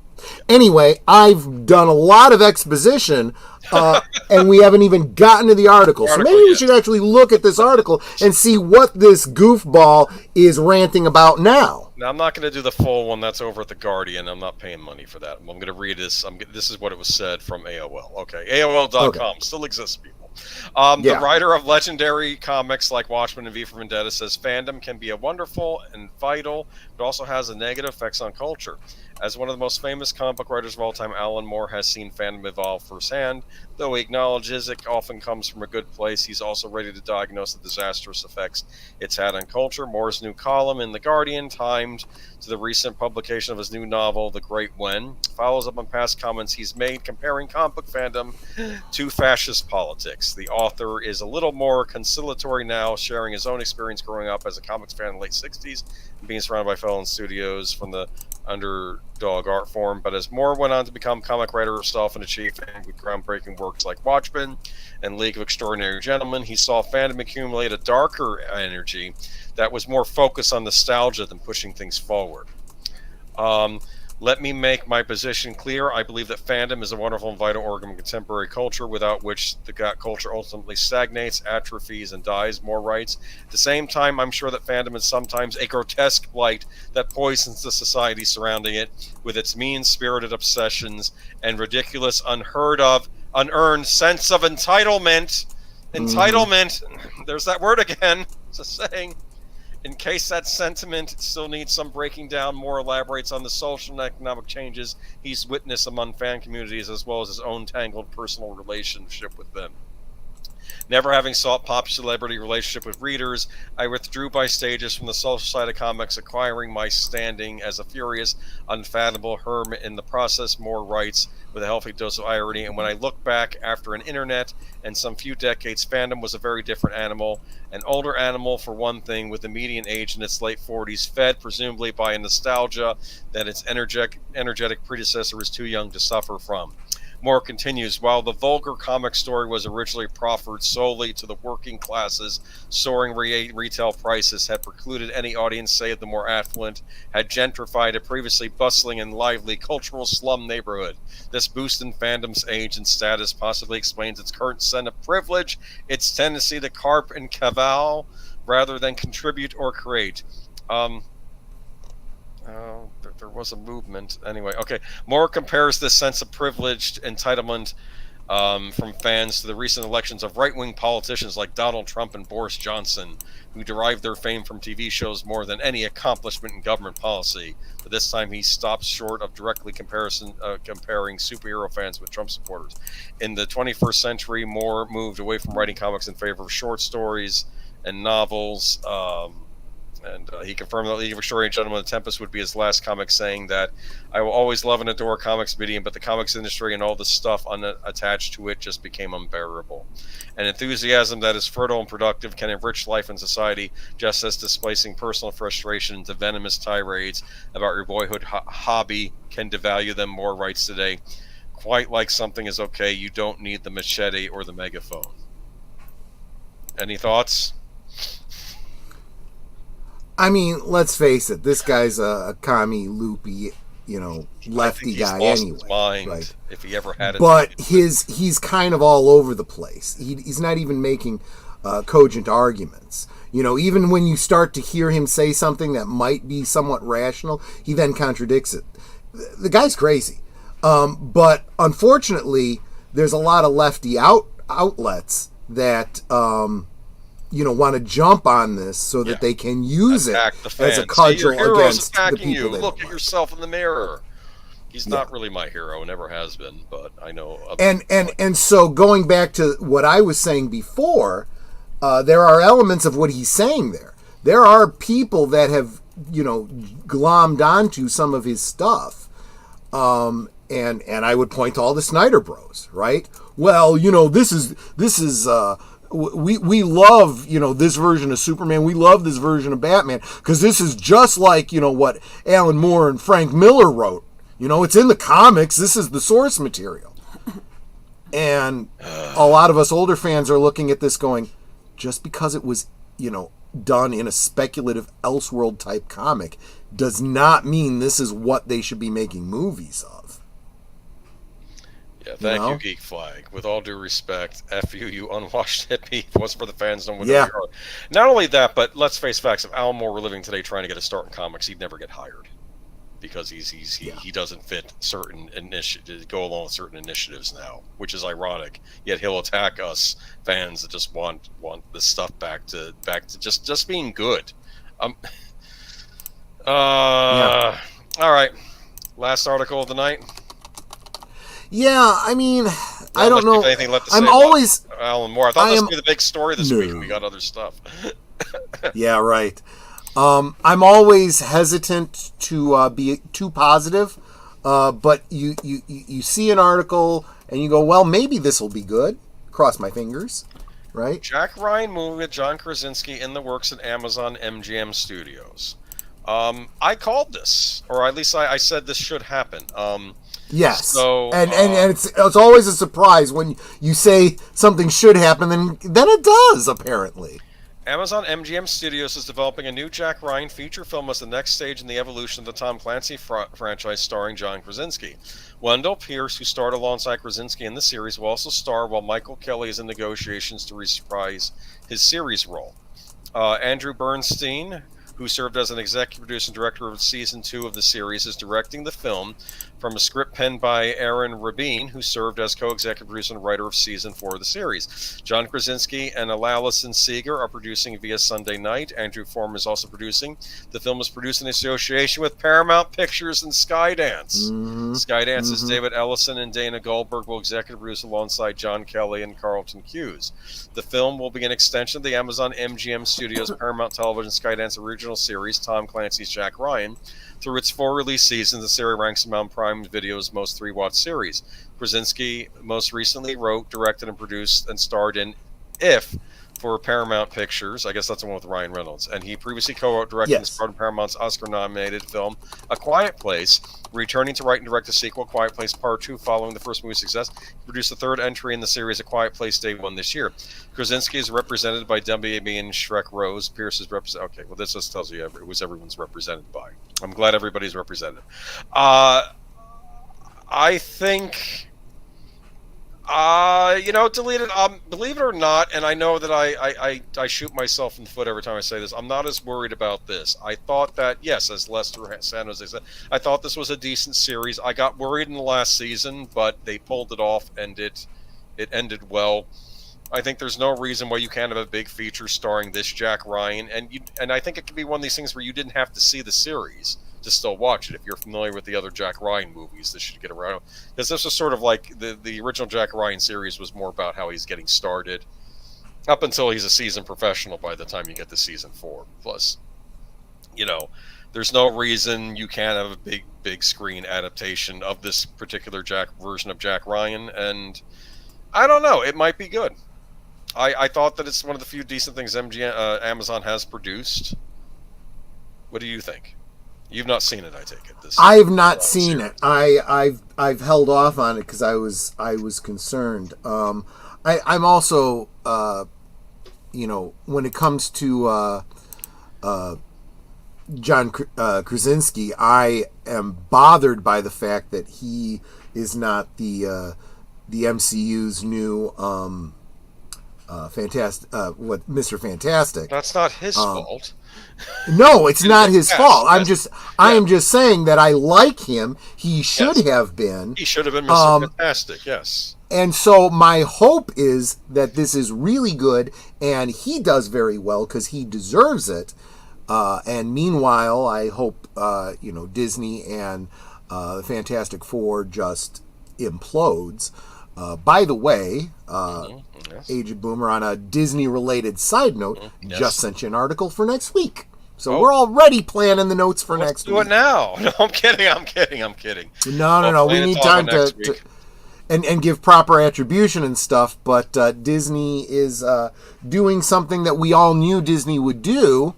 B: Anyway, I've done a lot of exposition, and we haven't even gotten to the article. So maybe we should actually look at this article and see what this goofball is ranting about now.
A: Now, I'm not going to do the full one. That's over at The Guardian. I'm not paying money for that. I'm going to read this. This is what it was said from AOL. Okay, AOL.com still exists, people. The writer of legendary comics like Watchmen and V for Vendetta says fandom can be a wonderful and vital, but also has a negative effects on culture. As one of the most famous comic book writers of all time, Alan Moore has seen fandom evolve firsthand. Though he acknowledges it often comes from a good place, he's also ready to diagnose the disastrous effects it's had on culture. Moore's new column in The Guardian, timed to the recent publication of his new novel, The Great When. Follows up on past comments he's made comparing comic book fandom to fascist politics. The author is a little more conciliatory now, sharing his own experience growing up as a comics fan in the late 60s and being surrounded by fellow studios from the underdog art form. But as Moore went on to become comic writer herself and achieving with groundbreaking works like Watchmen and League of Extraordinary Gentlemen, he saw fandom accumulate a darker energy that was more focused on nostalgia than pushing things forward. Let me make my position clear. I believe that fandom is a wonderful and vital organ of contemporary culture, without which the culture ultimately stagnates, atrophies, and dies. More writes. At the same time, I'm sure that fandom is sometimes a grotesque blight that poisons the society surrounding it with its mean-spirited obsessions and ridiculous, unheard of, unearned sense of entitlement. Entitlement. There's that word again. It's a saying. In case that sentiment still needs some breaking down, Moore elaborates on the social and economic changes he's witnessed among fan communities, as well as his own tangled personal relationship with them. Never having sought pop celebrity relationship with readers, I withdrew by stages from the social side of comics, acquiring my standing as a furious, unfathomable hermit in the process, Moore writes, with a healthy dose of irony. And when I look back after an internet and some few decades, fandom was a very different animal. An older animal, for one thing, with a median age in its late 40s, fed presumably by a nostalgia that its energetic predecessor was too young to suffer from. Moore continues, while the vulgar comic story was originally proffered solely to the working classes, soaring retail prices had precluded any audience save the more affluent, had gentrified a previously bustling and lively cultural slum neighborhood. This boost in fandom's age and status possibly explains its current sense of privilege, its tendency to carp and cavil rather than contribute or create. There was a movement. Anyway, okay. Moore compares this sense of privileged entitlement from fans to the recent elections of right-wing politicians like Donald Trump and Boris Johnson, who derived their fame from TV shows more than any accomplishment in government policy. But this time he stops short of directly comparing superhero fans with Trump supporters. In the 21st century, Moore moved away from writing comics in favor of short stories and novels. And he confirmed that League of Extraordinary Gentlemen of the Tempest would be his last comic, saying that, I will always love and adore comics medium, but the comics industry and all the stuff attached to it just became unbearable. An enthusiasm that is fertile and productive can enrich life and society, just as displacing personal frustration into venomous tirades about your boyhood hobby can devalue them, More writes today. Quite like something is okay, you don't need the machete or the megaphone. Any thoughts?
B: I mean, let's face it. This guy's a commie, loopy, lefty guy anyway. His mind, right? If he ever had it. But he's kind of all over the place. He's not even making cogent arguments. Even when you start to hear him say something that might be somewhat rational, he then contradicts it. The guy's crazy. But unfortunately, there's a lot of lefty outlets that want to jump on this so that they can use it as a cudgel against the people.
A: Look at yourself in the mirror. He's not really my hero, never has been, but I know.
B: And so going back to what I was saying before, there are elements of what he's saying there. There are people that have glommed onto some of his stuff, and I would point to all the Snyder Bros, right? Well, this is. We love, this version of Superman. We love this version of Batman because this is just like, what Alan Moore and Frank Miller wrote. It's in the comics. This is the source material. And a lot of us older fans are looking at this going, just because it was, done in a speculative Elseworld type comic does not mean this is what they should be making movies of.
A: Yeah, thank you, Geek Flag. With all due respect, F you unwashed hippie. If it wasn't for the fans, no one would know you are. Not only that, but let's face facts. If Alan Moore were living today trying to get a start in comics, he'd never get hired because he doesn't fit certain initiatives, go along with certain initiatives now, which is ironic. Yet he'll attack us fans that just want this stuff back to just being good. All right, last article of the night.
B: Yeah, I mean, I don't know.
A: Anything left to say
B: I'm always
A: Alan Moore. I thought this would be the big story this week. We got other stuff.
B: Yeah, right. I'm always hesitant to be too positive, but you see an article and you go, well, maybe this will be good. Cross my fingers, right?
A: Jack Ryan movie with John Krasinski in the works at Amazon MGM Studios. I called this, or at least I said this should happen.
B: Yes,
A: so,
B: and it's always a surprise when you say something should happen, then it does, apparently.
A: Amazon MGM Studios is developing a new Jack Ryan feature film as the next stage in the evolution of the Tom Clancy franchise starring John Krasinski. Wendell Pierce, who starred alongside Krasinski in the series, will also star while Michael Kelly is in negotiations to reprise his series role. Andrew Bernstein, who served as an executive producer and director of Season 2 of the series, is directing the film from a script penned by Aaron Rabin, who served as co-executive producer and writer of Season 4 of the series. John Krasinski and Alison Seeger are producing via Sunday Night. Andrew Form is also producing. The film is produced in association with Paramount Pictures and Skydance. Skydance's David Ellison and Dana Goldberg will executive produce alongside John Kelly and Carlton Hughes. The film will be an extension of the Amazon MGM Studios Paramount Television Skydance original series, Tom Clancy's Jack Ryan. Through its 4 release seasons, the series ranks among Prime Video's most rewatched series. Krasinski most recently wrote, directed, and produced and starred in If for Paramount Pictures. I guess that's the one with Ryan Reynolds. And he previously co-wrote, directed, and starred in Paramount's Oscar-nominated film A Quiet Place, returning to write and direct a sequel, Quiet Place Part 2, following the first movie's success. He produced the 3rd entry in the series, A Quiet Place Day 1 this year. Krasinski is represented by WB and Shrek Rose. Pierce is represented... Okay, well, this just tells you who everyone's represented by. I'm glad everybody's represented. I think... delete it. Believe it or not, and I know that I shoot myself in the foot every time I say this, I'm not as worried about this. I thought that, yes, as Lester San Jose said, I thought this was a decent series. I got worried in the last season, but they pulled it off, and it ended well. I think there's no reason why you can't have a big feature starring this Jack Ryan, and I think it could be one of these things where you didn't have to see the series to still watch it. If you're familiar with the other Jack Ryan movies, this should get around, because this was sort of like the original Jack Ryan series was more about how he's getting started up until he's a seasoned professional by the time you get to Season 4. Plus, there's no reason you can't have a big screen adaptation of this particular version of Jack Ryan, and I don't know, it might be good. I thought that it's one of the few decent things Amazon has produced. What do you think? You've not seen it, I take it.
B: I've not seen it. I've held off on it because I was concerned. I'm also when it comes to John Krasinski, I am bothered by the fact that he is not the MCU's new Mr. Fantastic.
A: That's not his fault.
B: No, it's not his fault. I am just saying that I like him. He should have been.
A: He should have been Mr. Fantastic, yes.
B: And so my hope is that this is really good and he does very well because he deserves it. And meanwhile, I hope Disney and the Fantastic Four just implodes. By the way, Aged Boomer, on a Disney-related side note, just sent you an article for next week. So we're already planning the notes for next week.
A: Let's do it now. No, I'm kidding.
B: No. We need time to and give proper attribution and stuff. But Disney is doing something that we all knew Disney would do,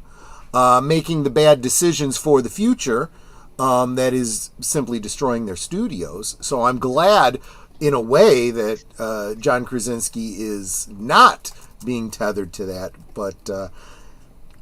B: making the bad decisions for the future. That is simply destroying their studios. So I'm glad, in a way, that John Krasinski is not being tethered to that, but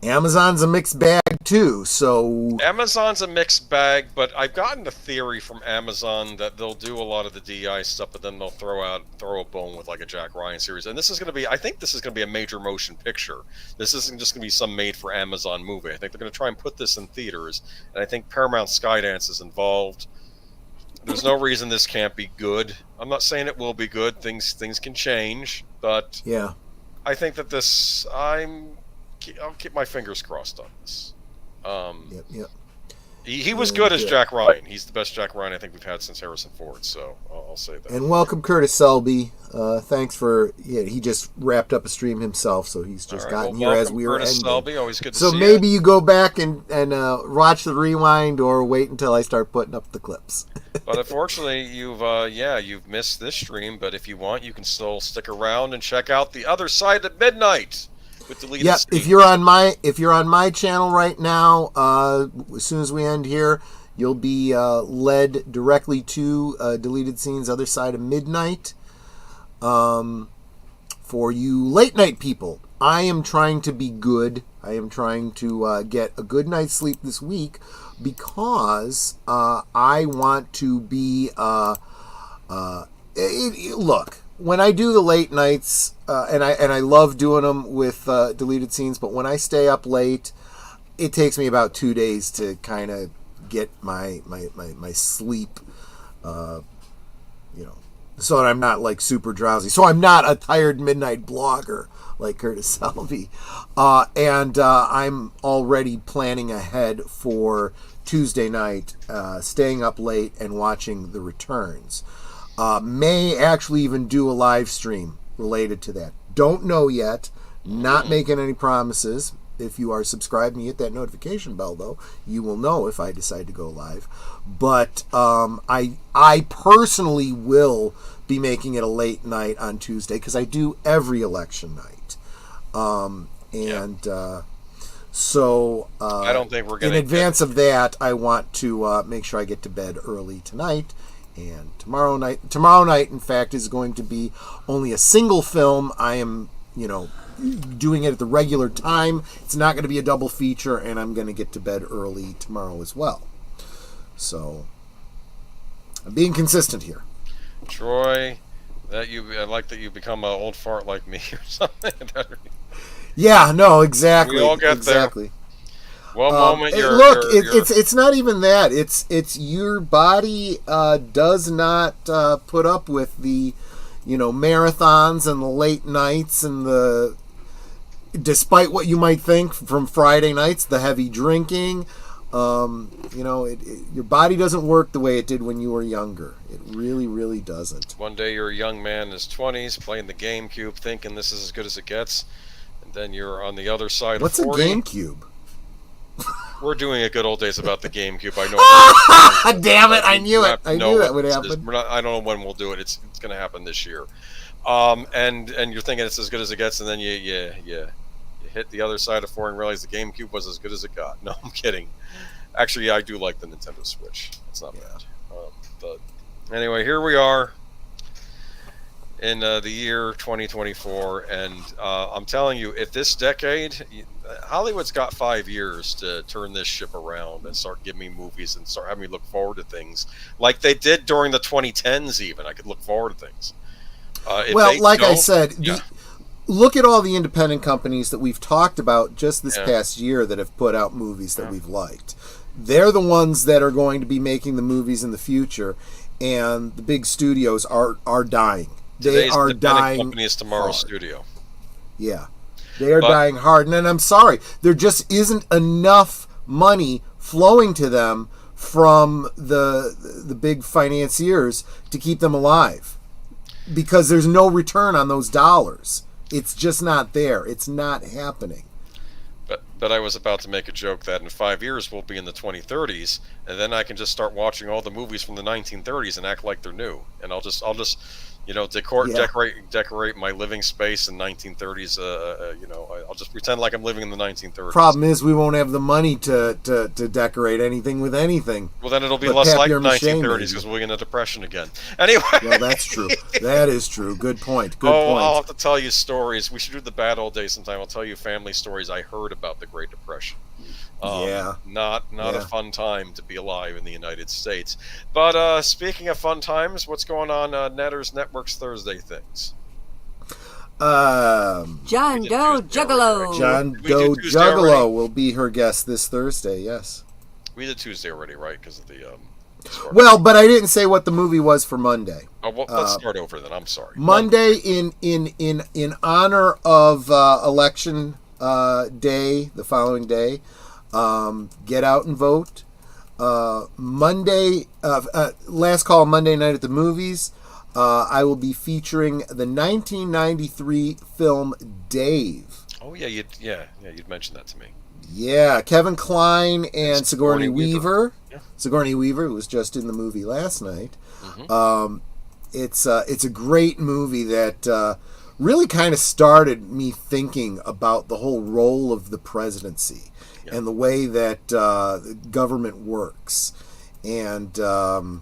B: Amazon's a mixed bag too. So
A: Amazon's a mixed bag, but I've gotten a theory from Amazon that they'll do a lot of the DI stuff, but then they'll throw a bone with like a Jack Ryan series. And this is going to be, I think this is going to be a major motion picture. This isn't just going to be some made for Amazon movie. I think they're going to try and put this in theaters, and I think Paramount Skydance is involved. There's no reason this can't be good. I'm not saying it will be good. Things can change, but
B: yeah,
A: I think that I'll keep my fingers crossed on this.
B: Yep.
A: He was good as Jack Ryan. He's the best Jack Ryan I think we've had since Harrison Ford, so I'll say that.
B: And welcome Curtis Selby. Thanks for... he just wrapped up a stream himself, so he's just gotten here as we were ending.
A: Selby, always good to
B: so
A: see
B: maybe
A: you.
B: You go back and watch the rewind or wait until I start putting up the clips.
A: But unfortunately, you've missed this stream, but if you want, you can still stick around and check out The Other Side of Midnight. With deleted scenes.
B: If you're on my channel right now, as soon as we end here, you'll be led directly to Deleted Scenes, Other Side of Midnight. For you late night people, I am trying to be good. I am trying to get a good night's sleep this week because I want to be. Look. When I do the late nights, and I love doing them with Deleted Scenes, but when I stay up late, it takes me about 2 days to kind of get my sleep, so that I'm not like super drowsy. So I'm not a tired midnight blogger like Curtis Selby, and I'm already planning ahead for Tuesday night, staying up late and watching The Returns. May actually even do a live stream related to that. Don't know yet. Not making any promises. If you are subscribed and you hit that notification bell, though, you will know if I decide to go live. But I personally will be making it a late night on Tuesday because I do every election night. So
A: I don't think we're going
B: in advance of that, I want to make sure I get to bed early tonight. And tomorrow night, in fact, is going to be only a single film. I am, doing it at the regular time. It's not going to be a double feature, and I'm going to get to bed early tomorrow as well. So, I'm being consistent here.
A: Troy, I like that you become an old fart like me or something.
B: Yeah, no, exactly.
A: We all get
B: exactly.
A: there. One moment
B: it's not even that. It's your body does not put up with the marathons and the late nights and despite what you might think from Friday nights, the heavy drinking. Your body doesn't work the way it did when you were younger. It really, really doesn't.
A: One day you're a young man in his 20s playing the GameCube, thinking this is as good as it gets, and then you're on the other side
B: of 40. What's a GameCube?
A: We're doing a good old days about the GameCube. I know.
B: Damn it! I knew it. I knew that would happen.
A: I don't know when we'll do it. It's going to happen this year. And you're thinking it's as good as it gets, and then you hit the other side of 4 and realize the GameCube was as good as it got. No, I'm kidding. Actually, I do like the Nintendo Switch. It's not bad. But anyway, here we are in the year 2024, and I'm telling you, if this decade, Hollywood's got 5 years to turn this ship around and start giving me movies and start having me look forward to things like they did during the 2010s. Even I could look forward to things.
B: Well, like I said, look at all the independent companies that we've talked about just this past year that have put out movies that we've liked. They're the ones that are going to be making the movies in the future, and the big studios are dying. They are dying.
A: Company is tomorrow's studio.
B: Yeah, they are dying hard, and I'm sorry, there just isn't enough money flowing to them from the big financiers to keep them alive, because there's no return on those dollars. It's just not there. It's not happening.
A: But I was about to make a joke that in 5 years we'll be in the 2030s, and then I can just start watching all the movies from the 1930s and act like they're new, and I'll just decorate my living space in 1930s. I'll just pretend like I'm living in the 1930s.
B: Problem is, we won't have the money to decorate anything with anything.
A: Well, then it'll be less like the 1930s because we'll be in a depression again. Anyway.
B: Well, that's true. That is true. Good point.
A: I'll have to tell you stories. We should do the bad old days sometime. I'll tell you family stories I heard about the Great Depression. Not a fun time to be alive in the United States. But speaking of fun times, what's going on Netters Network's Thursday things?
C: John Doe Juggalo.
B: John Doe Juggalo will be her guest this Thursday. Yes.
A: We did Tuesday already, right? Because of the.
B: Well, but I didn't say what the movie was for Monday.
A: Oh, well, let's start over then. I'm sorry.
B: Monday in honor of election day, the following day. Get out and vote. Monday, last call Monday night at the movies. I will be featuring the 1993 film Dave.
A: Oh yeah, you'd mentioned that to me.
B: Yeah, Kevin Kline and Sigourney Weaver. Yeah. Sigourney Weaver, who was just in the movie last night. Mm-hmm. It's a great movie that really kind of started me thinking about the whole role of the presidency and the way that government works. And a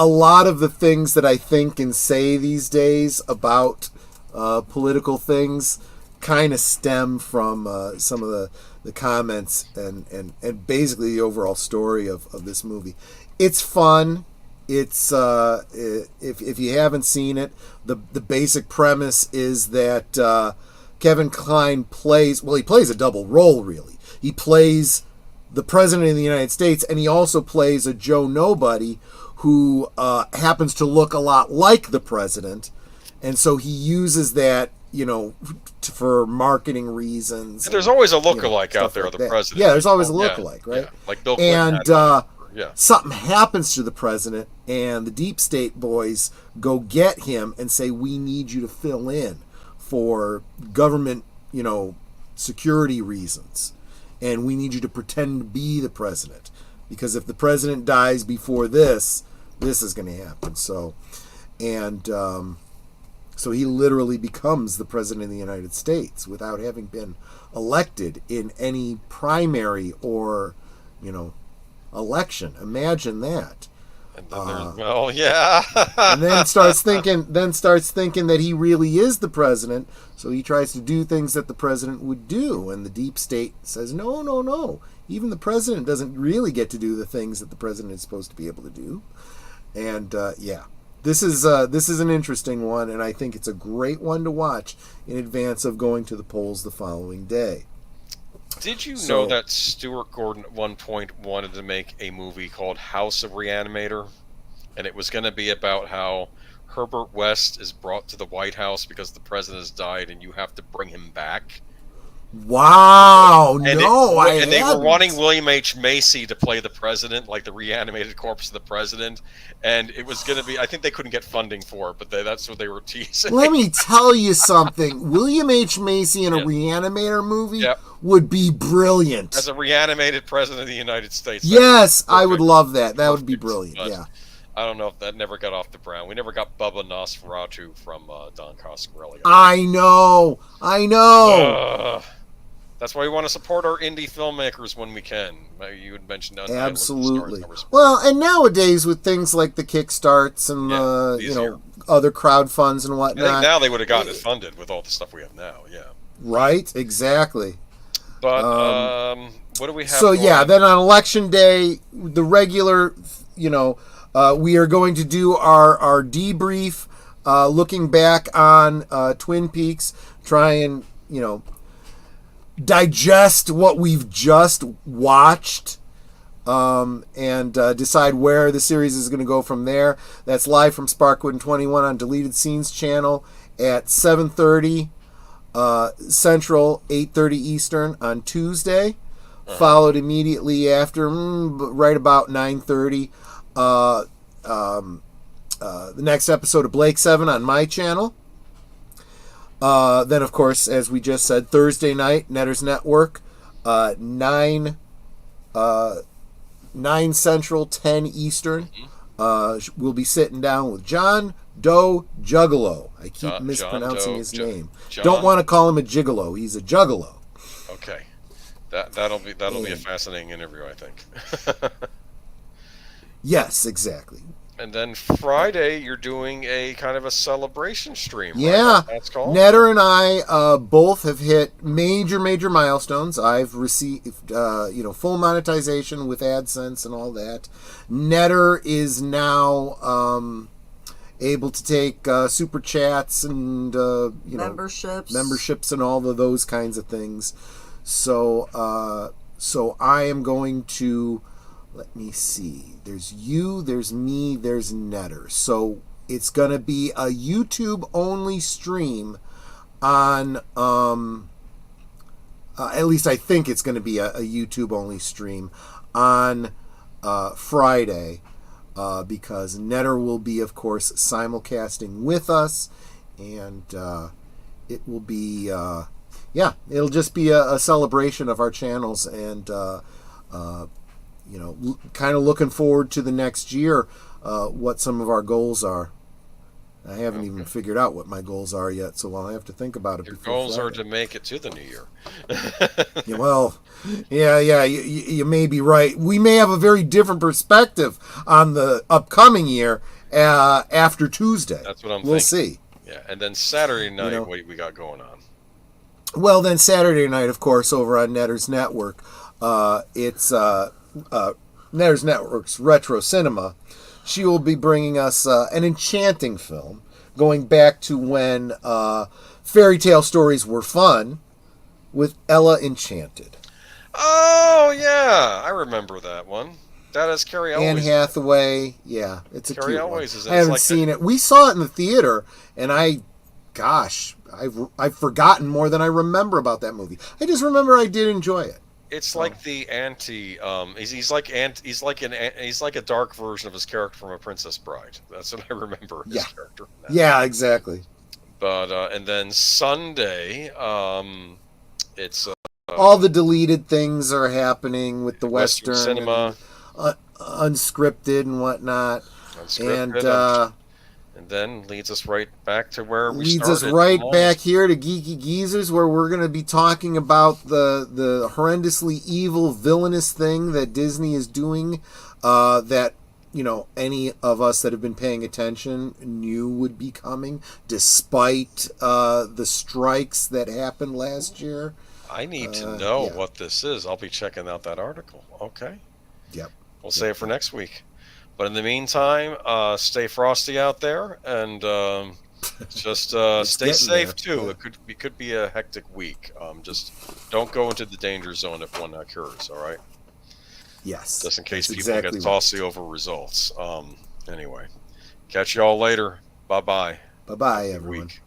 B: lot of the things that I think and say these days about political things kind of stem from some of the comments and basically the overall story of this movie. It's fun. It's if you haven't seen it, the basic premise is that Kevin Kline plays a double role, really. He plays the president of the United States, and he also plays a Joe Nobody who happens to look a lot like the president, and so he uses that, for marketing reasons.
A: And there's always a lookalike out there of the president.
B: Yeah, there's always a lookalike, right?
A: Yeah. Like Bill Clinton.
B: And something happens to the president, and the deep state boys go get him and say, "We need you to fill in for government, security reasons, and we need you to pretend to be the president, because if the president dies before this is going to happen." So he literally becomes the president of the United States without having been elected in any primary or, election. Imagine that.
A: And then
B: and then starts thinking that he really is the president, so he tries to do things that the president would do, and the deep state says, no. Even the president doesn't really get to do the things that the president is supposed to be able to do. And This is an interesting one, and I think it's a great one to watch in advance of going to the polls the following day.
A: Did you know that Stuart Gordon at one point wanted to make a movie called House of Reanimator? And it was going to be about how Herbert West is brought to the White House because the president has died and you have to bring him back.
B: Wow,
A: and they were wanting William H. Macy to play the president, like the reanimated corpse of the president, and it was going to be, I think they couldn't get funding for it, but that's what they were teasing.
B: Let me tell you something. William H. Macy in a Reanimator movie would be brilliant.
A: As a reanimated president of the United States.
B: Yes, I would love that. That would be brilliant,
A: I don't know if that never got off the ground. We never got Bubba Nosferatu from Don Coscarelli.
B: I know.
A: That's why we want to support our indie filmmakers when we can. You had mentioned
B: absolutely. Well, and nowadays with things like the Kickstarts and other crowdfunds and whatnot,
A: I think now they would have gotten it funded with all the stuff we have now. Yeah.
B: Right. Exactly.
A: But what do we have?
B: So then on election day, the regular, we are going to do our debrief, looking back on Twin Peaks, try and digest what we've just watched, and decide where the series is going to go from there. That's live from Sparkwood and 21 on Deleted Scenes channel at 7:30 Central, 8:30 Eastern on Tuesday, followed immediately after, right about 9:30, the next episode of Blake 7 on my channel. Then, of course, as we just said, Thursday night, Netters Network, 9 Central, 10 Eastern. We'll be sitting down with John Doe Juggalo. I keep mispronouncing his name. Don't want to call him a gigolo. He's a juggalo.
A: Okay, that'll be a fascinating interview, I think.
B: Yes, exactly.
A: And then Friday, you're doing a kind of a celebration stream.
B: Yeah,
A: right? That's called.
B: Netter and I both have hit major milestones. I've received full monetization with AdSense and all that. Netter is now able to take super chats and memberships and all of those kinds of things. So I am going to. Let me see. There's you, there's me, there's Netter. So it's going to be a YouTube-only stream on at least I think it's going to be a YouTube only stream on Friday, because Netter will be, of course, simulcasting with us, and it will be, it'll just be a celebration of our channels, and kind of looking forward to the next year, what some of our goals are. I haven't even figured out what my goals are yet, so I'll have to think about it.
A: Your goals are to make it to the new year.
B: You may be right. We may have a very different perspective on the upcoming year after Tuesday.
A: That's what I'm thinking.
B: We'll see.
A: Yeah, and then Saturday night, what we got going on?
B: Well, then Saturday night, of course, over on Netter's Network, it's Netter's Network's Retro Cinema. She will be bringing us an enchanting film, going back to when fairy tale stories were fun, with Ella Enchanted.
A: Oh, yeah, I remember that one. That is Carrie Elwes.
B: Anne Hathaway, yeah, it's a
A: Carrie
B: cute
A: Elwes
B: one.
A: is
B: I haven't seen it. We saw it in the theater, and I've forgotten more than I remember about that movie. I just remember I did enjoy it.
A: It's like the anti. He's like a dark version of his character from A Princess Bride. That's what I remember. His character.
B: Yeah, exactly.
A: But and then Sunday, it's
B: all the deleted things are happening with the Western
A: cinema,
B: and, unscripted and whatnot,
A: and then leads us right back to where we
B: leads
A: started.
B: us right back here to Geeky Geezers, where we're going to be talking about the horrendously evil, villainous thing that Disney is doing, that any of us that have been paying attention knew would be coming, despite the strikes that happened last year.
A: I need to know what this is. I'll be checking out that article. Okay.
B: Yep.
A: We'll save it for next week. But in the meantime, stay frosty out there, and just stay safe too. It could be a hectic week. Just don't go into the danger zone if one occurs. All right.
B: Yes.
A: Just in case people get saucy over results. Anyway, catch you all later. Bye bye.
B: Bye bye, everyone.
A: Week.